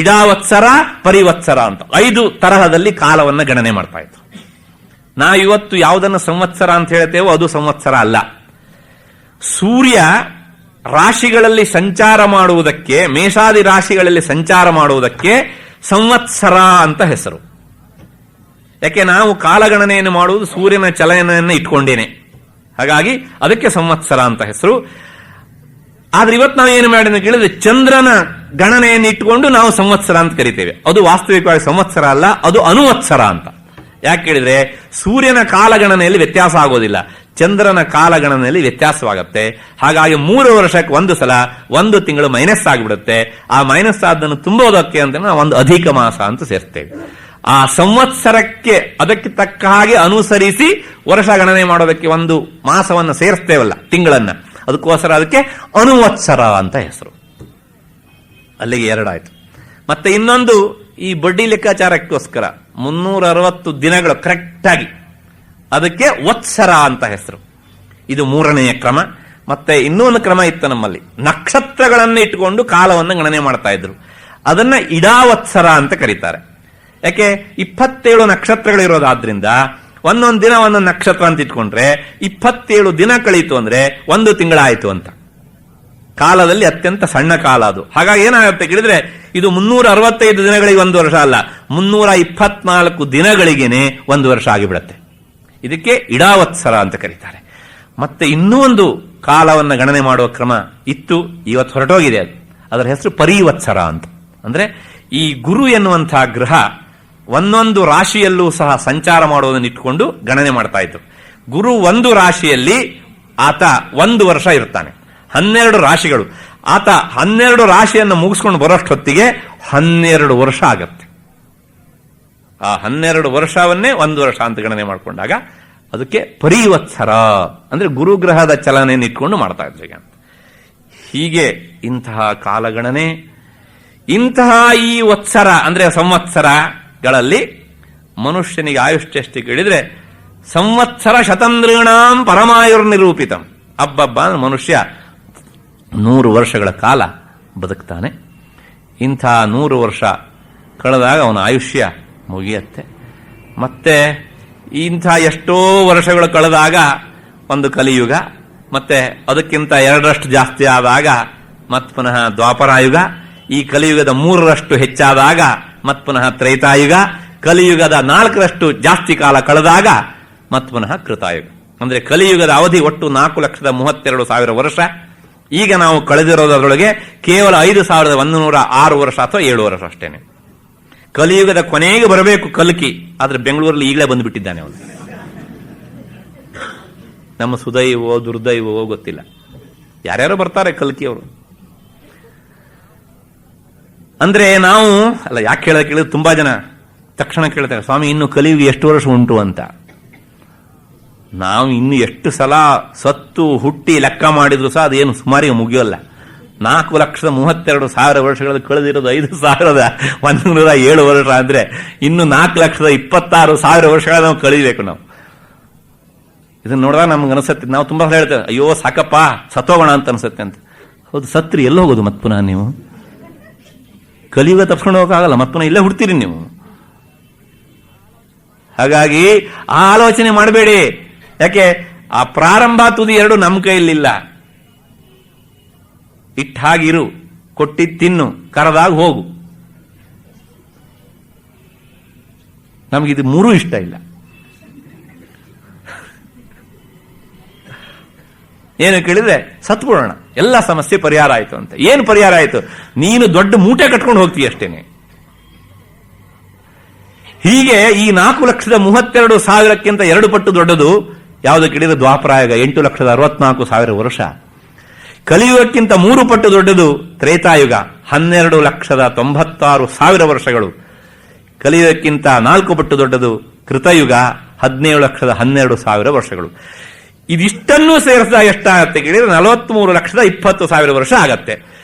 ಇಡಾವತ್ಸರ, ಪರಿವತ್ಸರ ಅಂತ 5 ತರಹದಲ್ಲಿ ಕಾಲವನ್ನ ಗಣನೆ ಮಾಡ್ತಾ ಇದ್ರು. ಇವತ್ತು ಯಾವುದನ್ನು ಸಂವತ್ಸರ ಅಂತ ಹೇಳ್ತೇವೋ ಅದು ಸಂವತ್ಸರ ಅಲ್ಲ. ಸೂರ್ಯ ರಾಶಿಗಳಲ್ಲಿ ಸಂಚಾರ ಮಾಡುವುದಕ್ಕೆ, ಮೇಷಾದಿ ರಾಶಿಗಳಲ್ಲಿ ಸಂಚಾರ ಮಾಡುವುದಕ್ಕೆ ಸಂವತ್ಸರ ಅಂತ ಹೆಸರು. ಯಾಕೆ ನಾವು ಕಾಲಗಣನೆಯನ್ನು ಮಾಡುವುದು ಸೂರ್ಯನ ಚಲನೆಯನ್ನು ಇಟ್ಕೊಂಡೇನೆ, ಹಾಗಾಗಿ ಅದಕ್ಕೆ ಸಂವತ್ಸರ ಅಂತ ಹೆಸರು. ಆದ್ರೆ ಇವತ್ತು ನಾವು ಏನು ಮಾಡಿದ್ವಿ ಕೇಳಿದ್ರೆ ಚಂದ್ರನ ಗಣನೆಯನ್ನು ಇಟ್ಟುಕೊಂಡು ನಾವು ಸಂವತ್ಸರ ಅಂತ ಕರಿತೇವೆ. ಅದು ವಾಸ್ತವಿಕವಾಗಿ ಸಂವತ್ಸರ ಅಲ್ಲ, ಅದು ಅನುವತ್ಸರ ಅಂತ. ಯಾಕೆ ಕೇಳಿದ್ರೆ ಸೂರ್ಯನ ಕಾಲಗಣನೆಯಲ್ಲಿ ವ್ಯತ್ಯಾಸ ಆಗೋದಿಲ್ಲ, ಚಂದ್ರನ ಕಾಲಗಣನೆಯಲ್ಲಿ ವ್ಯತ್ಯಾಸವಾಗುತ್ತೆ. ಹಾಗಾಗಿ 3 ವರ್ಷಕ್ಕೆ 1 ಸಲ 1 ತಿಂಗಳು ಮೈನಸ್ ಆಗಿಬಿಡುತ್ತೆ. ಆ ಮೈನಸ್ ಆದನ್ನು ತುಂಬೋದಕ್ಕೆ ಅಂತ ನಾವು ಒಂದು ಅಧಿಕ ಮಾಸ ಅಂತ ಸೇರ್ತೇವೆ. ಆ ಸಂವತ್ಸರಕ್ಕೆ ಅದಕ್ಕೆ ತಕ್ಕ ಹಾಗೆ ಅನುಸರಿಸಿ ವರ್ಷ ಗಣನೆ ಮಾಡೋದಕ್ಕೆ 1 ಮಾಸವನ್ನು ಸೇರಿಸ್ತೇವಲ್ಲ, ತಿಂಗಳನ್ನ, ಅದಕ್ಕೋಸ್ಕರ ಅದಕ್ಕೆ ಅನುವತ್ಸರ ಅಂತ ಹೆಸರು. ಅಲ್ಲಿಗೆ 2 ಆಯ್ತು. ಮತ್ತೆ ಇನ್ನೊಂದು ಈ ಬಡ್ಡಿ ಲೆಕ್ಕಾಚಾರಕ್ಕೋಸ್ಕರ 360 ದಿನಗಳು ಕರೆಕ್ಟ್ ಆಗಿ, ಅದಕ್ಕೆ ವತ್ಸರ ಅಂತ ಹೆಸರು. ಇದು 3ನೆಯ ಕ್ರಮ. ಮತ್ತೆ ಇನ್ನೊಂದು ಕ್ರಮ ಇತ್ತು ನಮ್ಮಲ್ಲಿ, ನಕ್ಷತ್ರಗಳನ್ನು ಇಟ್ಟುಕೊಂಡು ಕಾಲವನ್ನು ಗಣನೆ ಮಾಡ್ತಾ ಇದ್ರು. ಅದನ್ನ ಇಡಾವತ್ಸರ ಅಂತ ಕರೀತಾರೆ. ಯಾಕೆ 27 ನಕ್ಷತ್ರಗಳು ಇರೋದಾದ್ರಿಂದ ಒಂದೊಂದು ದಿನ ಒಂದೊಂದು ನಕ್ಷತ್ರ ಅಂತ ಇಟ್ಕೊಂಡ್ರೆ 27 ದಿನ ಕಳೀತು ಅಂದ್ರೆ 1 ತಿಂಗಳಾಯ್ತು ಅಂತ. ಕಾಲದಲ್ಲಿ ಅತ್ಯಂತ ಸಣ್ಣ ಕಾಲ ಅದು. ಹಾಗಾಗಿ ಏನಾಗುತ್ತೆ ಕೇಳಿದ್ರೆ ಇದು 365 ದಿನಗಳಿಗೆ 1 ವರ್ಷ ಅಲ್ಲ, 324 ದಿನಗಳಿಗೇನೆ 1 ವರ್ಷ ಆಗಿಬಿಡತ್ತೆ. ಇದಕ್ಕೆ ಇಡಾವತ್ಸರ ಅಂತ ಕರೀತಾರೆ. ಮತ್ತೆ ಇನ್ನೂ ಒಂದು ಕಾಲವನ್ನು ಗಣನೆ ಮಾಡುವ ಕ್ರಮ ಇತ್ತು, ಇವತ್ತು ಹೊರಟೋಗಿದೆ ಅದು. ಅದರ ಹೆಸರು ಪರಿವತ್ಸರ ಅಂತ. ಅಂದ್ರೆ ಈ ಗುರು ಎನ್ನುವಂತಹ ಗ್ರಹ ಒಂದೊಂದು ರಾಶಿಯಲ್ಲೂ ಸಹ ಸಂಚಾರ ಮಾಡುವುದನ್ನು ಇಟ್ಟುಕೊಂಡು ಗಣನೆ ಮಾಡ್ತಾ ಇತ್ತು. ಗುರು ಒಂದು ರಾಶಿಯಲ್ಲಿ ಆತ 1 ವರ್ಷ ಇರ್ತಾನೆ. 12 ರಾಶಿಗಳು, ಆತ 12 ರಾಶಿಯನ್ನು ಮುಗಿಸ್ಕೊಂಡು ಬರೋಷ್ಟೊತ್ತಿಗೆ 12 ವರ್ಷ ಆಗತ್ತೆ. ಆ 12 ವರ್ಷವನ್ನೇ 1 ವರ್ಷ ಅಂತ ಗಣನೆ ಮಾಡಿಕೊಂಡಾಗ ಅದಕ್ಕೆ ಪರಿವತ್ಸರ ಅಂದ್ರೆ ಗುರುಗ್ರಹದ ಚಲನೆಯನ್ನು ಇಟ್ಕೊಂಡು ಮಾಡ್ತಾ ಇದ್ರು ಈಗ. ಹೀಗೆ ಇಂತಹ ಕಾಲಗಣನೆ, ಇಂತಹ ಈ ವತ್ಸರ ಅಂದ್ರೆ ಸಂವತ್ಸರಗಳಲ್ಲಿ ಮನುಷ್ಯನಿಗೆ ಆಯುಷ್ಯ ಎಷ್ಟು ಕೇಳಿದ್ರೆ ಸಂವತ್ಸರ ಶತಂದ್ರೀಣಾಂ ಪರಮಾಯುರ್ನಿರೂಪಿತಂ. ಅಬ್ಬಬ್ಬ ಮನುಷ್ಯ 100 ವರ್ಷಗಳ ಕಾಲ ಬದುಕ್ತಾನೆ. ಇಂಥ 100 ವರ್ಷ ಕಳೆದಾಗ ಅವನ ಆಯುಷ್ಯ ಮುಗಿಯತ್ತೆ. ಮತ್ತೆ ಇಂಥ ಎಷ್ಟೋ ವರ್ಷಗಳು ಕಳೆದಾಗ ಒಂದು ಕಲಿಯುಗ, ಮತ್ತೆ ಅದಕ್ಕಿಂತ 2ರಷ್ಟು ಜಾಸ್ತಿ ಆದಾಗ ಮತ್ ಪುನಃ ದ್ವಾಪರಾಯುಗ, ಈ ಕಲಿಯುಗದ 3ರಷ್ಟು ಹೆಚ್ಚಾದಾಗ ಮತ್ ಪುನಃ ತ್ರೈತಾಯುಗ, ಕಲಿಯುಗದ 4ರಷ್ಟು ಜಾಸ್ತಿ ಕಾಲ ಕಳೆದಾಗ ಮತ್ ಪುನಃ ಕೃತಾಯುಗ. ಅಂದ್ರೆ ಕಲಿಯುಗದ ಅವಧಿ ಒಟ್ಟು 4,32,000 ವರ್ಷ. ಈಗ ನಾವು ಕಳೆದಿರೋದ್ರೊಳಗೆ ಕೇವಲ 5,106 ವರ್ಷ ಅಥವಾ 7 ವರ್ಷ ಅಷ್ಟೇನೆ. ಕಲಿಯುಗದ ಕೊನೆಗೆ ಬರಬೇಕು ಕಲ್ಕಿ, ಆದ್ರೆ ಬೆಂಗಳೂರಲ್ಲಿ ಈಗಲೇ ಬಂದುಬಿಟ್ಟಿದ್ದಾನೆ ಅವನು. ನಮ್ಮ ಸುದೈವೋ ದುರ್ದೈವೋ ಗೊತ್ತಿಲ್ಲ, ಯಾರ್ಯಾರೋ ಬರ್ತಾರೆ ಕಲ್ಕಿ ಅವರು. ಅಂದ್ರೆ ನಾವು ಅಲ್ಲ, ಯಾಕೆ ಕೇಳಿದ್ರೆ ತುಂಬಾ ಜನ ತಕ್ಷಣ ಕೇಳ್ತಾರೆ, ಸ್ವಾಮಿ ಇನ್ನು ಕಲಿಯುಗ ಎಷ್ಟು ವರ್ಷ ಉಂಟು ಅಂತ. ನಾವು ಇನ್ನು ಎಷ್ಟು ಸಲ ಸತ್ತು ಹುಟ್ಟಿ ಲೆಕ್ಕ ಮಾಡಿದ್ರು ಸಹ ಅದೇನು ಸುಮಾರಿಗೆ ಮುಗಿಯೋಲ್ಲ. 4,32,000 ವರ್ಷಗಳಲ್ಲಿ ಕಳೆದಿರೋದು 5,107 ವರ್ಷ ಅಂದ್ರೆ ಇನ್ನು 4,26,000 ವರ್ಷಗಳ ನಾವು ಕಳೀಬೇಕು. ನಾವು ಇದನ್ನ ನೋಡಿದಾಗ ನಮ್ಗೆ ಅನಿಸುತ್ತೆ, ನಾವು ತುಂಬಾ ಹೇಳ್ತೇವೆ ಅಯ್ಯೋ ಸಾಕಪ್ಪ ಸತ್ತೋಗೋಣ ಅಂತ ಅನ್ಸುತ್ತೆ ಅಂತ. ಹೌದು, ಸತ್ರಿ ಎಲ್ಲಿ ಹೋಗೋದು ಮತ್ ಪುನಃ ನೀವು? ಕಲಿಯುಗ ತಪ್ಸ್ಕೊಂಡು ಹೋಗಕ್ಕಾಗಲ್ಲ, ಮತ್ ಪುನಃ ಇಲ್ಲೇ ಹುಡ್ತೀರಿ ನೀವು. ಹಾಗಾಗಿ ಆ ಆಲೋಚನೆ ಮಾಡಬೇಡಿ. ಯಾಕೆ ಆ ಪ್ರಾರಂಭ ತುದಿ 2 ನಮ್ಮ ಕೈಯಲ್ಲಿಲ್ಲ. ಇಟ್ಟ ಹಾಗಿರು, ಕೊಟ್ಟಿದ್ ತಿನ್ನು, ಕರೆದಾಗ ಹೋಗು. ನಮಗಿದು 3 ಇಷ್ಟ ಇಲ್ಲ. ಏನು ಕೇಳಿದ್ರೆ ಸತ್ಬಿಡೋಣ, ಎಲ್ಲ ಸಮಸ್ಯೆ ಪರಿಹಾರ ಆಯ್ತು ಅಂತ. ಏನು ಪರಿಹಾರ ಆಯ್ತು? ನೀನು ದೊಡ್ಡ ಮೂಟೆ ಕಟ್ಕೊಂಡು ಹೋಗ್ತೀಯ ಅಷ್ಟೇನೆ. ಹೀಗೆ ಈ 4,32,000ಕ್ಕಿಂತ 2 ಪಟ್ಟು ದೊಡ್ಡದು ಯಾವುದು ಕೇಳಿದ್ರೆ ದ್ವಾಪರಾಯುಗ 8,64,000 ವರ್ಷ. ಕಲಿಯುಗಕ್ಕಿಂತ 3 ಪಟ್ಟು ದೊಡ್ಡದು ತ್ರೇತಾಯುಗ 12,96,000 ವರ್ಷಗಳು. ಕಲಿಯುಗಕ್ಕಿಂತ 4 ಪಟ್ಟು ದೊಡ್ಡದು ಕೃತಯುಗ 17,12,000 ವರ್ಷಗಳು. ಇದಿಷ್ಟನ್ನೂ ಸೇರಿಸಿದಾಗ ಎಷ್ಟಾಗತ್ತೆ ಕೇಳಿದ್ರೆ 43,20,000 ವರ್ಷ ಆಗತ್ತೆ.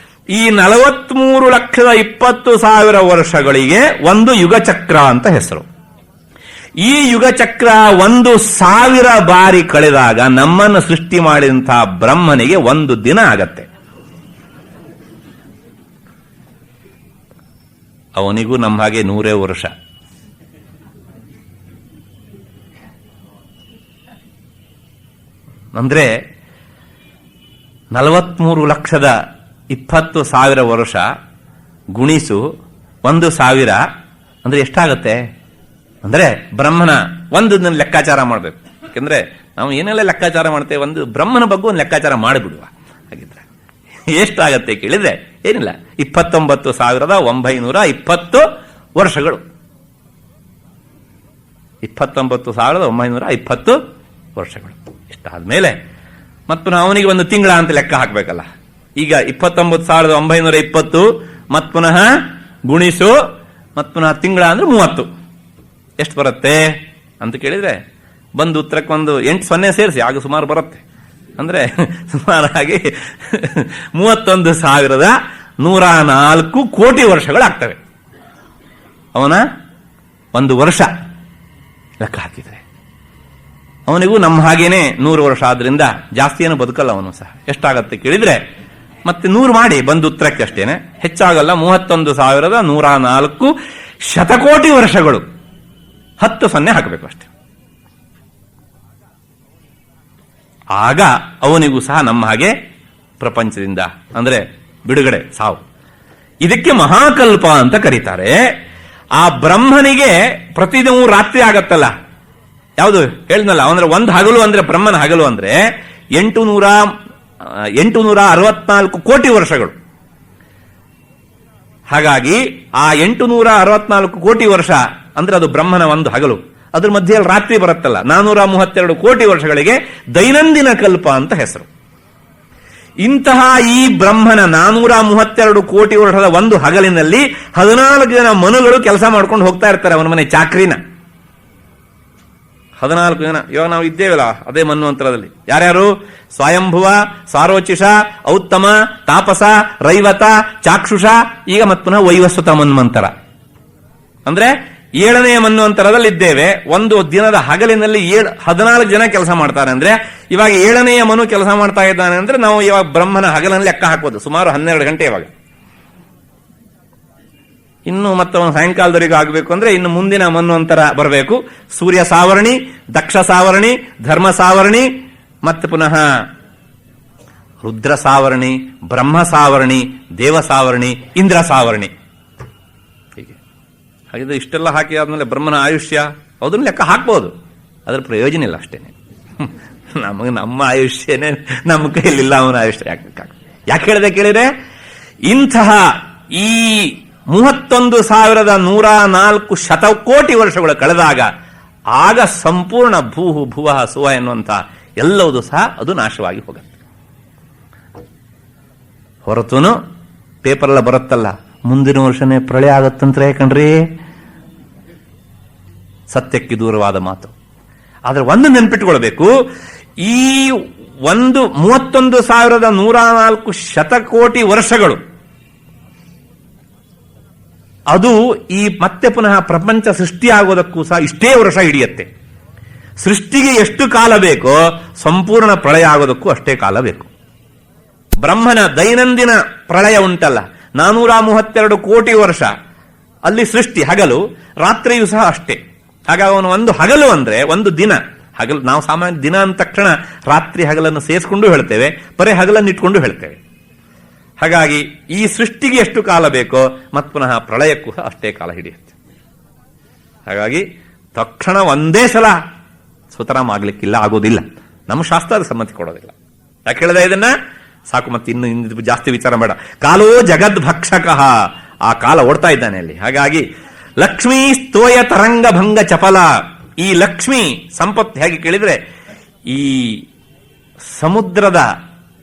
ಈ 43,20,000 ವರ್ಷಗಳಿಗೆ ಒಂದು ಯುಗಚಕ್ರ ಅಂತ ಹೆಸರು. ಈ ಯುಗಚಕ್ರ 1,000 ಬಾರಿ ಕಳೆದಾಗ ನಮ್ಮನ್ನು ಸೃಷ್ಟಿ ಮಾಡಿದಂತಹ ಬ್ರಹ್ಮನಿಗೆ ಒಂದು ದಿನ ಆಗತ್ತೆ. ಅವನಿಗೂ ನಮ್ಮ ಹಾಗೆ 100 ವರ್ಷ. ಅಂದ್ರೆ 43,20,000 ವರ್ಷ ಗುಣಿಸು 1,000 ಅಂದ್ರೆ ಎಷ್ಟಾಗತ್ತೆ? ಅಂದ್ರೆ ಬ್ರಹ್ಮನ ಒಂದು ಲೆಕ್ಕಾಚಾರ ಮಾಡಬೇಕು. ಯಾಕೆಂದ್ರೆ ನಾವು ಏನೆಲ್ಲ ಲೆಕ್ಕಾಚಾರ ಮಾಡ್ತೇವೆ, ಒಂದು ಬ್ರಹ್ಮನ ಬಗ್ಗೆ ಒಂದು ಲೆಕ್ಕಾಚಾರ ಮಾಡಿಬಿಡುವ. ಹಾಗಿದ್ರೆ ಎಷ್ಟಾಗತ್ತೆ ಕೇಳಿದ್ರೆ ಏನಿಲ್ಲ, 29,920 ವರ್ಷಗಳು. 29,920 ವರ್ಷಗಳು. ಇಷ್ಟಾದ್ಮೇಲೆ ಮತ್ತು ಅವನಿಗೆ ಒಂದು ತಿಂಗಳ ಅಂತ ಲೆಕ್ಕ ಹಾಕ್ಬೇಕಲ್ಲ. ಈಗ 29,920 ಮತ್ ಪುನಃ ಗುಣಿಸು ಮತ್ ಪುನಃ ತಿಂಗಳ ಅಂದ್ರೆ 30. ಎಷ್ಟು ಬರುತ್ತೆ ಅಂತ ಕೇಳಿದ್ರೆ ಬಂದು ಉತ್ತರಕ್ಕೆ ಒಂದು 8 0 ಸೇರಿಸಿ, ಆಗ ಸುಮಾರು ಬರುತ್ತೆ. ಅಂದ್ರೆ ಸುಮಾರಾಗಿ 31,104 ಕೋಟಿ ವರ್ಷಗಳಾಗ್ತವೆ. ಅವನ ಒಂದು ವರ್ಷ ಲೆಕ್ಕ ಹಾಕಿದ್ರೆ ಅವನಿಗೂ ನಮ್ಮ ಹಾಗೇನೆ 100 ವರ್ಷ ಆದ್ರಿಂದ ಜಾಸ್ತಿ ಏನು ಬದುಕಲ್ಲ ಅವನು ಸಹ. ಎಷ್ಟಾಗತ್ತೆ ಕೇಳಿದ್ರೆ ಮತ್ತೆ 100 ಮಾಡಿ ಬಂದು ಉತ್ತರಕ್ಕೆ ಅಷ್ಟೇನೆ, ಹೆಚ್ಚಾಗಲ್ಲ. 31,104 ಶತಕೋಟಿ ವರ್ಷಗಳು. 10 0 ಹಾಕಬೇಕು ಅಷ್ಟೇ. ಆಗ ಅವನಿಗೂ ಸಹ ನಮ್ಮ ಹಾಗೆ ಪ್ರಪಂಚದಿಂದ ಅಂದ್ರೆ ಬಿಡುಗಡೆ, ಸಾವು. ಇದಕ್ಕೆ ಮಹಾಕಲ್ಪ ಅಂತ ಕರೀತಾರೆ. ಆ ಬ್ರಹ್ಮನಿಗೆ ಪ್ರತಿದಿನವೂ ರಾತ್ರಿ ಆಗತ್ತಲ್ಲ, ಯಾವುದು ಹೇಳಿದ್ನಲ್ಲ, ಅಂದ್ರೆ ಒಂದು ಹಗಲು ಅಂದ್ರೆ ಬ್ರಹ್ಮನ ಹಗಲು ಅಂದ್ರೆ 864 ಕೋಟಿ ವರ್ಷಗಳು. ಹಾಗಾಗಿ ಆ 864 ಕೋಟಿ ವರ್ಷ ಅಂದ್ರೆ ಅದು ಬ್ರಹ್ಮನ ಒಂದು ಹಗಲು. ಅದ್ರ ಮಧ್ಯೆ ರಾತ್ರಿ ಬರುತ್ತಲ್ಲ, 432 ಕೋಟಿ ವರ್ಷಗಳಿಗೆ ದೈನಂದಿನ ಕಲ್ಪ ಅಂತ ಹೆಸರು. ಇಂತಹ ಈ ಬ್ರಹ್ಮನ 432 ಕೋಟಿ ವರ್ಷದ ಒಂದು ಹಗಲಿನಲ್ಲಿ 14 ಜನ ಮನುಗಳು ಕೆಲಸ ಮಾಡ್ಕೊಂಡು ಹೋಗ್ತಾ ಇರ್ತಾರೆ ಅವನ ಮನೆ ಚಾಕ್ರಿನ. 14 ಜನ. ಇವಾಗ ನಾವು ಇದ್ದೇವಲ್ಲ ಅದೇ ಮನ್ವಂತರದಲ್ಲಿ. ಯಾರ್ಯಾರು? ಸ್ವಯಂಭುವ, ಸಾರೋಚಿಷ, ಔತ್ತಮ, ತಾಪಸ, ರೈವತ, ಚಾಕ್ಷುಷ, ಈಗ ಮತ್ ಪುನಃ ವೈವಸ್ವತ ಮನ್ವಂತರ. ಅಂದ್ರೆ 7ನೇ ಮನ್ವಂತರದಲ್ಲಿ ಇದ್ದೇವೆ. ಒಂದು ದಿನದ ಹಗಲಿನಲ್ಲಿ 14 ಜನ ಕೆಲಸ ಮಾಡ್ತಾರೆ. ಅಂದ್ರೆ ಇವಾಗ 7ನೇ ಮನು ಕೆಲಸ ಮಾಡ್ತಾ ಇದ್ದಾನೆ ಅಂದ್ರೆ ನಾವು ಇವಾಗ ಬ್ರಹ್ಮನ ಹಗಲಲ್ಲಿ ಲೆಕ್ಕ ಹಾಕೋದು ಸುಮಾರು 12 ಗಂಟೆ. ಇವಾಗ ಇನ್ನು ಮತ್ತೆ ಸಾಯಂಕಾಲದವರೆಗೂ ಆಗಬೇಕು ಅಂದ್ರೆ ಇನ್ನು ಮುಂದಿನ ಮನ್ವಂತರ ಬರಬೇಕು. ಸೂರ್ಯ ಸಾವರಣಿ, ದಕ್ಷ ಸಾವರಣಿ, ಧರ್ಮ ಸಾವರಣಿ, ಮತ್ತೆ ಪುನಃ ರುದ್ರ ಸಾವರಣಿ, ಬ್ರಹ್ಮ ಸಾವರಣಿ, ದೇವ ಸಾವರಣಿ, ಇಂದ್ರ ಸಾವರಣಿ. ಹೀಗೆ ಹಾಗಿದ್ರೆ ಇಷ್ಟೆಲ್ಲ ಹಾಕಿ ಆದ್ಮೇಲೆ ಬ್ರಹ್ಮನ ಆಯುಷ್ಯ ಅದನ್ನು ಲೆಕ್ಕ ಹಾಕ್ಬೋದು. ಅದ್ರ ಪ್ರಯೋಜನ ಇಲ್ಲ ಅಷ್ಟೇನೆ. ನಮಗೆ ನಮ್ಮ ಆಯುಷ್ಯನೇ ನಮ್ಮ ಕೈಲಿಲ್ಲ, ಅವನ ಆಯುಷ್ಯ ಯಾಕೆ ಹೇಳಿದೆ ಕೇಳಿದ್ರೆ ಇಂತಹ ಈ 31,104 ಶತಕೋಟಿ ವರ್ಷಗಳು ಕಳೆದಾಗ ಆಗ ಸಂಪೂರ್ಣ ಭೂಹು ಭುವಃ ಸುವ ಎನ್ನುವಂತ ಎಲ್ಲವೂ ಸಹ ಅದು ನಾಶವಾಗಿ ಹೋಗುತ್ತೆ. ಹೊರತುನು ಪೇಪರ್ ಎಲ್ಲ ಬರುತ್ತಲ್ಲ, ಮುಂದಿನ ವರ್ಷನೇ ಪ್ರಳಯ ಆಗತ್ತಂದ್ರೆ ಕಣ್ರಿ, ಸತ್ಯಕ್ಕೆ ದೂರವಾದ ಮಾತು. ಆದ್ರೆ ಒಂದು ನೆನ್ಪಿಟ್ಕೊಳ್ಬೇಕು, ಈ 31,104 ಶತಕೋಟಿ ವರ್ಷಗಳು ಅದು ಈ ಮತ್ತೆ ಪುನಃ ಪ್ರಪಂಚ ಸೃಷ್ಟಿಯಾಗೋದಕ್ಕೂ ಸಹ ಇಷ್ಟೇ ವರ್ಷ ಹಿಡಿಯತ್ತೆ. ಸೃಷ್ಟಿಗೆ ಎಷ್ಟು ಕಾಲ ಬೇಕೋ ಸಂಪೂರ್ಣ ಪ್ರಳಯ ಆಗೋದಕ್ಕೂ ಅಷ್ಟೇ ಕಾಲ ಬೇಕು. ಬ್ರಹ್ಮನ ದೈನಂದಿನ ಪ್ರಳಯ ಉಂಟಲ್ಲ 432 ಕೋಟಿ ವರ್ಷ, ಅಲ್ಲಿ ಸೃಷ್ಟಿ ಹಗಲು, ರಾತ್ರಿಯೂ ಸಹ ಅಷ್ಟೇ. ಹಾಗಾಗಿ ಅವನು ಒಂದು ಹಗಲು ಅಂದ್ರೆ ಒಂದು ದಿನ ಹಗಲು. ನಾವು ಸಾಮಾನ್ಯ ದಿನ ಅಂದ ತಕ್ಷಣ ರಾತ್ರಿ ಹಗಲನ್ನು ಸೇರಿಸಿಕೊಂಡು ಹೇಳ್ತೇವೆ, ಬರೀ ಹಗಲನ್ನು ಇಟ್ಕೊಂಡು ಹೇಳ್ತೇವೆ. ಹಾಗಾಗಿ ಈ ಸೃಷ್ಟಿಗೆ ಎಷ್ಟು ಕಾಲ ಬೇಕೋ ಮತ್ ಪುನಃ ಪ್ರಳಯಕ್ಕೂ ಅಷ್ಟೇ ಕಾಲ ಹಿಡಿಯುತ್ತೆ. ಹಾಗಾಗಿ ತಕ್ಷಣ ಒಂದೇ ಸಲ ಸುತರಾಮ್ ಆಗ್ಲಿಕ್ಕಿಲ್ಲ, ಆಗೋದಿಲ್ಲ. ನಮ್ಮ ಶಾಸ್ತ್ರದ ಸಮ್ಮತಿ ಕೊಡೋದಿಲ್ಲ. ಯಾಕೆ ಹೇಳಿದೆ ಇದನ್ನ? ಸಾಕು, ಮತ್ತೆ ಇನ್ನು ಜಾಸ್ತಿ ವಿಚಾರ ಬೇಡ. ಕಾಲೋ ಜಗದ್ಭಕ್ಷಕ, ಆ ಕಾಲ ಓಡ್ತಾ ಇದ್ದಾನೆ ಅಲ್ಲಿ. ಹಾಗಾಗಿ ಲಕ್ಷ್ಮೀ ಸ್ತೋಯ ತರಂಗ ಭಂಗ ಚಪಲ. ಈ ಲಕ್ಷ್ಮಿ ಸಂಪತ್ತು ಹೇಗೆ ಕೇಳಿದ್ರೆ ಈ ಸಮುದ್ರದ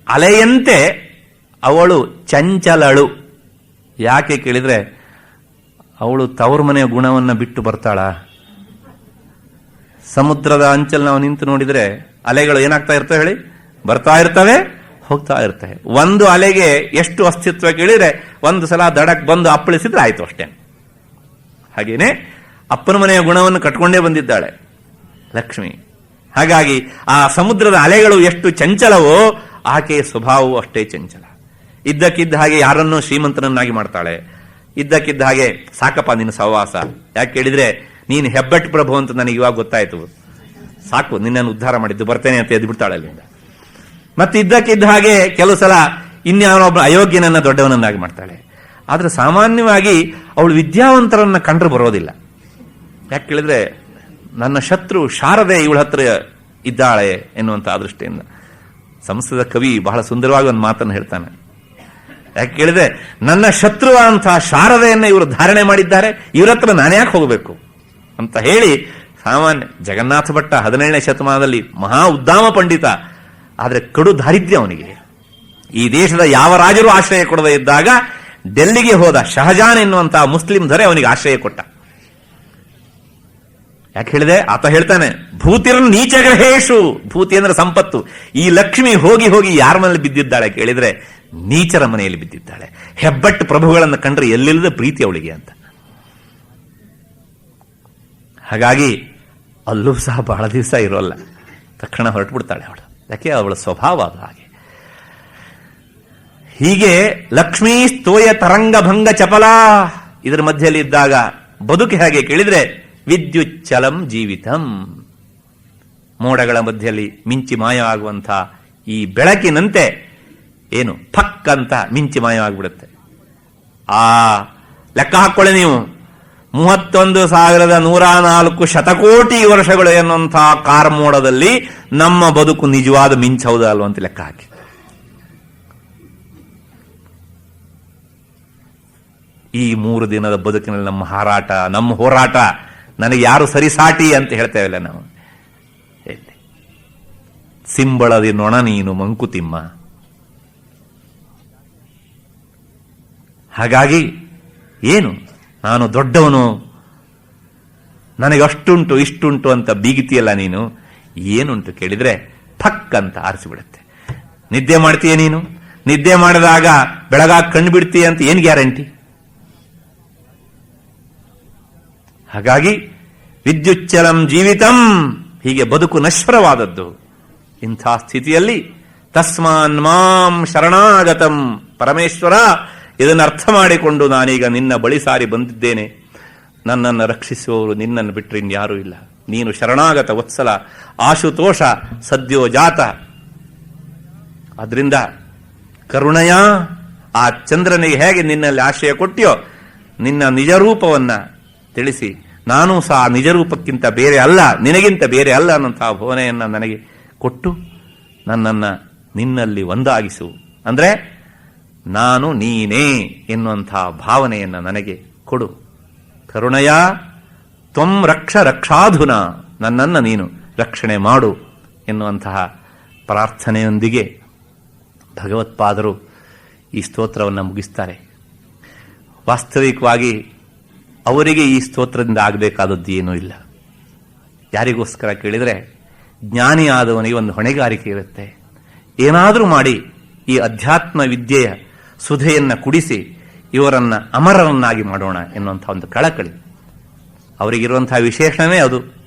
ಅಲೆಯಂತೆ ಅವಳು ಚಂಚಲಳು. ಯಾಕೆ ಕೇಳಿದ್ರೆ ಅವಳು ತವರು ಮನೆಯ ಗುಣವನ್ನ ಬಿಟ್ಟು ಬರ್ತಾಳ? ಸಮುದ್ರದ ಅಂಚಲ್ ನಾವು ನಿಂತು ನೋಡಿದ್ರೆ ಅಲೆಗಳು ಏನಾಗ್ತಾ ಇರ್ತವೆ ಹೇಳಿ? ಬರ್ತಾ ಇರ್ತವೆ, ಹೋಗ್ತಾ ಇರ್ತವೆ. ಒಂದು ಅಲೆಗೆ ಎಷ್ಟು ಅಸ್ತಿತ್ವ ಕೇಳಿದ್ರೆ ಒಂದು ಸಲ ದಡಕ್ ಬಂದು ಅಪ್ಪಳಿಸಿದ್ರೆ ಆಯ್ತು ಅಷ್ಟೇ. ಹಾಗೇನೆ ಅಪ್ಪನ ಮನೆಯ ಗುಣವನ್ನು ಕಟ್ಕೊಂಡೇ ಬಂದಿದ್ದಾಳೆ ಲಕ್ಷ್ಮಿ. ಹಾಗಾಗಿ ಆ ಸಮುದ್ರದ ಅಲೆಗಳು ಎಷ್ಟು ಚಂಚಲವೋ ಆಕೆಯ ಸ್ವಭಾವವು ಅಷ್ಟೇ ಚಂಚಲ. ಇದ್ದಕ್ಕಿದ್ದ ಹಾಗೆ ಯಾರನ್ನೂ ಶ್ರೀಮಂತನನ್ನಾಗಿ ಮಾಡ್ತಾಳೆ. ಇದ್ದಕ್ಕಿದ್ದ ಹಾಗೆ ಸಾಕಪ್ಪ ನಿನ್ನ ಸಹವಾಸ, ಯಾಕೆ ಕೇಳಿದ್ರೆ ನೀನು ಹೆಬ್ಬೆಟ್ಟು ಪ್ರಭು ಅಂತ ನನಗೆ ಇವಾಗ ಗೊತ್ತಾಯ್ತು, ಸಾಕು ನಿನ್ನನ್ನು ಉದ್ಧಾರ ಮಾಡಿದ್ದು, ಬರ್ತೇನೆ ಅಂತ ಎದ್ದು ಬಿಡ್ತಾಳೆ ಅಲ್ಲಿಂದ. ಮತ್ತೆ ಇದ್ದಕ್ಕಿದ್ದ ಹಾಗೆ ಕೆಲವು ಸಲ ಇನ್ಯಾವನೊಬ್ಬ ಅಯೋಗ್ಯನನ್ನ ದೊಡ್ಡವನನ್ನಾಗಿ ಮಾಡ್ತಾಳೆ. ಆದ್ರೆ ಸಾಮಾನ್ಯವಾಗಿ ಅವಳು ವಿದ್ಯಾವಂತರನ್ನ ಕಂಡ್ರೆ ಬರೋದಿಲ್ಲ. ಯಾಕೆ ಕೇಳಿದ್ರೆ ನನ್ನ ಶತ್ರು ಶಾರದೆ ಇವಳ ಹತ್ರ ಇದ್ದಾಳೆ ಎನ್ನುವಂತ ದೃಷ್ಟಿಯಿಂದ ಸಂಸ್ಕೃತ ಕವಿ ಬಹಳ ಸುಂದರವಾಗಿ ಒಂದು ಮಾತನ್ನು ಹೇಳ್ತಾನೆ. ಯಾಕೆ ಕೇಳಿದ್ರೆ ನನ್ನ ಶತ್ರುವ ಅಂತ ಶಾರದೆಯನ್ನ ಇವರು ಧಾರಣೆ ಮಾಡಿದ್ದಾರೆ, ಇವರ ಹತ್ರ ನಾನು ಯಾಕೆ ಹೋಗಬೇಕು ಅಂತ ಹೇಳಿ. ಸಾಮಾನ್ಯ ಜಗನ್ನಾಥ ಭಟ್ಟ 17ನೇ ಶತಮಾನದಲ್ಲಿ ಮಹಾ ಉದ್ದಾಮ ಪಂಡಿತ, ಆದ್ರೆ ಕಡು ದಾರಿದ್ರ್ಯ ಅವನಿಗೆ. ಈ ದೇಶದ ಯಾವ ರಾಜರು ಆಶ್ರಯ ಕೊಡದೇ ಇದ್ದಾಗ ಡೆಲ್ಲಿಗೆ ಹೋದ ಶಹಜಾನ್ ಎನ್ನುವಂತಹ ಮುಸ್ಲಿಂ ದೊರೆ ಅವನಿಗೆ ಆಶ್ರಯ ಕೊಟ್ಟ. ಯಾಕೆ ಹೇಳಿದೆ? ಆತ ಹೇಳ್ತಾನೆ ಭೂತಿರನ್ ನೀಚ ಗ್ರಹೇಶು. ಭೂತಿ ಅಂದ್ರೆ ಸಂಪತ್ತು. ಈ ಲಕ್ಷ್ಮಿ ಹೋಗಿ ಹೋಗಿ ಯಾರ ಮನೆಯಲ್ಲಿ ಬಿದ್ದಿದ್ದಾಳೆ ಕೇಳಿದ್ರೆ ನೀಚರ ಮನೆಯಲ್ಲಿ ಬಿದ್ದಿದ್ದಾಳೆ. ಹೆಬ್ಬಟ್ಟು ಪ್ರಭುಗಳನ್ನು ಕಂಡ್ರೆ ಎಲ್ಲಿಲ್ಲದ ಪ್ರೀತಿ ಅವಳಿಗೆ ಅಂತ. ಹಾಗಾಗಿ ಅಲ್ಲೂ ಸಹ ಬಹಳ ದಿವಸ ಇರೋಲ್ಲ, ತಕ್ಷಣ ಹೊರಟು ಬಿಡ್ತಾಳೆ ಅವಳು. ಯಾಕೆ? ಅವಳ ಸ್ವಭಾವ ಅದು ಹಾಗೆ. ಹೀಗೆ ಲಕ್ಷ್ಮೀ ಸ್ತೋಯ ತರಂಗ ಭಂಗ ಚಪಲ. ಇದರ ಮಧ್ಯದಲ್ಲಿ ಇದ್ದಾಗ ಬದುಕು ಹೇಗೆ ಕೇಳಿದ್ರೆ ವಿದ್ಯುಚ್ಚಲಂ ಜೀವಿತಂ. ಮೋಡಗಳ ಮಧ್ಯದಲ್ಲಿ ಮಿಂಚಿ ಮಾಯವಾಗುವಂಥ ಈ ಬೆಳಕಿನಂತೆ ಏನು ಫಕ್ ಅಂತ ಮಿಂಚಿ ಮಾಯವಾಗ್ಬಿಡುತ್ತೆ. ಆ ಲೆಕ್ಕ ಹಾಕೊಳ್ಳಿ ನೀವು, 31,104 ಶತಕೋಟಿ ವರ್ಷಗಳು ಎನ್ನುವಂಥ ಕಾರ್ಮೋಡದಲ್ಲಿ ನಮ್ಮ ಬದುಕು ನಿಜವಾದ ಮಿಂಚೌದ ಅಲ್ವ ಅಂತ ಲೆಕ್ಕ ಹಾಕಿ. ಈ 3 ದಿನದ ಬದುಕಿನಲ್ಲಿ ನಮ್ಮ ಹಾರಾಟ, ನಮ್ಮ ಹೋರಾಟ, ನನಗೆ ಯಾರು ಸರಿಸಾಟಿ ಅಂತ ಹೇಳ್ತೇವಲ್ಲ ನಾವು. ಸಿಂಬಳದಿ ನೊಣ ನೀನು ಮಂಕುತಿಮ್ಮ. ಹಾಗಾಗಿ ಏನು ನಾನು ದೊಡ್ಡವನು, ನನಗೆ ಅಷ್ಟುಂಟು ಇಷ್ಟುಂಟು ಅಂತ ಬೀಗಿತಿಯಲ್ಲ ನೀನು. ಏನುಂಟು ಕೇಳಿದ್ರೆ ಫಕ್ ಅಂತ ಆರಿಸಿಬಿಡುತ್ತೆ. ನಿದ್ದೆ ಮಾಡ್ತೀಯ ನೀನು, ನಿದ್ದೆ ಮಾಡಿದಾಗ ಬೆಳಗಾಗಿ ಕಣ್ಣು ಬಿಡ್ತೀಯ ಅಂತ ಏನ್ ಗ್ಯಾರಂಟಿ? ಹಾಗಾಗಿ ವಿದ್ಯುಚ್ಚಲಂ ಜೀವಿತಂ, ಹೀಗೆ ಬದುಕು ನಶ್ವರವಾದದ್ದು. ಇಂಥ ಸ್ಥಿತಿಯಲ್ಲಿ ತಸ್ಮಾನ್ ಮಾಂ ಶರಣಾಗತಂ, ಪರಮೇಶ್ವರ ಇದನ್ನು ಅರ್ಥ ಮಾಡಿಕೊಂಡು ನಾನೀಗ ನಿನ್ನ ಬಳಿ ಸಾರಿ ಬಂದಿದ್ದೇನೆ. ನನ್ನನ್ನು ರಕ್ಷಿಸುವವರು ನಿನ್ನನ್ನು ಬಿಟ್ಟರೆ ಇನ್ಯಾರೂ ಇಲ್ಲ. ನೀನು ಶರಣಾಗತ ವತ್ಸಲ ಆಶುತೋಷ ಸದ್ಯೋ ಜಾತ. ಆದ್ರಿಂದ ಕರುಣಯ, ಆ ಚಂದ್ರನಿಗೆ ಹೇಗೆ ನಿನ್ನಲ್ಲಿ ಆಶ್ರಯ ಕೊಟ್ಟಿಯೋ ನಿನ್ನ ನಿಜ ರೂಪವನ್ನ ತಿಳಿಸಿ, ನಾನು ಸಹ ನಿಜ ರೂಪಕ್ಕಿಂತ ಬೇರೆ ಅಲ್ಲ, ನಿನಗಿಂತ ಬೇರೆ ಅಲ್ಲ ಅನ್ನಂತಹ ಭಾವನೆಯನ್ನ ನನಗೆ ಕೊಟ್ಟು ನನ್ನನ್ನ ನಿನ್ನಲ್ಲಿ ಒಂದಾಗಿಸು. ಅಂದ್ರೆ ನಾನು ನೀನೇ ಎನ್ನುವಂತಹ ಭಾವನೆಯನ್ನ ನನಗೆ ಕೊಡು. ಕರುಣಯ ತ್ವಂ ರಕ್ಷ ರಕ್ಷಾಧುನ, ನನ್ನನ್ನು ನೀನು ರಕ್ಷಣೆ ಮಾಡು ಎನ್ನುವಂತಹ ಪ್ರಾರ್ಥನೆಯೊಂದಿಗೆ ಭಗವತ್ಪಾದರು ಈ ಸ್ತೋತ್ರವನ್ನು ಮುಗಿಸ್ತಾರೆ. ವಾಸ್ತವಿಕವಾಗಿ ಅವರಿಗೆ ಈ ಸ್ತೋತ್ರದಿಂದ ಆಗಬೇಕಾದದ್ದು ಏನೂ ಇಲ್ಲ. ಯಾರಿಗೋಸ್ಕರ ಕೇಳಿದರೆ ಜ್ಞಾನಿಯಾದವನಿಗೆ ಒಂದು ಹೊಣೆಗಾರಿಕೆ ಇರುತ್ತೆ. ಏನಾದರೂ ಮಾಡಿ ಈ ಅಧ್ಯಾತ್ಮ ವಿದ್ಯೆಯ ಸುಧೆಯನ್ನ ಕುಡಿಸಿ ಇವರನ್ನ ಅಮರರನ್ನಾಗಿ ಮಾಡೋಣ ಎನ್ನುವಂಥ ಒಂದು ಕಳಕಳಿ ಅವರಿಗಿರುವಂತಹ ವಿಶೇಷಣವೇ ಅದು.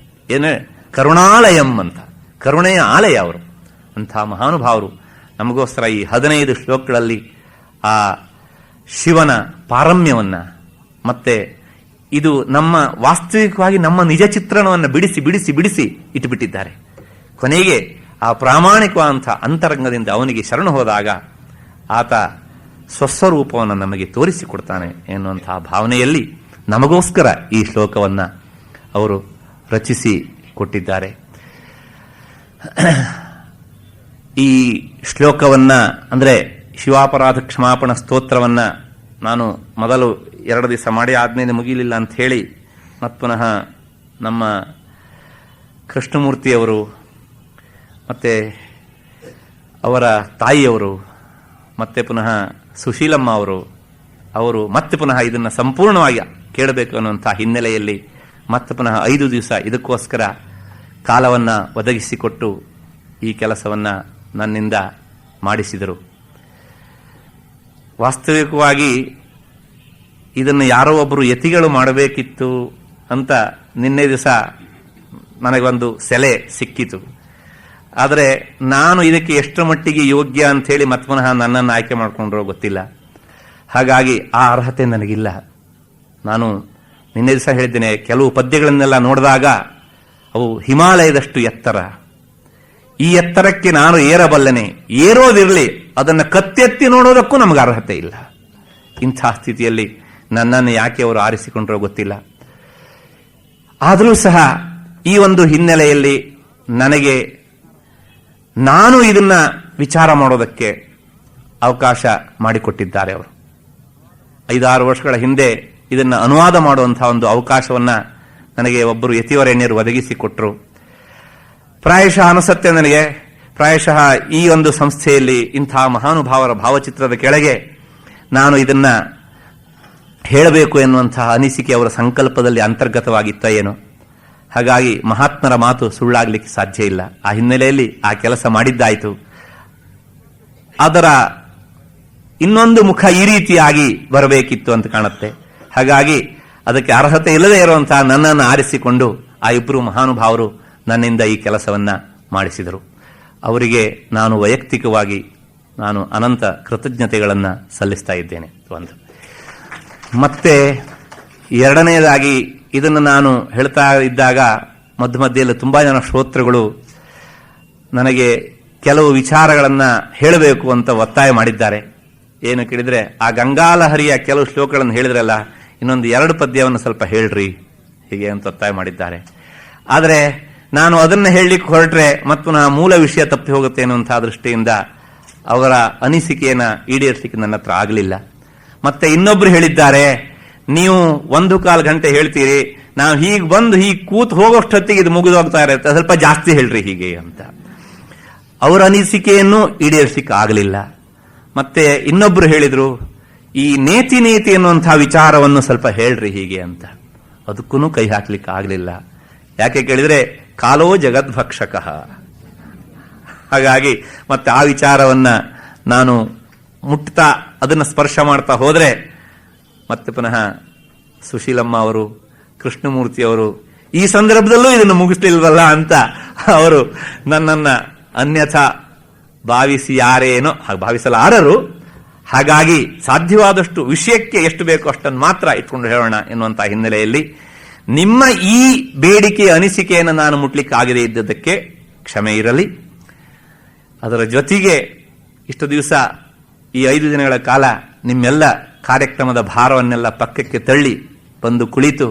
ಏನೇ ಕರುಣಾಲಯಂ ಅಂತ, ಕರುಣೆಯ ಆಲಯ ಅವರು. ಅಂಥ ಮಹಾನುಭಾವರು ನಮಗೋಸ್ಕರ ಈ 15 ಶ್ಲೋಕಗಳಲ್ಲಿ ಆ ಶಿವನ ಪಾರಮ್ಯವನ್ನ, ಮತ್ತೆ ಇದು ನಮ್ಮ ವಾಸ್ತವಿಕವಾಗಿ ನಮ್ಮ ನಿಜ ಚಿತ್ರಣವನ್ನು ಬಿಡಿಸಿ ಬಿಡಿಸಿ ಬಿಡಿಸಿ ಇಟ್ಟುಬಿಟ್ಟಿದ್ದಾರೆ. ಕೊನೆಗೆ ಆ ಪ್ರಾಮಾಣಿಕವಾದಂಥ ಅಂತರಂಗದಿಂದ ಅವನಿಗೆ ಶರಣು ಹೋದಾಗ ಆತ ಸ್ವಸ್ವರೂಪವನ್ನು ನಮಗೆ ತೋರಿಸಿಕೊಡ್ತಾನೆ ಎನ್ನುವಂತಹ ಭಾವನೆಯಲ್ಲಿ ನಮಗೋಸ್ಕರ ಈ ಶ್ಲೋಕವನ್ನ ಅವರು ರಚಿಸಿ ಕೊಟ್ಟಿದ್ದಾರೆ. ಈ ಶ್ಲೋಕವನ್ನ ಅಂದ್ರೆ ಶಿವಾಪರಾಧ ಕ್ಷಮಾಪಣ ಸ್ತೋತ್ರವನ್ನ ನಾನು ಮೊದಲು 2 ದಿವಸ ಮಾಡಿ ಆದ್ಮೇಲೆ ಮುಗಿಲಿಲ್ಲ ಅಂತ ಹೇಳಿ ಮತ್ ಪುನಃ ನಮ್ಮ ಕೃಷ್ಣಮೂರ್ತಿಯವರು ಮತ್ತೆ ಅವರ ತಾಯಿಯವರು ಮತ್ತೆ ಪುನಃ ಸುಶೀಲಮ್ಮ ಅವರು ಮತ್ತೆ ಪುನಃ ಇದನ್ನು ಸಂಪೂರ್ಣವಾಗಿ ಕೇಳಬೇಕು ಅನ್ನುವಂತಹ ಹಿನ್ನೆಲೆಯಲ್ಲಿ ಮತ್ತೆ ಪುನಃ 5 ದಿವಸ ಇದಕ್ಕೋಸ್ಕರ ಕಾಲವನ್ನ ಒದಗಿಸಿಕೊಟ್ಟು ಈ ಕೆಲಸವನ್ನ ನನ್ನಿಂದ ಮಾಡಿಸಿದರು. ವಾಸ್ತವಿಕವಾಗಿ ಇದನ್ನು ಯಾರೋ ಒಬ್ಬರು ಯತಿಗಳು ಮಾಡಬೇಕಿತ್ತು ಅಂತ ನಿನ್ನೆ ದಿವಸ ನನಗೊಂದು ಸೆಲೆ ಸಿಕ್ಕಿತು. ಆದರೆ ನಾನು ಇದಕ್ಕೆ ಎಷ್ಟರ ಮಟ್ಟಿಗೆ ಯೋಗ್ಯ ಅಂತ ಹೇಳಿ ಮತ್ತೆ ಪುನಃ ನನ್ನನ್ನು ಆಯ್ಕೆ ಮಾಡಿಕೊಂಡ್ರೋ ಗೊತ್ತಿಲ್ಲ. ಹಾಗಾಗಿ ಆ ಅರ್ಹತೆ ನನಗಿಲ್ಲ. ನಾನು ನಿನ್ನೆ ದಿವಸ ಹೇಳಿದ್ದೇನೆ, ಕೆಲವು ಪದ್ಯಗಳನ್ನೆಲ್ಲ ನೋಡಿದಾಗ ಅವು ಹಿಮಾಲಯದಷ್ಟು ಎತ್ತರ. ಈ ಎತ್ತರಕ್ಕೆ ನಾನು ಏರಬಲ್ಲೆನೆ, ಏರೋದಿರಲಿ, ಅದನ್ನು ಕತ್ತೆತ್ತಿ ನೋಡೋದಕ್ಕೂ ನಮಗೆ ಅರ್ಹತೆ ಇಲ್ಲ. ಇಂಥ ಸ್ಥಿತಿಯಲ್ಲಿ ನನ್ನನ್ನು ಯಾಕೆ ಅವರು ಆರಿಸಿಕೊಂಡ್ರೋ ಗೊತ್ತಿಲ್ಲ. ಆದರೂ ಸಹ ಈ ಒಂದು ಹಿನ್ನೆಲೆಯಲ್ಲಿ ನನಗೆ ನಾನು ಇದನ್ನ ವಿಚಾರ ಮಾಡೋದಕ್ಕೆ ಅವಕಾಶ ಮಾಡಿಕೊಟ್ಟಿದ್ದಾರೆ ಅವರು. 5-6 ವರ್ಷಗಳ ಹಿಂದೆ ಇದನ್ನು ಅನುವಾದ ಮಾಡುವಂತಹ ಒಂದು ಅವಕಾಶವನ್ನ ನನಗೆ ಒಬ್ಬರು ಯತಿವರೇಣ್ಯರು ಒದಗಿಸಿಕೊಟ್ರು. ಪ್ರಾಯಶಃ ಅನಿಸುತ್ತೆ ನನಗೆ, ಪ್ರಾಯಶಃ ಈ ಒಂದು ಸಂಸ್ಥೆಯಲ್ಲಿ ಇಂತಹ ಮಹಾನುಭಾವರ ಭಾವಚಿತ್ರದ ಕೆಳಗೆ ನಾನು ಇದನ್ನ ಹೇಳಬೇಕು ಎನ್ನುವಂತಹ ಅನಿಸಿಕೆ ಅವರ ಸಂಕಲ್ಪದಲ್ಲಿ ಅಂತರ್ಗತವಾಗಿತ್ತ ಏನೋ. ಹಾಗಾಗಿ ಮಹಾತ್ಮರ ಮಾತು ಸುಳ್ಳಾಗ್ಲಿಕ್ಕೆ ಸಾಧ್ಯ ಇಲ್ಲ. ಆ ಹಿನ್ನೆಲೆಯಲ್ಲಿ ಆ ಕೆಲಸ ಮಾಡಿದ್ದಾಯಿತು. ಅದರ ಇನ್ನೊಂದು ಮುಖ ಈ ರೀತಿಯಾಗಿ ಬರಬೇಕಿತ್ತು ಅಂತ ಕಾಣುತ್ತೆ. ಹಾಗಾಗಿ ಅದಕ್ಕೆ ಅರ್ಹತೆ ಇಲ್ಲದೆ ಇರುವಂತಹ ನನ್ನನ್ನು ಆರಿಸಿಕೊಂಡು ಆ ಇಬ್ಬರು ಮಹಾನುಭಾವರು ನನ್ನಿಂದ ಈ ಕೆಲಸವನ್ನ ಮಾಡಿಸಿದರು. ಅವರಿಗೆ ನಾನು ವೈಯಕ್ತಿಕವಾಗಿ ನಾನು ಅನಂತ ಕೃತಜ್ಞತೆಗಳನ್ನು ಸಲ್ಲಿಸ್ತಾ ಇದ್ದೇನೆ. ಒಂದು ಮತ್ತೆ ಎರಡನೆಯದಾಗಿ ಇದನ್ನು ನಾನು ಹೇಳ್ತಾ ಇದ್ದಾಗ ಮಧ್ಯ ಮಧ್ಯೆಯಲ್ಲಿ ತುಂಬಾ ಜನ ಶ್ರೋತೃಗಳು ನನಗೆ ಕೆಲವು ವಿಚಾರಗಳನ್ನ ಹೇಳಬೇಕು ಅಂತ ಒತ್ತಾಯ ಮಾಡಿದ್ದಾರೆ. ಏನು ಕೇಳಿದ್ರೆ, ಆ ಗಂಗಾಲಹರಿಯ ಕೆಲವು ಶ್ಲೋಕಗಳನ್ನು ಹೇಳಿದ್ರಲ್ಲ, ಇನ್ನೊಂದು 2 ಪದ್ಯವನ್ನು ಸ್ವಲ್ಪ ಹೇಳ್ರಿ ಹೀಗೆ ಅಂತ ಒತ್ತಾಯ ಮಾಡಿದ್ದಾರೆ. ಆದರೆ ನಾನು ಅದನ್ನು ಹೇಳಲಿಕ್ಕೆ ಹೊರಟ್ರೆ ಮತ್ತು ನಾ ಮೂಲ ವಿಷಯ ತಪ್ಪಿ ಹೋಗುತ್ತೆ ಅನ್ನುವಂತಹ ದೃಷ್ಟಿಯಿಂದ ಅವರ ಅನಿಸಿಕೆಯನ್ನ ಈಡೇರಿಸಲಿಕ್ಕೆ ನನ್ನ ಹತ್ರ ಆಗಲಿಲ್ಲ. ಮತ್ತೆ ಇನ್ನೊಬ್ರು ಹೇಳಿದ್ದಾರೆ, ನೀವು 1-1/4 ಗಂಟೆ ಹೇಳ್ತೀರಿ, ನಾವು ಹೀಗೆ ಬಂದು ಹೀಗೆ ಕೂತು ಹೋಗೋಷ್ಟೊತ್ತಿಗೆ ಇದು ಮುಗಿದು ಹೋಗ್ತಾ ಇರುತ್ತೆ, ಸ್ವಲ್ಪ ಜಾಸ್ತಿ ಹೇಳ್ರಿ ಹೀಗೆ ಅಂತ. ಅವರ ಅನಿಸಿಕೆಯನ್ನು ಈಡೇರಿಸಲಿಕ್ಕೆ ಆಗಲಿಲ್ಲ. ಮತ್ತೆ ಇನ್ನೊಬ್ರು ಹೇಳಿದ್ರು, ಈ ನೇತಿ ಎನ್ನುವಂತಹ ವಿಚಾರವನ್ನು ಸ್ವಲ್ಪ ಹೇಳ್ರಿ ಹೀಗೆ ಅಂತ. ಅದಕ್ಕೂ ಕೈ ಹಾಕ್ಲಿಕ್ಕೆ ಆಗಲಿಲ್ಲ. ಯಾಕೆ ಕೇಳಿದ್ರೆ, ಕಾಲೋ ಜಗದ್ಭಕ್ಷಕ. ಹಾಗಾಗಿ ಮತ್ತೆ ಆ ವಿಚಾರವನ್ನ ನಾನು ಮುಟ್ತಾ ಅದನ್ನು ಸ್ಪರ್ಶ ಮಾಡ್ತಾ ಹೋದ್ರೆ ಮತ್ತೆ ಪುನಃ ಸುಶೀಲಮ್ಮ ಅವರು, ಕೃಷ್ಣಮೂರ್ತಿಯವರು ಈ ಸಂದರ್ಭದಲ್ಲೂ ಇದನ್ನು ಮುಗಿಸ್ಲಿಲ್ವಲ್ಲ ಅಂತ ಅವರು ನನ್ನನ್ನ ಅನ್ಯಥಾ ಭಾವಿಸಿ ಯಾರೇನೋ ಭಾವಿಸಲಾರರು. ಹಾಗಾಗಿ ಸಾಧ್ಯವಾದಷ್ಟು ವಿಷಯಕ್ಕೆ ಎಷ್ಟು ಬೇಕೋ ಅಷ್ಟನ್ನು ಮಾತ್ರ ಇಟ್ಕೊಂಡು ಹೇಳೋಣ ಎನ್ನುವಂತಹ ಹಿನ್ನೆಲೆಯಲ್ಲಿ ನಿಮ್ಮ ಈ ಬೇಡಿಕೆಯ ಅನಿಸಿಕೆಯನ್ನು ನಾನು ಮುಟ್ಲಿಕ್ಕೆ ಆಗದೇ ಇದ್ದದಕ್ಕೆ ಕ್ಷಮೆ ಇರಲಿ. ಅದರ ಜೊತೆಗೆ ಇಷ್ಟು ದಿವಸ ಈ 5 ದಿನಗಳ ಕಾಲ ನಿಮ್ಮೆಲ್ಲ ಕಾರ್ಯಕ್ರಮದ ಭಾರವನ್ನೆಲ್ಲ ಪಕ್ಕಕ್ಕೆ ತಳ್ಳಿ ಬಂದು ಕುಳಿತು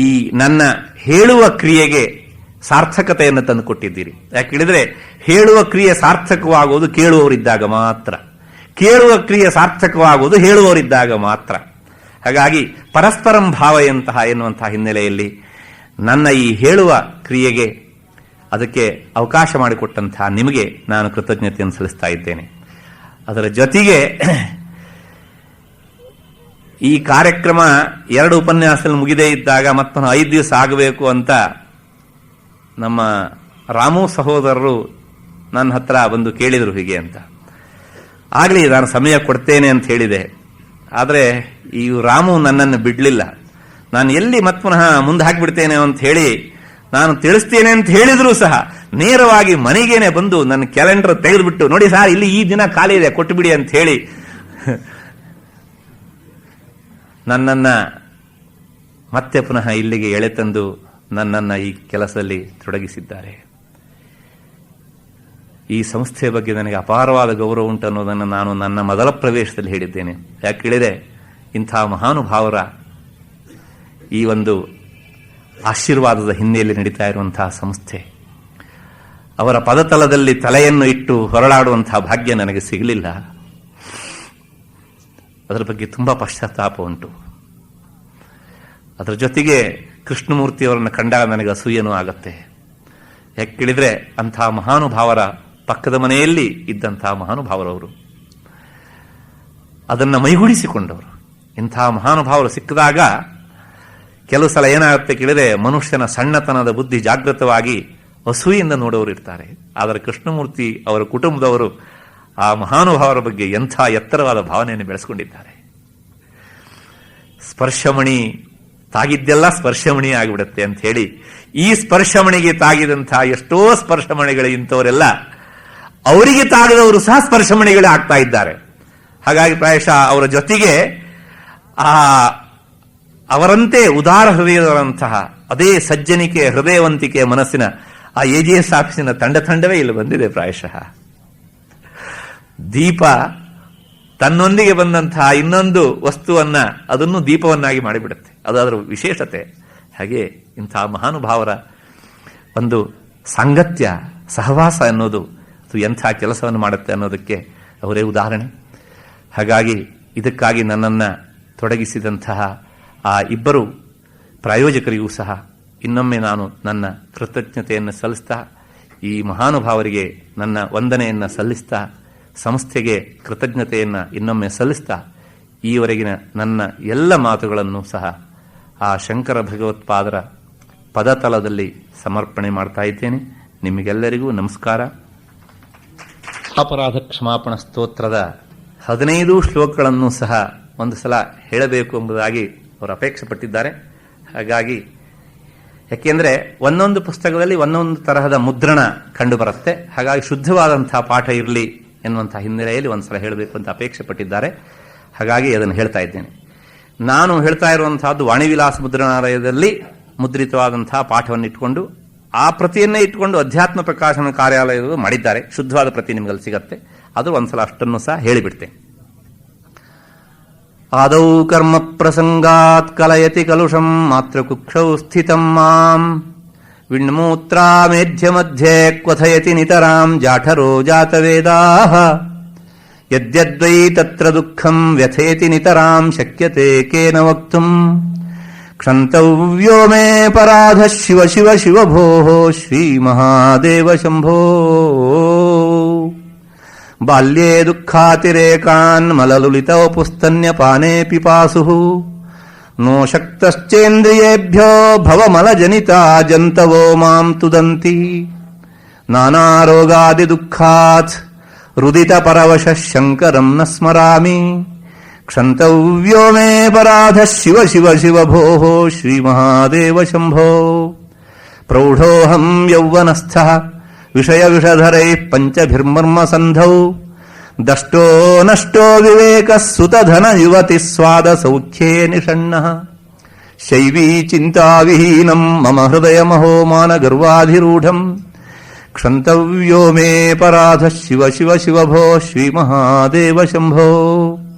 ಈ ನನ್ನ ಹೇಳುವ ಕ್ರಿಯೆಗೆ ಸಾರ್ಥಕತೆಯನ್ನು ತಂದು ಕೊಟ್ಟಿದ್ದೀರಿ. ಯಾಕೆ ಹೇಳಿದ್ರೆ, ಹೇಳುವ ಕ್ರಿಯೆ ಸಾರ್ಥಕವಾಗುವುದು ಕೇಳುವವರಿದ್ದಾಗ ಮಾತ್ರ, ಕೇಳುವ ಕ್ರಿಯೆ ಸಾರ್ಥಕವಾಗುವುದು ಹೇಳುವವರಿದ್ದಾಗ ಮಾತ್ರ. ಹಾಗಾಗಿ ಪರಸ್ಪರಂ ಭಾವಯಂತಹ ಎನ್ನುವಂತಹ ಹಿನ್ನೆಲೆಯಲ್ಲಿ ನನ್ನ ಈ ಹೇಳುವ ಕ್ರಿಯೆಗೆ ಅದಕ್ಕೆ ಅವಕಾಶ ಮಾಡಿಕೊಟ್ಟಂತಹ ನಿಮಗೆ ನಾನು ಕೃತಜ್ಞತೆಯನ್ನು ಸಲ್ಲಿಸ್ತಾ ಇದ್ದೇನೆ. ಅದರ ಜೊತೆಗೆ ಈ ಕಾರ್ಯಕ್ರಮ 2 ಉಪನ್ಯಾಸದಲ್ಲಿ ಮುಗಿದೇ ಇದ್ದಾಗ ಮತ್ತೊಂದು 5 ದಿವಸ ಆಗಬೇಕು ಅಂತ ನಮ್ಮ ರಾಮು ಸಹೋದರರು ನನ್ನ ಹತ್ರ ಬಂದು ಕೇಳಿದರು ಹೀಗೆ ಅಂತ. ಆಗಲಿ, ನಾನು ಸಮಯ ಕೊಡ್ತೇನೆ ಅಂತ ಹೇಳಿದೆ. ಆದರೆ ಈ ರಾಮು ನನ್ನನ್ನು ಬಿಡ್ಲಿಲ್ಲ. ನಾನು ಎಲ್ಲಿ ಮತ್ ಪುನಃ ಮುಂದೆ ಹಾಕಿಬಿಡ್ತೇನೆ ಅಂತ ಹೇಳಿ ನಾನು ತಿಳಿಸ್ತೇನೆ ಅಂತ ಹೇಳಿದ್ರು ಸಹ ನೇರವಾಗಿ ಮನೆಗೇನೆ ಬಂದು ನನ್ನ ಕ್ಯಾಲೆಂಡರ್ ತೆಗೆದುಬಿಟ್ಟು, ನೋಡಿ ಸರ್, ಇಲ್ಲಿ ಈ ದಿನ ಖಾಲಿ ಇದೆ, ಕೊಟ್ಟುಬಿಡಿ ಅಂತ ಹೇಳಿ ನನ್ನನ್ನ ಮತ್ತೆ ಪುನಃ ಇಲ್ಲಿಗೆ ಎಳೆತಂದು ನನ್ನನ್ನ ಈ ಕೆಲಸದಲ್ಲಿ ತೊಡಗಿಸಿದ್ದಾರೆ. ಈ ಸಂಸ್ಥೆಯ ಬಗ್ಗೆ ನನಗೆ ಅಪಾರವಾದ ಗೌರವ ಉಂಟು ಅನ್ನೋದನ್ನು ನಾನು ನನ್ನ ಮೊದಲ ಪ್ರವೇಶದಲ್ಲಿ ಹೇಳಿದ್ದೇನೆ. ಯಾಕೆ ಹೇಳಿದರೆ, ಇಂಥ ಮಹಾನುಭಾವರ ಈ ಒಂದು ಆಶೀರ್ವಾದದ ಹಿನ್ನೆಲೆಯಲ್ಲಿ ನಡೀತಾ ಇರುವಂತಹ ಸಂಸ್ಥೆ, ಅವರ ಪದತಲದಲ್ಲಿ ತಲೆಯನ್ನು ಇಟ್ಟು ಹೊರಳಾಡುವಂತಹ ಭಾಗ್ಯ ನನಗೆ ಸಿಗಲಿಲ್ಲ. ಅದರ ಬಗ್ಗೆ ತುಂಬಾ ಪಶ್ಚಾತ್ತಾಪ ಉಂಟು. ಅದರ ಜೊತೆಗೆ ಕೃಷ್ಣಮೂರ್ತಿಯವರನ್ನು ಕಂಡಾಗ ನನಗೆ ಅಸೂಯೆನೂ ಆಗತ್ತೆ. ಯಾಕೆ ಕೇಳಿದ್ರೆ ಅಂಥ ಮಹಾನುಭಾವರ ಪಕ್ಕದ ಮನೆಯಲ್ಲಿ ಇದ್ದಂತಹ ಮಹಾನುಭಾವರವರು, ಅದನ್ನು ಮೈಗೂಡಿಸಿಕೊಂಡವರು. ಇಂಥ ಮಹಾನುಭಾವರು ಸಿಕ್ಕಿದಾಗ ಕೆಲವು ಸಲ ಏನಾಗುತ್ತೆ ಕೇಳಿದ್ರೆ ಮನುಷ್ಯನ ಸಣ್ಣತನದ ಬುದ್ಧಿ ಜಾಗೃತವಾಗಿ ಅಸೂಯಿಂದ ನೋಡೋರು ಇರ್ತಾರೆ. ಆದರೆ ಕೃಷ್ಣಮೂರ್ತಿ ಅವರ ಕುಟುಂಬದವರು ಆ ಮಹಾನುಭಾವರ ಬಗ್ಗೆ ಎಂಥ ಎತ್ತರವಾದ ಭಾವನೆಯನ್ನು ಬೆಳೆಸ್ಕೊಂಡಿದ್ದಾರೆ. ಸ್ಪರ್ಶಮಣಿ ತಾಗಿದ್ದೆಲ್ಲ ಸ್ಪರ್ಶಮಣಿ ಆಗಿಬಿಡುತ್ತೆ ಅಂತ ಹೇಳಿ ಈ ಸ್ಪರ್ಶಮಣಿಗೆ ತಾಗಿದಂತಹ ಎಷ್ಟೋ ಸ್ಪರ್ಶಮಣಿಗಳು ಇಂಥವರೆಲ್ಲ ಅವರಿಗೆ ತಾಗದವರು ಸಹ ಸ್ಪರ್ಶಮಣಿಗಳೇ ಆಗ್ತಾ ಇದ್ದಾರೆ. ಹಾಗಾಗಿ ಪ್ರಾಯಶಃ ಅವರ ಜೊತೆಗೆ ಅವರಂತೆ ಉದಾರ ಹೃದಯದಂತಹ ಅದೇ ಸಜ್ಜನಿಕೆ ಹೃದಯವಂತಿಕೆ ಮನಸ್ಸಿನ ಆ AGS ಆಫೀಸಿನ ತಂಡವೇ ಇಲ್ಲಿ ಬಂದಿದೆ. ಪ್ರಾಯಶಃ ದೀಪ ತನ್ನೊಂದಿಗೆ ಬಂದಂತಹ ಇನ್ನೊಂದು ವಸ್ತುವನ್ನ ಅದನ್ನು ದೀಪವನ್ನಾಗಿ ಮಾಡಿಬಿಡುತ್ತೆ. ಅದು ಅದರ ವಿಶೇಷತೆ. ಹಾಗೆ ಇಂತಹ ಮಹಾನುಭಾವರ ಒಂದು ಸಾಂಗತ್ಯ ಸಹವಾಸ ಅನ್ನೋದು ಅದು ಎಂಥ ಕೆಲಸವನ್ನು ಮಾಡುತ್ತೆ ಅನ್ನೋದಕ್ಕೆ ಅವರೇ ಉದಾಹರಣೆ. ಹಾಗಾಗಿ ಇದಕ್ಕಾಗಿ ನನ್ನನ್ನು ತೊಡಗಿಸಿದಂತಹ ಆ ಇಬ್ಬರು ಪ್ರಾಯೋಜಕರಿಗೂ ಸಹ ಇನ್ನೊಮ್ಮೆ ನಾನು ನನ್ನ ಕೃತಜ್ಞತೆಯನ್ನು ಸಲ್ಲಿಸ್ತಾ, ಈ ಮಹಾನುಭಾವರಿಗೆ ನನ್ನ ವಂದನೆಯನ್ನು ಸಲ್ಲಿಸ್ತಾ, ಸಂಸ್ಥೆಗೆ ಕೃತಜ್ಞತೆಯನ್ನು ಇನ್ನೊಮ್ಮೆ ಸಲ್ಲಿಸ್ತಾ, ಈವರೆಗಿನ ನನ್ನ ಎಲ್ಲ ಮಾತುಗಳನ್ನು ಸಹ ಆ ಶಂಕರ ಭಗವತ್ಪಾದರ ಪದತಲದಲ್ಲಿ ಸಮರ್ಪಣೆ ಮಾಡ್ತಾ ಇದ್ದೇನೆ. ನಿಮಗೆಲ್ಲರಿಗೂ ನಮಸ್ಕಾರ. ಅಪರಾಧ ಕ್ಷಮಾಪಣ ಸ್ತೋತ್ರದ 15 ಶ್ಲೋಕಗಳನ್ನು ಸಹ ಒಂದು ಸಲ ಹೇಳಬೇಕು ಎಂಬುದಾಗಿ ಅವರು ಅಪೇಕ್ಷೆ ಪಟ್ಟಿದ್ದಾರೆ. ಹಾಗಾಗಿ ಯಾಕೆಂದ್ರೆ ಒಂದೊಂದು ಪುಸ್ತಕದಲ್ಲಿ ಒಂದೊಂದು ತರಹದ ಮುದ್ರಣ ಕಂಡು ಬರುತ್ತೆ. ಹಾಗಾಗಿ ಶುದ್ಧವಾದಂತಹ ಪಾಠ ಇರಲಿ ಎನ್ನುವಂತಹ ಹಿನ್ನೆಲೆಯಲ್ಲಿ ಒಂದ್ಸಲ ಹೇಳಬೇಕು ಅಂತ ಅಪೇಕ್ಷೆ ಪಟ್ಟಿದ್ದಾರೆ. ಹಾಗಾಗಿ ಅದನ್ನು ಹೇಳ್ತಾ ಇದ್ದೇನೆ. ನಾನು ಹೇಳ್ತಾ ಇರುವಂತಹದ್ದು ವಾಣಿವಿಲಾಸ ಮುದ್ರಣಾಲಯದಲ್ಲಿ ಮುದ್ರಿತವಾದಂತಹ ಪಾಠವನ್ನು ಇಟ್ಕೊಂಡು ಆ ಪ್ರತಿಯನ್ನೇ ಇಟ್ಕೊಂಡು ಅಧ್ಯಾತ್ಮ ಪ್ರಕಾಶನ ಕಾರ್ಯಾಲಯಗಳು ಮಾಡಿದ್ದಾರೆ. ಶುದ್ಧವಾದ ಪ್ರತಿ ನಿಮಗಲ್ಲಿ ಸಿಗತ್ತೆ. ಅದು ಒಂದ್ಸಲ ಅಷ್ಟನ್ನು ಸಹ ಹೇಳಿಬಿಡ್ತೇನೆ. ಆದೌ ಕರ್ಮ ಪ್ರಸಂಗಾತ್ ಕಲಯತಿ ಕಲುಷಂ ಮಾತ್ರ ಕುಕ್ಷೌ ಸ್ಥಿತಂ ಮಾಂ ವಿಣ್ಮೂತ್ರಾಮೇಧ್ಯ ಮಧ್ಯೆ ಕ್ವಥಯತಿ ನಿತರಾಂ ಜಾಠರೋ ಜಾತವೇದಾಃ ಯದ್ಯದ್ವೈ ತತ್ರ ದುಃಖಂ ವ್ಯಥಯತಿ ನಿತರಾಂ ಶಕ್ಯತೆ ಕೇನ ವಕ್ತುಂ ಕ್ಷಂತವ್ಯೋ ಮೇ ಪರಾಧ ಶಿವ ಶಿವ ಶಿವ ಭೋಃ ಶ್ರೀ ಮಹಾದೇವ ಶಂಭೋ ಬಾಲ್ಯೇ ದುಃಖಾತಿರೇಕಾನ್ ಮಲಲುಲಿತೌ ಪುಸ್ತನ್ಯಪಾನೇ ಪಿಪಾಸುಃ ನೋ ಶಕ್ತಶ್ಚೇಂದ್ರಿಯೇಭ್ಯೋ ಭವಮಲಜನಿತಾ ಜಂತವೋ ಮಾಂ ತುದಂತಿ ನಾನಾರೋಗಾದಿ ದುಃಖಾತ್ ರುದಿತ ಪರವಶಃ ಶಂಕರಂ ನ ಸ್ಮರಾಮಿ ಕ್ಷಂತವ್ಯೋ ಮೇ ಪರಾಧ ಶಿವ ಶಿವ ಶಿವ ಭೋಃ ಶ್ರೀ ಮಹಾದೇವ ಶಂಭೋ ಪ್ರೌಢೋಹಂ ಯೌವನಸ್ಥಃ ವಿಷಯ ವಿಷಧರೈಃ ಪಂಚಭಿರ್ಮರ್ಮ ಸಂಧೌ ದಷ್ಟೋ ನಷ್ಟೋ ವಿವೇಕಃ ಸುತಧನ ಯುವತಿ ಸ್ವಾದ ಸೌಖ್ಯೇ ನಿಷಣ್ಣಃ ಶೈವೀ ಚಿಂತಾವಿಹೀನಂ ಮಮ ಹೃದಯ ಮಹೋಮಾನ ಗರ್ವಾಧಿರೂಢಂ ಕ್ಷಂತವ್ಯೋ ಮೇ ಪರಾಧ ಶಿವ ಶಿವ ಶಿವ ಭೋ ಶ್ರೀ ಮಹಾದೇವ ಶಂಭೋ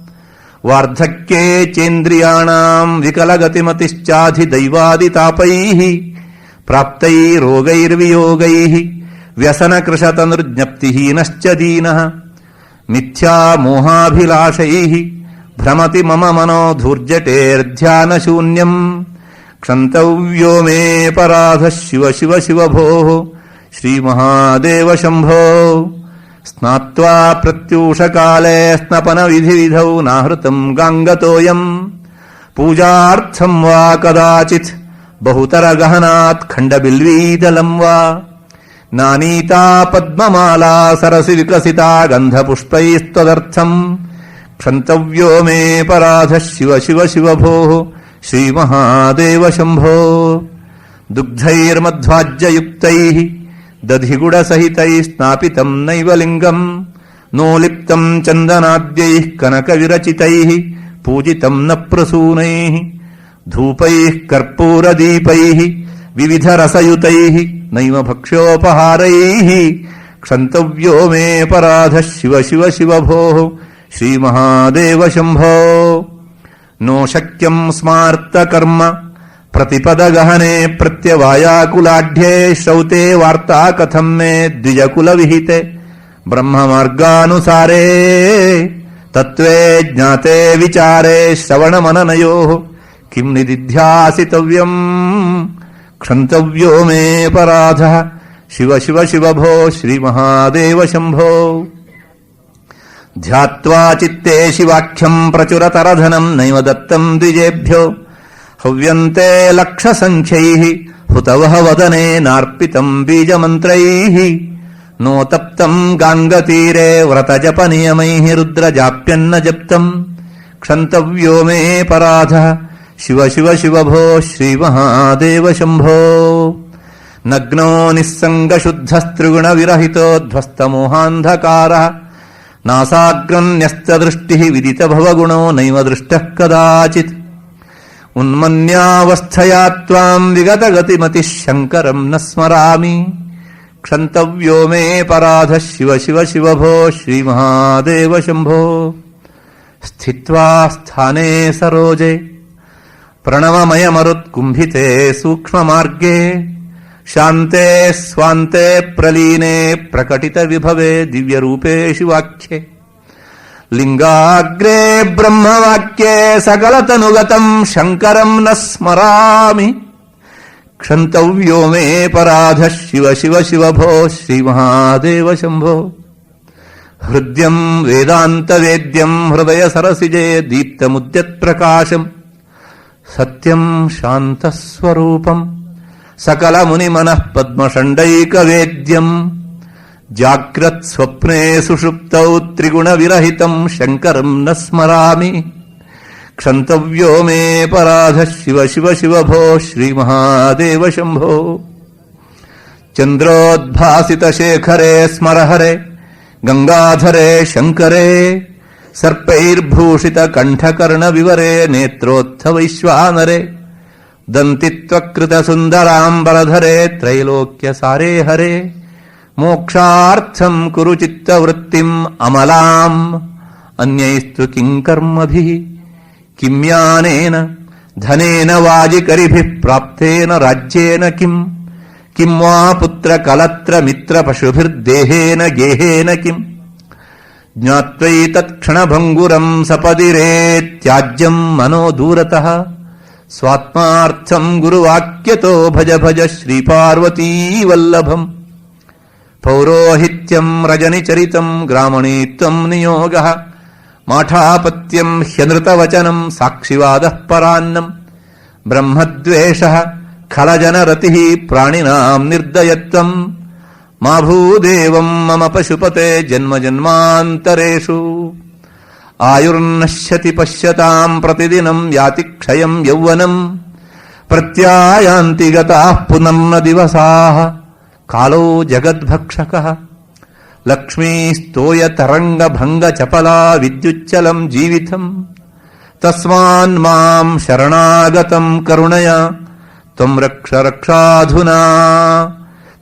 ವಾರ್ಧಕ್ಯೇ ಚೇಂದ್ರಿಯಾಣಾಂ ವಿಕಲಗತಿಮತಿಶ್ಚಾಧಿದೈವಾದಿತಾಪೈಃ ಪ್ರಾಪ್ತೈರೋಗೈರ್ವಿಯೋಗೈಃ ವ್ಯಸನಕೃಶತನುರ್ಜ್ಞಪ್ತಿಹೀನಶ್ಚ ದೀನಃ ಮಿಥ್ಯಾ ಮೋಹಾಭಿಲಾಷೈಃ ಭ್ರಮತಿ ಮಮ ಮನೋ ಧೂರ್ಜಟೇರ್ಧ್ಯಾನಶೂನ್ಯಂ ಕ್ಷಂತವ್ಯೋ ಮೇ ಪರಾಧ ಶಿವ ಶಿವ ಶಿವ ಭೋಃ ಶ್ರೀ ಮಹಾದೇವ ಶಂಭೋ ಸ್ನಾತ್ವಾ ಪ್ರತ್ಯೂಷಕಾಲೇ ಸ್ನಪನ ವಿಧಿವಿಧೌ ನಾಹೃತಂ ಗಾಂಗತೋಯಂ ಪೂಜಾರ್ಥಂ ವಾ ಕದಾಚಿತ್ ಬಹುತರ ಗಹನಾತ್ ಖಂಡಬಿಲ್ವೀದಲಂ ವಾ ನಾನೀತಾ ಪದ್ಮಮಾಲಾ ಸರಸಿ ವಿಕಸಿತಾ ಗಂಧಪುಷ್ಪೈಸ್ತದರ್ಥಂ ಕ್ಷಂತವ್ಯೋ ಮೇ ಪರಾಧ ಶಿವ ಶಿವ ಶಿವ ಭೋಃ ಶ್ರೀ ಮಹಾದೇವ ಶಂಭೋ ದುಗ್ಧೈರ್ಮಧ್ವಾಜ್ಯಯುಕ್ತೈಃ ದಧಿಗುಡಸಹಿತೈಃ ಸ್ನಾಪಿತಂ ನೈವ ಲಿಂಗಂ ನೋಲಿಪ್ತಂ ಚಂದನಾದ್ಯೈಃ ಕನಕವಿರಚಿತೈಃ ಪೂಜಿತಂ ನ ಪ್ರಸೂನೈಃ ಧೂಪೈಃ ಕರ್ಪೂರದೀಪೈಃ ವಿವಿಧರಸಯುತೈಃ ನೈವ ಭಕ್ಷ್ಯೋಪಹಾರೈಃ ಕ್ಷಂತವ್ಯೋ ಮೇ ಪರಾಧ ಶಿವ ಶಿವ ಶಿವ ಭೋಃ ಶ್ರೀ ಮಹಾದೇವ ಶಂಭೋ ನೋ ಶಕ್ಯಂ ಸ್ಮಾರ್ತ ಕರ್ಮ ಪ್ರತಿಪದಗಹನೆ ಪ್ರತ್ಯವಾಯಾಕುಲಾಢ್ಯೆ ಶ್ರೌತೆ ವಾರ್ತಾ ಕಥಂ ಮೇ ದ್ವಿಜಕುಲವಿಹಿತೆ ಬ್ರಹ್ಮಮಾರ್ಗಾನುಸಾರೇ ತತ್ವೇ ಜ್ಞಾತೆ ವಿಚಾರೇ ಶ್ರವಣಮನನಯೋಃ ಕಿಂ ನಿದಿಧ್ಯಾಸಿತವ್ಯಂ ಕ್ಷಂತವ್ಯೋ ಮೇ ಪರಾಧಃ ಶಿವ ಶಿವ ಶಿವ ಭೋ ಶ್ರೀಮಹಾದೇವ ಶಂಭೋ. ಧ್ಯಾತ್ವಾ ಚಿತ್ತೇ ಶಿವಾಖ್ಯಂ ಪ್ರಚುರತರಧನಂ ನೈವ ದತ್ತಂ ದ್ವಿಜೇಭ್ಯೋ ಹವ್ಯಂತೆ ಲಕ್ಷಸಂಖ್ಯೈಃ ಹುತವಃ ವದನೆ ನಾರ್ಪಿತಂ ಬೀಜಮಂತ್ರೈಃ ನೋತಪ್ತಂ ಗಾಂಗತೀರೆ ವ್ರತಜಪನಿಯಮೈಃ ರುದ್ರಜಾಪ್ಯನ್ನ ಜಪ್ತಂ ಕ್ಷಂತವ್ಯೋ ಮೇ ಪರಾಧಃ ಶಿವ ಶಿವ ಶಿವ ಭೋ ಶ್ರೀಮಹಾದೇವ ಶಂಭೋ. ನಗ್ನೋ ನಿಸ್ಸಂಗಶುದ್ಧಸ್ತ್ರಿಗುಣವಿರಹಿತೋ ಧ್ವಸ್ತಮೋಹಾಂಧಕಾರಃ ನಾಸಾಗ್ರನ್ಯಸ್ತದೃಷ್ಟಿಃ ವಿದಿತಭವಗುಣೋ ನೈವ ದೃಷ್ಟಃ ಕದಾಚಿತ್ ಉನ್ಮನ್ಯಾವಸ್ಥಯಾ ತ್ವಾಂ ವಿಗತಗತಿಮತಿಃ ಶಂಕರಂ ನ ಸ್ಮರಾಮಿ ಕ್ಷಂತವ್ಯೋ ಮೇ ಪರಾಧಃ ಶಿವ ಶಿವ ಶಿವ ಭೋ ಶ್ರೀಮಹಾದೇವ ಶಂಭೋ. ಸ್ಥಿತ್ವಾ ಸ್ಥಾನೇ ಸರೋಜೆ ಪ್ರಣವಮಯಮರುತ್ಕುಂಭಿತೆ ಸೂಕ್ಷ್ಮಮಾರ್ಗೆ ಶಾಂತೆ ಸ್ವಾಂತೆ ಪ್ರಲೀನೆ ಪ್ರಕಟಿತ ವಿಭವೆ ದಿವ್ಯರೂಪೇ ಶಿವಾಖ್ಯೆ ಲಿಂಗಾಗ್ರೇ ಬ್ರಹ್ಮವಾಕ್ಯೆ ಸಕಲತನುಗತಂ ಶಂಕರಂ ನ ಸ್ಮರಾಮಿ ಕ್ಷಂತವ್ಯೋ ಮೇ ಪರಾಧಃ ಶಿವ ಶಿವ ಶಿವ ಭೋ ಶ್ರೀಮಹಾದೇವ ಶಂಭೋ. ಹೃದ್ಯಂ ವೇದಾಂತವೇದ್ಯಂ ಹೃದಯ ಸರಸಿಜೆ ದೀಪ್ತಮುದ್ಯತ್ಪ್ರಕಾಶಂ ಸತ್ಯಂ ಶಾಂತಸ್ವರೂಪಂ ಸಕಲ ಮುನಿಮನಃ ಪದ್ಮಷಂಡೈಕವೇದ್ಯಂ ಜಾಗ್ರತ್ ಸ್ವಪ್ನೆ ಸುಷುಪ್ತೌ ತ್ರಿಗುಣವಿರಹಿತಂ ಶಂಕರಂ ನ ಸ್ಮರಾಮಿ ಕ್ಷಂತವ್ಯೋ ಮೇ ಪರಾಧಃ ಶಿವ ಶಿವ ಶಿವ ಭೋ ಶ್ರೀಮಹಾದೇವ ಶಂಭೋ. ಚಂದ್ರೋದ್ಭಾಸಿತ ಶೇಖರೆ ಸ್ಮರಹರೆ ಗಂಗಾಧರೆ ಶಂಕರೇ ಸರ್ಪೈರ್ಭೂಷಿತ ಕಂಠಕರ್ಣ ವಿವರೆ ನೇತ್ರೋತ್ಥವೈಶ್ವಾನರೆ ದಂತಿತ್ವಕೃತ ಸುಂದರಾಂಬರಧರೆ ತ್ರೈಲೋಕ್ಯ ಸಾರೇ ಹರೆ ಮೋಕ್ಷಾರ್ಥಂ ಕುರು ಚಿತ್ತವೃತ್ತಿಂ ಅಮಲಾಂ ಅನ್ಯೈಸ್ತು ಕಿಂಕರ್ಮಭಿಃ ಕಿಮ್ಯಾನೇನ ಧನೇನ ವಾಜಿಕರಿಭಿಃ ಪ್ರಾಪ್ತೇನ ರಾಜ್ಯೇನ ಕಿಂ ಕಿಂ ವಾ ಪುತ್ರ ಕಲತ್ರ ಮಿತ್ರ ಪಶುಭಿರ್ದೇಹೇನ ಗೇಹೇನ ಕಿಂ ಜ್ಞಾತ್ವೈತತ್ಕ್ಷಣಭಂಗುರಂ ಸಪದಿರೇತ್ಯಾಜ್ಯಂ ಮನೋ ದೂರತಃ ಸ್ವಾತ್ಮಾರ್ಥಂ ಗುರುವಾಕ್ಯತೋ ಭಜ ಭಜ ಶ್ರೀಪಾರ್ವತೀ ವಲ್ಲಭಂ. ಪೌರೋಹಿತ್ಯಂ ರಜನಿಚರಿತಂ ಗ್ರಾಮಣೀತ್ವಂ ನಿಯೋಗಃ ಮಾಠಾಪತ್ಯಂ ಹ್ಯನೃತವಚನಂ ಸಾಕ್ಷಿವಾದಃ ಪರಾನ್ನಂ ಬ್ರಹ್ಮದ್ವೇಷಃ ಖಲಜನರತಿಃ ಪ್ರಾಣಿನಾಂ ನಿರ್ದಯತ್ವಂ ಮಾ ಭೂದೇವಂ ಮಮ ಪಶುಪತೆ ಜನ್ಮ ಜನ್ಮಾಂತರೇಷು ಆಯುರ್ನಶ್ಯತಿ ಪಶ್ಯತಾಂ ಪ್ರತಿದಿನಂ ಯಾತಿ ಕ್ಷಯಂ ಯೌವನಂ ಪ್ರತ್ಯಾಯಾಂತಿ ಗತಾಃ ಪುನರ್ನ ದಿವಸಾಃ ಕಾಲೋ ಜಗದ್ಭಕ್ಷಕಃ ಲಕ್ಷ್ಮೀಸ್ತೋಯ ತರಂಗ ಭಂಗ ಚಪಲಾ ವಿದ್ಯುಚ್ಚಲಂ ಜೀವಿತಂ ತಸ್ಮಾನ್ ಮಾಂ ಶರಣಾಗತಂ ಕರುಣಯ ತ್ವಂ ರಕ್ಷ ರಕ್ಷಾಧುನಾ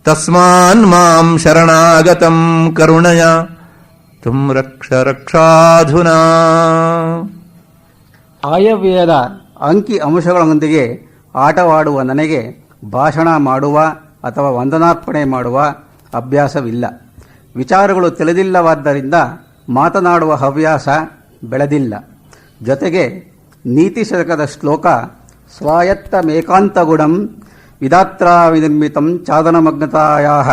ತಸ್ಮಾನ್ ಮಾಂ ಶರಣಾಗತಂ ಕರುಣಯ ತ್ವಂ ರಕ್ಷ ರಕ್ಷಾಧುನಾ. ಆಯವ್ಯಯದ ಅಂಕಿ ಅಂಶಗಳೊಂದಿಗೆ ಆಟವಾಡುವ ನನಗೆ ಭಾಷಣ ಮಾಡುವ ಅಥವಾ ವಂದನಾರ್ಪಣೆ ಮಾಡುವ ಅಭ್ಯಾಸವಿಲ್ಲ. ವಿಚಾರಗಳು ತಿಳಿದಿಲ್ಲವಾದ್ದರಿಂದ ಮಾತನಾಡುವ ಹವ್ಯಾಸ ಬೆಳೆದಿಲ್ಲ. ಜೊತೆಗೆ ನೀತಿಶತಕದ ಶ್ಲೋಕ ಸ್ವಾಯತ್ತಮೇಕಾಂತಗುಣಂ ವಿಧಾತ್ರಾ ವಿನಿರ್ಮಿತಂ ಚಾದನಮಗ್ನತಾಯಾಃ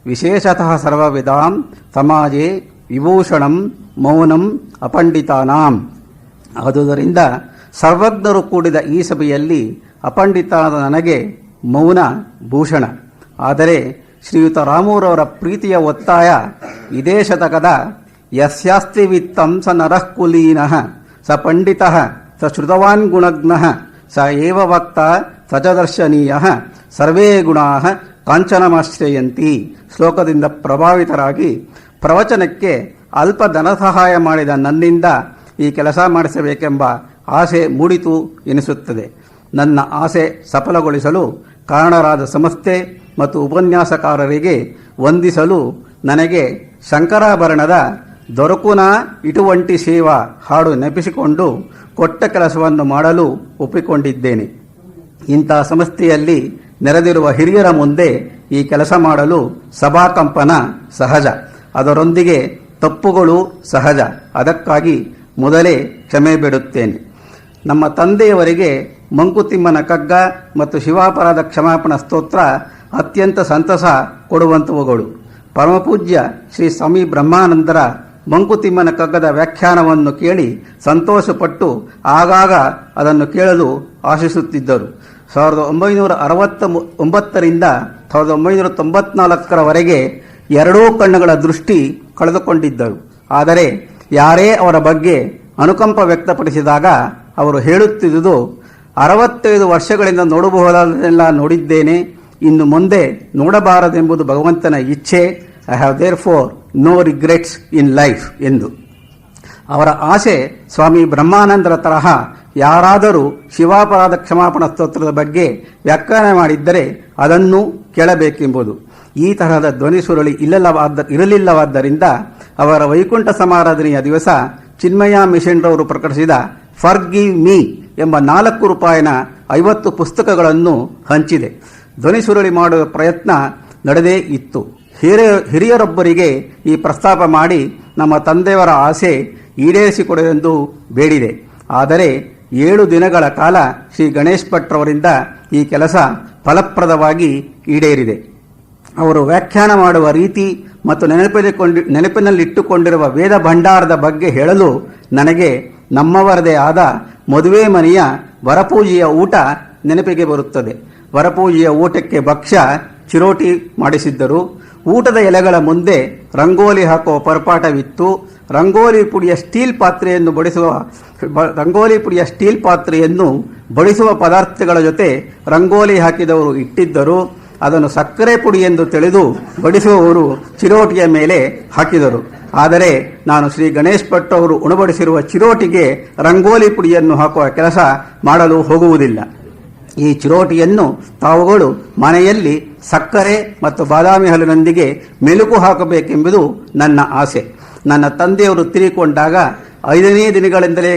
ವಿಶೇಷತಃ ಸರ್ವವಿಧಾಂ ಸಮಾಜೆ ವಿಭೂಷಣಂ ಮೌನಂ ಅಪಂಡಿತಾನಾಂ. ಆದುದರಿಂದ ಸರ್ವಜ್ಞರು ಕೂಡಿದ ಈ ಸಭೆಯಲ್ಲಿ ಅಪಂಡಿತನಾದ ನನಗೆ ಮೌನ ಭೂಷಣ. ಆದರೆ ಶ್ರೀಯುತ ರಾಮೂರವರ ಪ್ರೀತಿಯ ಒತ್ತಾಯ ಇದೇ ಶತಕದ ಯಸ್ಯಾಸ್ತಿ ವಿತ್ತಂ ಸ ನರಃ ಕುಲೀನಃ ಸ ಪಂಡಿತಃ ಸ ಶ್ರುತವಾನ್ ಗುಣಜ್ಞಃ ಸ ಏವ ವಕ್ತ ಸ ಚ ದರ್ಶನೀಯಃ ಸರ್ವೇ ಗುಣಾಃ ಕಾಂಚನಮಾಶ್ರಯಂತಿ ಶ್ಲೋಕದಿಂದ ಪ್ರಭಾವಿತರಾಗಿ ಪ್ರವಚನಕ್ಕೆ ಅಲ್ಪ ಧನ ಸಹಾಯ ಮಾಡಿದ ನನ್ನಿಂದ ಈ ಕೆಲಸ ಮಾಡಿಸಬೇಕೆಂಬ ಆಸೆ ಮೂಡಿತು ಎನಿಸುತ್ತದೆ. ನನ್ನ ಆಸೆ ಸಫಲಗೊಳಿಸಲು ಕಾರಣರಾದ ಸಂಸ್ಥೆ ಮತ್ತು ಉಪನ್ಯಾಸಕಾರರಿಗೆ ವಂದಿಸಲು ನನಗೆ ಶಂಕರಾಭರಣದ ದೊರಕುನ ಇಟುವಂಟಿ ಸೇವಾ ಹಾಡು ನೆನಪಿಸಿಕೊಂಡು ಕೊಟ್ಟ ಕೆಲಸವನ್ನು ಮಾಡಲು ಒಪ್ಪಿಕೊಂಡಿದ್ದೇನೆ. ಇಂಥ ಸಂಸ್ಥೆಯಲ್ಲಿ ನೆರೆದಿರುವ ಹಿರಿಯರ ಮುಂದೆ ಈ ಕೆಲಸ ಮಾಡಲು ಸಭಾಕಂಪನ ಸಹಜ, ಅದರೊಂದಿಗೆ ತಪ್ಪುಗಳು ಸಹಜ. ಅದಕ್ಕಾಗಿ ಮೊದಲೇ ಕ್ಷಮೆ ಬೇಡುತ್ತೇನೆ. ನಮ್ಮ ತಂದೆಯವರಿಗೆ ಮಂಕುತಿಮ್ಮನ ಕಗ್ಗ ಮತ್ತು ಶಿವಾಪರಾಧ ಕ್ಷಮಾಪಣಾ ಸ್ತೋತ್ರ ಅತ್ಯಂತ ಸಂತಸ ಕೊಡುವಂತವುಗಳು. ಪರಮಪೂಜ್ಯ ಶ್ರೀ ಸ್ವಾಮಿ ಬ್ರಹ್ಮಾನಂದರ ಮಂಕುತಿಮ್ಮನ ಕಗ್ಗದ ವ್ಯಾಖ್ಯಾನವನ್ನು ಕೇಳಿ ಸಂತೋಷಪಟ್ಟು ಆಗಾಗ ಅದನ್ನು ಕೇಳಲು ಆಶಿಸುತ್ತಿದ್ದರು. 1969ರಿಂದ 1994ರವರೆಗೆ ಎರಡೂ ಕಣ್ಣುಗಳ ದೃಷ್ಟಿ ಕಳೆದುಕೊಂಡಿದ್ದರು. ಆದರೆ ಯಾರೇ ಅವರ ಬಗ್ಗೆ ಅನುಕಂಪ ವ್ಯಕ್ತಪಡಿಸಿದಾಗ ಅವರು ಹೇಳುತ್ತಿದ್ದುದು, 65 ವರ್ಷಗಳಿಂದ ನೋಡಬಹುದಾದನ್ನೆಲ್ಲ ನೋಡಿದ್ದೇನೆ, ಇನ್ನು ಮುಂದೆ ನೋಡಬಾರದೆಂಬುದು ಭಗವಂತನ ಇಚ್ಛೆ. I have therefore no regrets in life ಎಂದು. ಅವರ ಆಸೆ ಸ್ವಾಮಿ ಬ್ರಹ್ಮಾನಂದರ ತರಹ ಯಾರಾದರೂ ಶಿವಾಪರಾಧ ಕ್ಷಮಾಪಣಾ ಸ್ತೋತ್ರದ ಬಗ್ಗೆ ವ್ಯಾಖ್ಯಾನ ಮಾಡಿದ್ದರೆ ಅದನ್ನು ಕೇಳಬೇಕೆಂಬುದು. ಈ ತರಹದ ಧ್ವನಿ ಸುರುಳಿ ಇರಲಿಲ್ಲವಾದ್ದರಿಂದ ಅವರ ವೈಕುಂಠ ಸಮಾರಾಧನೆಯ ದಿವಸ ಚಿನ್ಮಯ ಮಿಷನ್ ರವರು ಪ್ರಕಟಿಸಿದ ಫರ್ಗಿವ್ ಮೀ ಎಂಬ ₹4 50 ಪುಸ್ತಕಗಳನ್ನು ಹಂಚಿದೆ. ಧ್ವನಿ ಸುರುಳಿ ಮಾಡುವ ಪ್ರಯತ್ನ ನಡೆದೇ ಇತ್ತು. ಹಿರಿಯರೊಬ್ಬರಿಗೆ ಈ ಪ್ರಸ್ತಾಪ ಮಾಡಿ ನಮ್ಮ ತಂದೆಯವರ ಆಸೆ ಈಡೇರಿಸಿಕೊಡೆಂದು ಬೇಡಿದೆ. ಆದರೆ 7 ದಿನಗಳ ಕಾಲ ಶ್ರೀ ಗಣೇಶ್ ಭಟ್ರವರಿಂದ ಈ ಕೆಲಸ ಫಲಪ್ರದವಾಗಿ ಈಡೇರಿದೆ. ಅವರು ವ್ಯಾಖ್ಯಾನ ಮಾಡುವ ರೀತಿ ಮತ್ತು ನೆನಪಿನಲ್ಲಿಟ್ಟುಕೊಂಡಿರುವ ವೇದ ಭಂಡಾರದ ಬಗ್ಗೆ ಹೇಳಲು ನನಗೆ ನಮ್ಮವರದೇ ಆದ ಮದುವೆ ಮನೆಯ ವರಪೂಜೆಯ ಊಟ ನೆನಪಿಗೆ ಬರುತ್ತದೆ. ವರಪೂಜೆಯ ಊಟಕ್ಕೆ ಭಕ್ಷ್ಯ ಚಿರೋಟಿ ಮಾಡಿಸಿದ್ದರು. ಊಟದ ಎಲೆಗಳ ಮುಂದೆ ರಂಗೋಲಿ ಹಾಕುವ ಪರಪಾಠವಿತ್ತು. ರಂಗೋಲಿ ಪುಡಿಯ ಸ್ಟೀಲ್ ಪಾತ್ರೆಯನ್ನು ಬಡಿಸುವ ಪದಾರ್ಥಗಳ ಜೊತೆ ರಂಗೋಲಿ ಹಾಕಿದವರು ಇಟ್ಟಿದ್ದರು. ಅದನ್ನು ಸಕ್ಕರೆ ಪುಡಿ ಎಂದು ತಿಳಿದು ಬಡಿಸುವವರು ಚಿರೋಟಿಯ ಮೇಲೆ ಹಾಕಿದರು. ಆದರೆ ನಾನು ಶ್ರೀ ಗಣೇಶ್ ಭಟ್ ಅವರು ಉಣಬಡಿಸಿರುವ ಚಿರೋಟಿಗೆ ರಂಗೋಲಿ ಪುಡಿಯನ್ನು ಹಾಕುವ ಕೆಲಸ ಮಾಡಲು ಹೋಗುವುದಿಲ್ಲ. ಈ ಚಿರೋಟಿಯನ್ನು ತಾವುಗಳು ಮನೆಯಲ್ಲಿ ಸಕ್ಕರೆ ಮತ್ತು ಬಾದಾಮಿ ಹಾಲಿನೊಂದಿಗೆ ಮೆಲುಕು ಹಾಕಬೇಕೆಂಬುದು ನನ್ನ ಆಸೆ. ನನ್ನ ತಂದೆಯವರು ತೀರಿಕೊಂಡಾಗ 5ನೇ ದಿನಗಳಿಂದಲೇ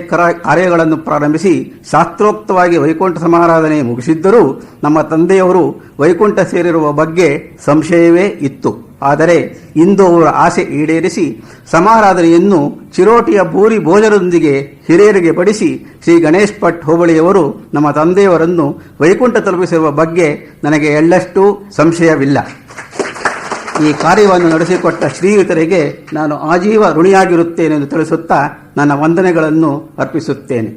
ಕಾರ್ಯಗಳನ್ನು ಪ್ರಾರಂಭಿಸಿ ಶಾಸ್ತ್ರೋಕ್ತವಾಗಿ ವೈಕುಂಠ ಸಮಾರಾಧನೆ ಮುಗಿಸಿದ್ದರೂ ನಮ್ಮ ತಂದೆಯವರು ವೈಕುಂಠ ಸೇರಿರುವ ಬಗ್ಗೆ ಸಂಶಯವೇ ಇತ್ತು. ಆದರೆ ಇಂದು ಅವರ ಆಸೆ ಈಡೇರಿಸಿ ಸಮಾರಾಧನೆಯನ್ನು ಚಿರೋಟಿಯ ಭೂರಿ ಭೋಜನದೊಂದಿಗೆ ಹಿರಿಯರಿಗೆ ಬಡಿಸಿ ಶ್ರೀ ಗಣೇಶ್ ಭಟ್ ಹೋಬಳಿಯವರು ನಮ್ಮ ತಂದೆಯವರನ್ನು ವೈಕುಂಠ ತಲುಪಿಸಿರುವ ಬಗ್ಗೆ ನನಗೆ ಎಳ್ಳಷ್ಟು ಸಂಶಯವಿಲ್ಲ. ಈ ಕಾರ್ಯವನ್ನು ನಡೆಸಿಕೊಟ್ಟ ಶ್ರೀಯುತರಿಗೆ ನಾನು ಆಜೀವ ಋಣಿಯಾಗಿರುತ್ತೇನೆಂದು ತಿಳಿಸುತ್ತಾ ನನ್ನ ವಂದನೆಗಳನ್ನು ಅರ್ಪಿಸುತ್ತೇನೆ.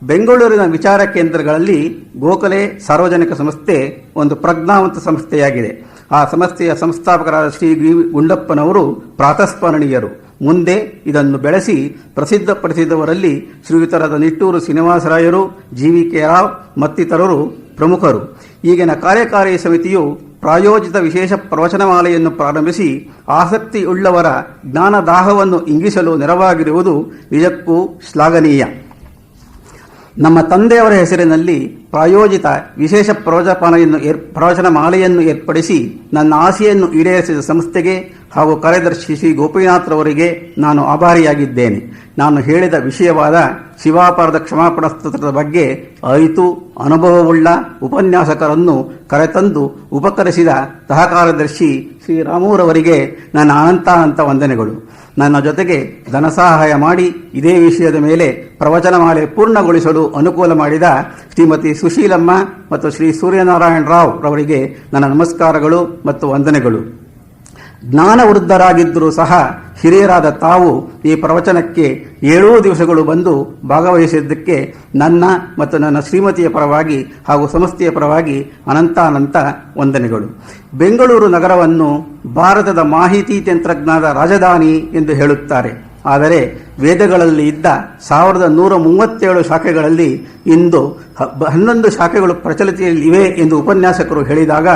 ಬೆಂಗಳೂರಿನ ವಿಚಾರ ಕೇಂದ್ರಗಳಲ್ಲಿ ಗೋಖಲೆ ಸಾರ್ವಜನಿಕ ಸಂಸ್ಥೆ ಒಂದು ಪ್ರಜ್ಞಾವಂತ ಸಂಸ್ಥೆಯಾಗಿದೆ. ಆ ಸಂಸ್ಥೆಯ ಸಂಸ್ಥಾಪಕರಾದ ಶ್ರೀ ಗುಂಡಪ್ಪನವರು ಪ್ರಾತಸ್ಮರಣೀಯರು. ಮುಂದೆ ಇದನ್ನು ಬೆಳೆಸಿ ಪ್ರಸಿದ್ಧಪಡಿಸಿದವರಲ್ಲಿ ಶ್ರೀಯುತರಾದ ನಿಟ್ಟೂರು ಶ್ರೀನಿವಾಸರಾಯರು, GVK ರಾವ್ ಮತ್ತಿತರರು ಪ್ರಮುಖರು. ಈಗಿನ ಕಾರ್ಯಕಾರಿ ಸಮಿತಿಯು ಪ್ರಾಯೋಜಿತ ವಿಶೇಷ ಪ್ರವಚನಮಾಲೆಯನ್ನು ಪ್ರಾರಂಭಿಸಿ ಆಸಕ್ತಿಯುಳ್ಳವರ ಜ್ಞಾನದಾಹವನ್ನು ಇಂಗಿಸಲು ನೆರವಾಗಿರುವುದು ನಿಜಕ್ಕೂ ಶ್ಲಾಘನೀಯ. ನಮ್ಮ ತಂದೆಯವರ ಹೆಸರಿನಲ್ಲಿ ಪ್ರಾಯೋಜಿತ ವಿಶೇಷ ಪ್ರವಚನ ಮಾಲೆಯನ್ನು ಏರ್ಪಡಿಸಿ ನನ್ನ ಆಸೆಯನ್ನು ಈಡೇರಿಸಿದ ಸಂಸ್ಥೆಗೆ ಹಾಗೂ ಕಾರ್ಯದರ್ಶಿ ಶ್ರೀ ಗೋಪಿನಾಥ್ರವರಿಗೆ ನಾನು ಆಭಾರಿಯಾಗಿದ್ದೇನೆ. ನಾನು ಹೇಳಿದ ವಿಷಯವಾದ ಶಿವಾಪರಾಧ ಕ್ಷಮಾಪಣಾ ಸ್ತೋತ್ರದ ಬಗ್ಗೆ ಅರಿತು ಅನುಭವವುಳ್ಳ ಉಪನ್ಯಾಸಕರನ್ನು ಕರೆತಂದು ಉಪಕರಿಸಿದ ಸಹಕಾರ್ಯದರ್ಶಿ ಶ್ರೀ ರಾಮೂರವರಿಗೆ ನನ್ನ ಅನಂತಾನಂತ ವಂದನೆಗಳು. ನನ್ನ ಜೊತೆಗೆ ಧನಸಹಾಯ ಮಾಡಿ ಇದೇ ವಿಷಯದ ಮೇಲೆ ಪ್ರವಚನಮಾಲೆ ಪೂರ್ಣಗೊಳಿಸಲು ಅನುಕೂಲ ಮಾಡಿದ ಶ್ರೀಮತಿ ಸುಶೀಲಮ್ಮ ಮತ್ತು ಶ್ರೀ ಸೂರ್ಯನಾರಾಯಣ ರಾವ್ ರವರಿಗೆ ನನ್ನ ನಮಸ್ಕಾರಗಳು ಮತ್ತು ವಂದನೆಗಳು. ಜ್ಞಾನವೃದ್ಧರಾಗಿದ್ದರೂ ಸಹ ಹಿರಿಯರಾದ ತಾವು ಈ ಪ್ರವಚನಕ್ಕೆ 7 ದಿವಸಗಳು ಬಂದು ಭಾಗವಹಿಸಿದ್ದಕ್ಕೆ ನನ್ನ ಮತ್ತು ನನ್ನ ಶ್ರೀಮತಿಯ ಪರವಾಗಿ ಹಾಗೂ ಸಂಸ್ಥೆಯ ಪರವಾಗಿ ಅನಂತಾನಂತ ವಂದನೆಗಳು. ಬೆಂಗಳೂರು ನಗರವನ್ನು ಭಾರತದ ಮಾಹಿತಿ ತಂತ್ರಜ್ಞಾನದ ರಾಜಧಾನಿ ಎಂದು ಹೇಳುತ್ತಾರೆ. ಆದರೆ ವೇದಗಳಲ್ಲಿ ಇದ್ದ 1137 ಶಾಖೆಗಳಲ್ಲಿ ಇಂದು 11 ಶಾಖೆಗಳು ಪ್ರಚಲಿತದಲ್ಲಿವೆ ಎಂದು ಉಪನ್ಯಾಸಕರು ಹೇಳಿದಾಗ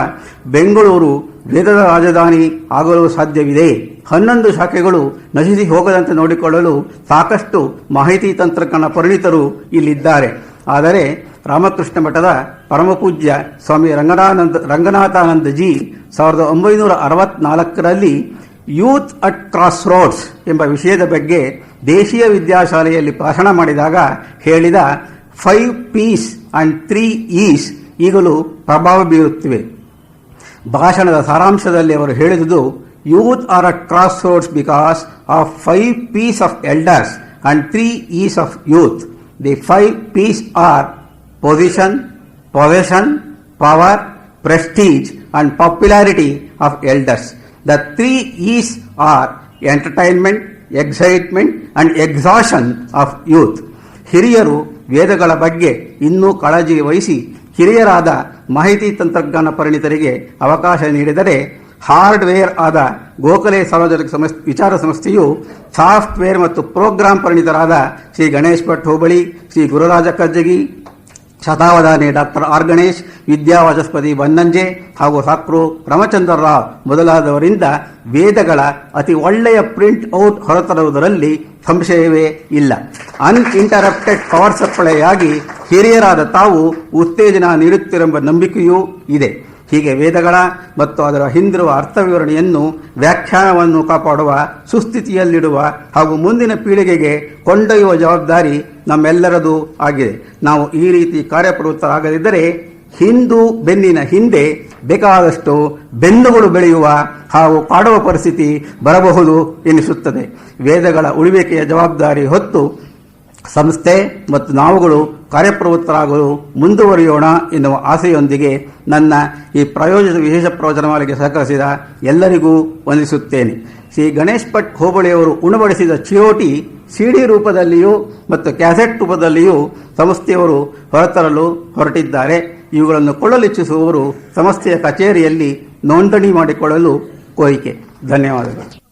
ಬೆಂಗಳೂರು ವೇದದ ರಾಜಧಾನಿ ಆಗಲು ಸಾಧ್ಯವಿದೆ. 11 ಶಾಖೆಗಳು ನಶಿಸಿ ಹೋಗದಂತೆ ನೋಡಿಕೊಳ್ಳಲು ಸಾಕಷ್ಟು ಮಾಹಿತಿ ತಂತ್ರಜ್ಞಾನ ಪರಿಣಿತರು ಇಲ್ಲಿದ್ದಾರೆ. ಆದರೆ ರಾಮಕೃಷ್ಣ ಮಠದ ಪರಮಪೂಜ್ಯ ಸ್ವಾಮಿ Ranganathanandaji 1964ರಲ್ಲಿ youth at cross roads ಎಂಬ ವಿಷಯದ ಬಗ್ಗೆ ದೇಶೀಯ ವಿದ್ಯಾಶಾಲೆಯಲ್ಲಿ ಭಾಷಣ ಮಾಡಿದಾಗ ಹೇಳಿದ 5 P's and 3 E's ಈಗಲೂ ಪ್ರಭಾವ ಬೀರುತ್ತಿವೆ. ಭಾಷಣದ ಸಾರಾಂಶದಲ್ಲಿ ಅವರು ಹೇಳಿದುದು, youth are at crossroads because of 5 P's of elders and 3 E's of youth. The 5 P's are position, possession, power, prestige and popularity of elders. The 3 E's are entertainment, excitement and exhaustion of youth. ಹಿರಿಯರು ವೇದಗಳ ಬಗ್ಗೆ ಇನ್ನೂ ಕಾಳಜಿ ವಹಿಸಿ ಹಿರಿಯರಾದ ಮಾಹಿತಿ ತಂತ್ರಜ್ಞಾನ ಪರಿಣಿತರಿಗೆ ಅವಕಾಶ ನೀಡಿದರೆ ಹಾರ್ಡ್ವೇರ್ ಆದ ಗೋಖಲೆ ಸಾರ್ವಜನಿಕ ವಿಚಾರ ಸಂಸ್ಥೆಯು ಸಾಫ್ಟ್ವೇರ್ ಮತ್ತು ಪ್ರೋಗ್ರಾಂ ಪರಿಣಿತರಾದ ಶ್ರೀ ಗಣೇಶ್ ಭಟ್ ಹೋಬಳಿ, ಶ್ರೀ ಗುರುರಾಜ ಕರ್ಜಗಿ, ಶತಾವಧಾನಿ ಡಾಕ್ಟರ್ ಆರ್ ಗಣೇಶ್, ವಿದ್ಯಾವಾಚಸ್ಪತಿ ಬನ್ನಂಜೆ ಹಾಗೂ ಸಾಕ್ರು ರಾಮಚಂದ್ರ ರಾವ್ ಮೊದಲಾದವರಿಂದ ವೇದಗಳ ಅತಿ ಒಳ್ಳೆಯ ಪ್ರಿಂಟ್ ಔಟ್ ಹೊರತರುವುದರಲ್ಲಿ ಸಂಶಯವೇ ಇಲ್ಲ. ಅನ್ಇಂಟರಪ್ಟೆಡ್ ಪವರ್ ಸಪ್ಲೈ ಆಗಿ ಹಿರಿಯರಾದ ತಾವು ಉತ್ತೇಜನ ನೀಡುತ್ತಿರೆಂಬ ನಂಬಿಕೆಯೂ ಇದೆ. ಹೀಗೆ ವೇದಗಳ ಮತ್ತು ಅದರ ಹಿಂದಿರುವ ಅರ್ಥವಿವರಣೆಯನ್ನು ವ್ಯಾಖ್ಯಾನವನ್ನು ಕಾಪಾಡುವ, ಸುಸ್ಥಿತಿಯಲ್ಲಿಡುವ ಹಾಗೂ ಮುಂದಿನ ಪೀಳಿಗೆಗೆ ಕೊಂಡೊಯ್ಯುವ ಜವಾಬ್ದಾರಿ ನಮ್ಮೆಲ್ಲರದು ಆಗಿದೆ. ನಾವು ಈ ರೀತಿ ಕಾರ್ಯಪ್ರವೃತ್ತರಾಗದಿದ್ದರೆ ಹಿಂದೂ ಬೆನ್ನಿನ ಹಿಂದೆ ಬೇಕಾದಷ್ಟು ಬೆನ್ನುಗಳು ಬೆಳೆಯುವ ಹಾಗೂ ಕಾಡುವ ಪರಿಸ್ಥಿತಿ ಬರಬಹುದು ಎನಿಸುತ್ತದೆ. ವೇದಗಳ ಉಳಿವಿಕೆಯ ಜವಾಬ್ದಾರಿ ಹೊತ್ತು ಸಂಸ್ಥೆ ಮತ್ತು ನಾವುಗಳು ಕಾರ್ಯಪ್ರವೃತ್ತರಾಗಲು ಮುಂದುವರಿಯೋಣ ಎನ್ನುವ ಆಸೆಯೊಂದಿಗೆ ನನ್ನ ಈ ವಿಶೇಷ ಪ್ರವಚನಮಾಲೆಗೆ ಸಹಕರಿಸಿದ ಎಲ್ಲರಿಗೂ ವಂದಿಸುತ್ತೇನೆ. ಶ್ರೀ ಗಣೇಶ್ ಭಟ್ ಹೋಬಳಿಯವರು ಉಣಬಡಿಸಿದ ಚಿರೋಟಿ ಸಿಡಿ ರೂಪದಲ್ಲಿಯೂ ಮತ್ತು ಕ್ಯಾಸೆಟ್ ರೂಪದಲ್ಲಿಯೂ ಸಂಸ್ಥೆಯವರು ಹೊರತರಲು ಹೊರಟಿದ್ದಾರೆ. ಇವುಗಳನ್ನು ಕೊಳ್ಳಲಿಚ್ಛಿಸುವವರು ಸಂಸ್ಥೆಯ ಕಚೇರಿಯಲ್ಲಿ ನೋಂದಣಿ ಮಾಡಿಕೊಳ್ಳಲು ಕೋರಿಕೆ. ಧನ್ಯವಾದಗಳು.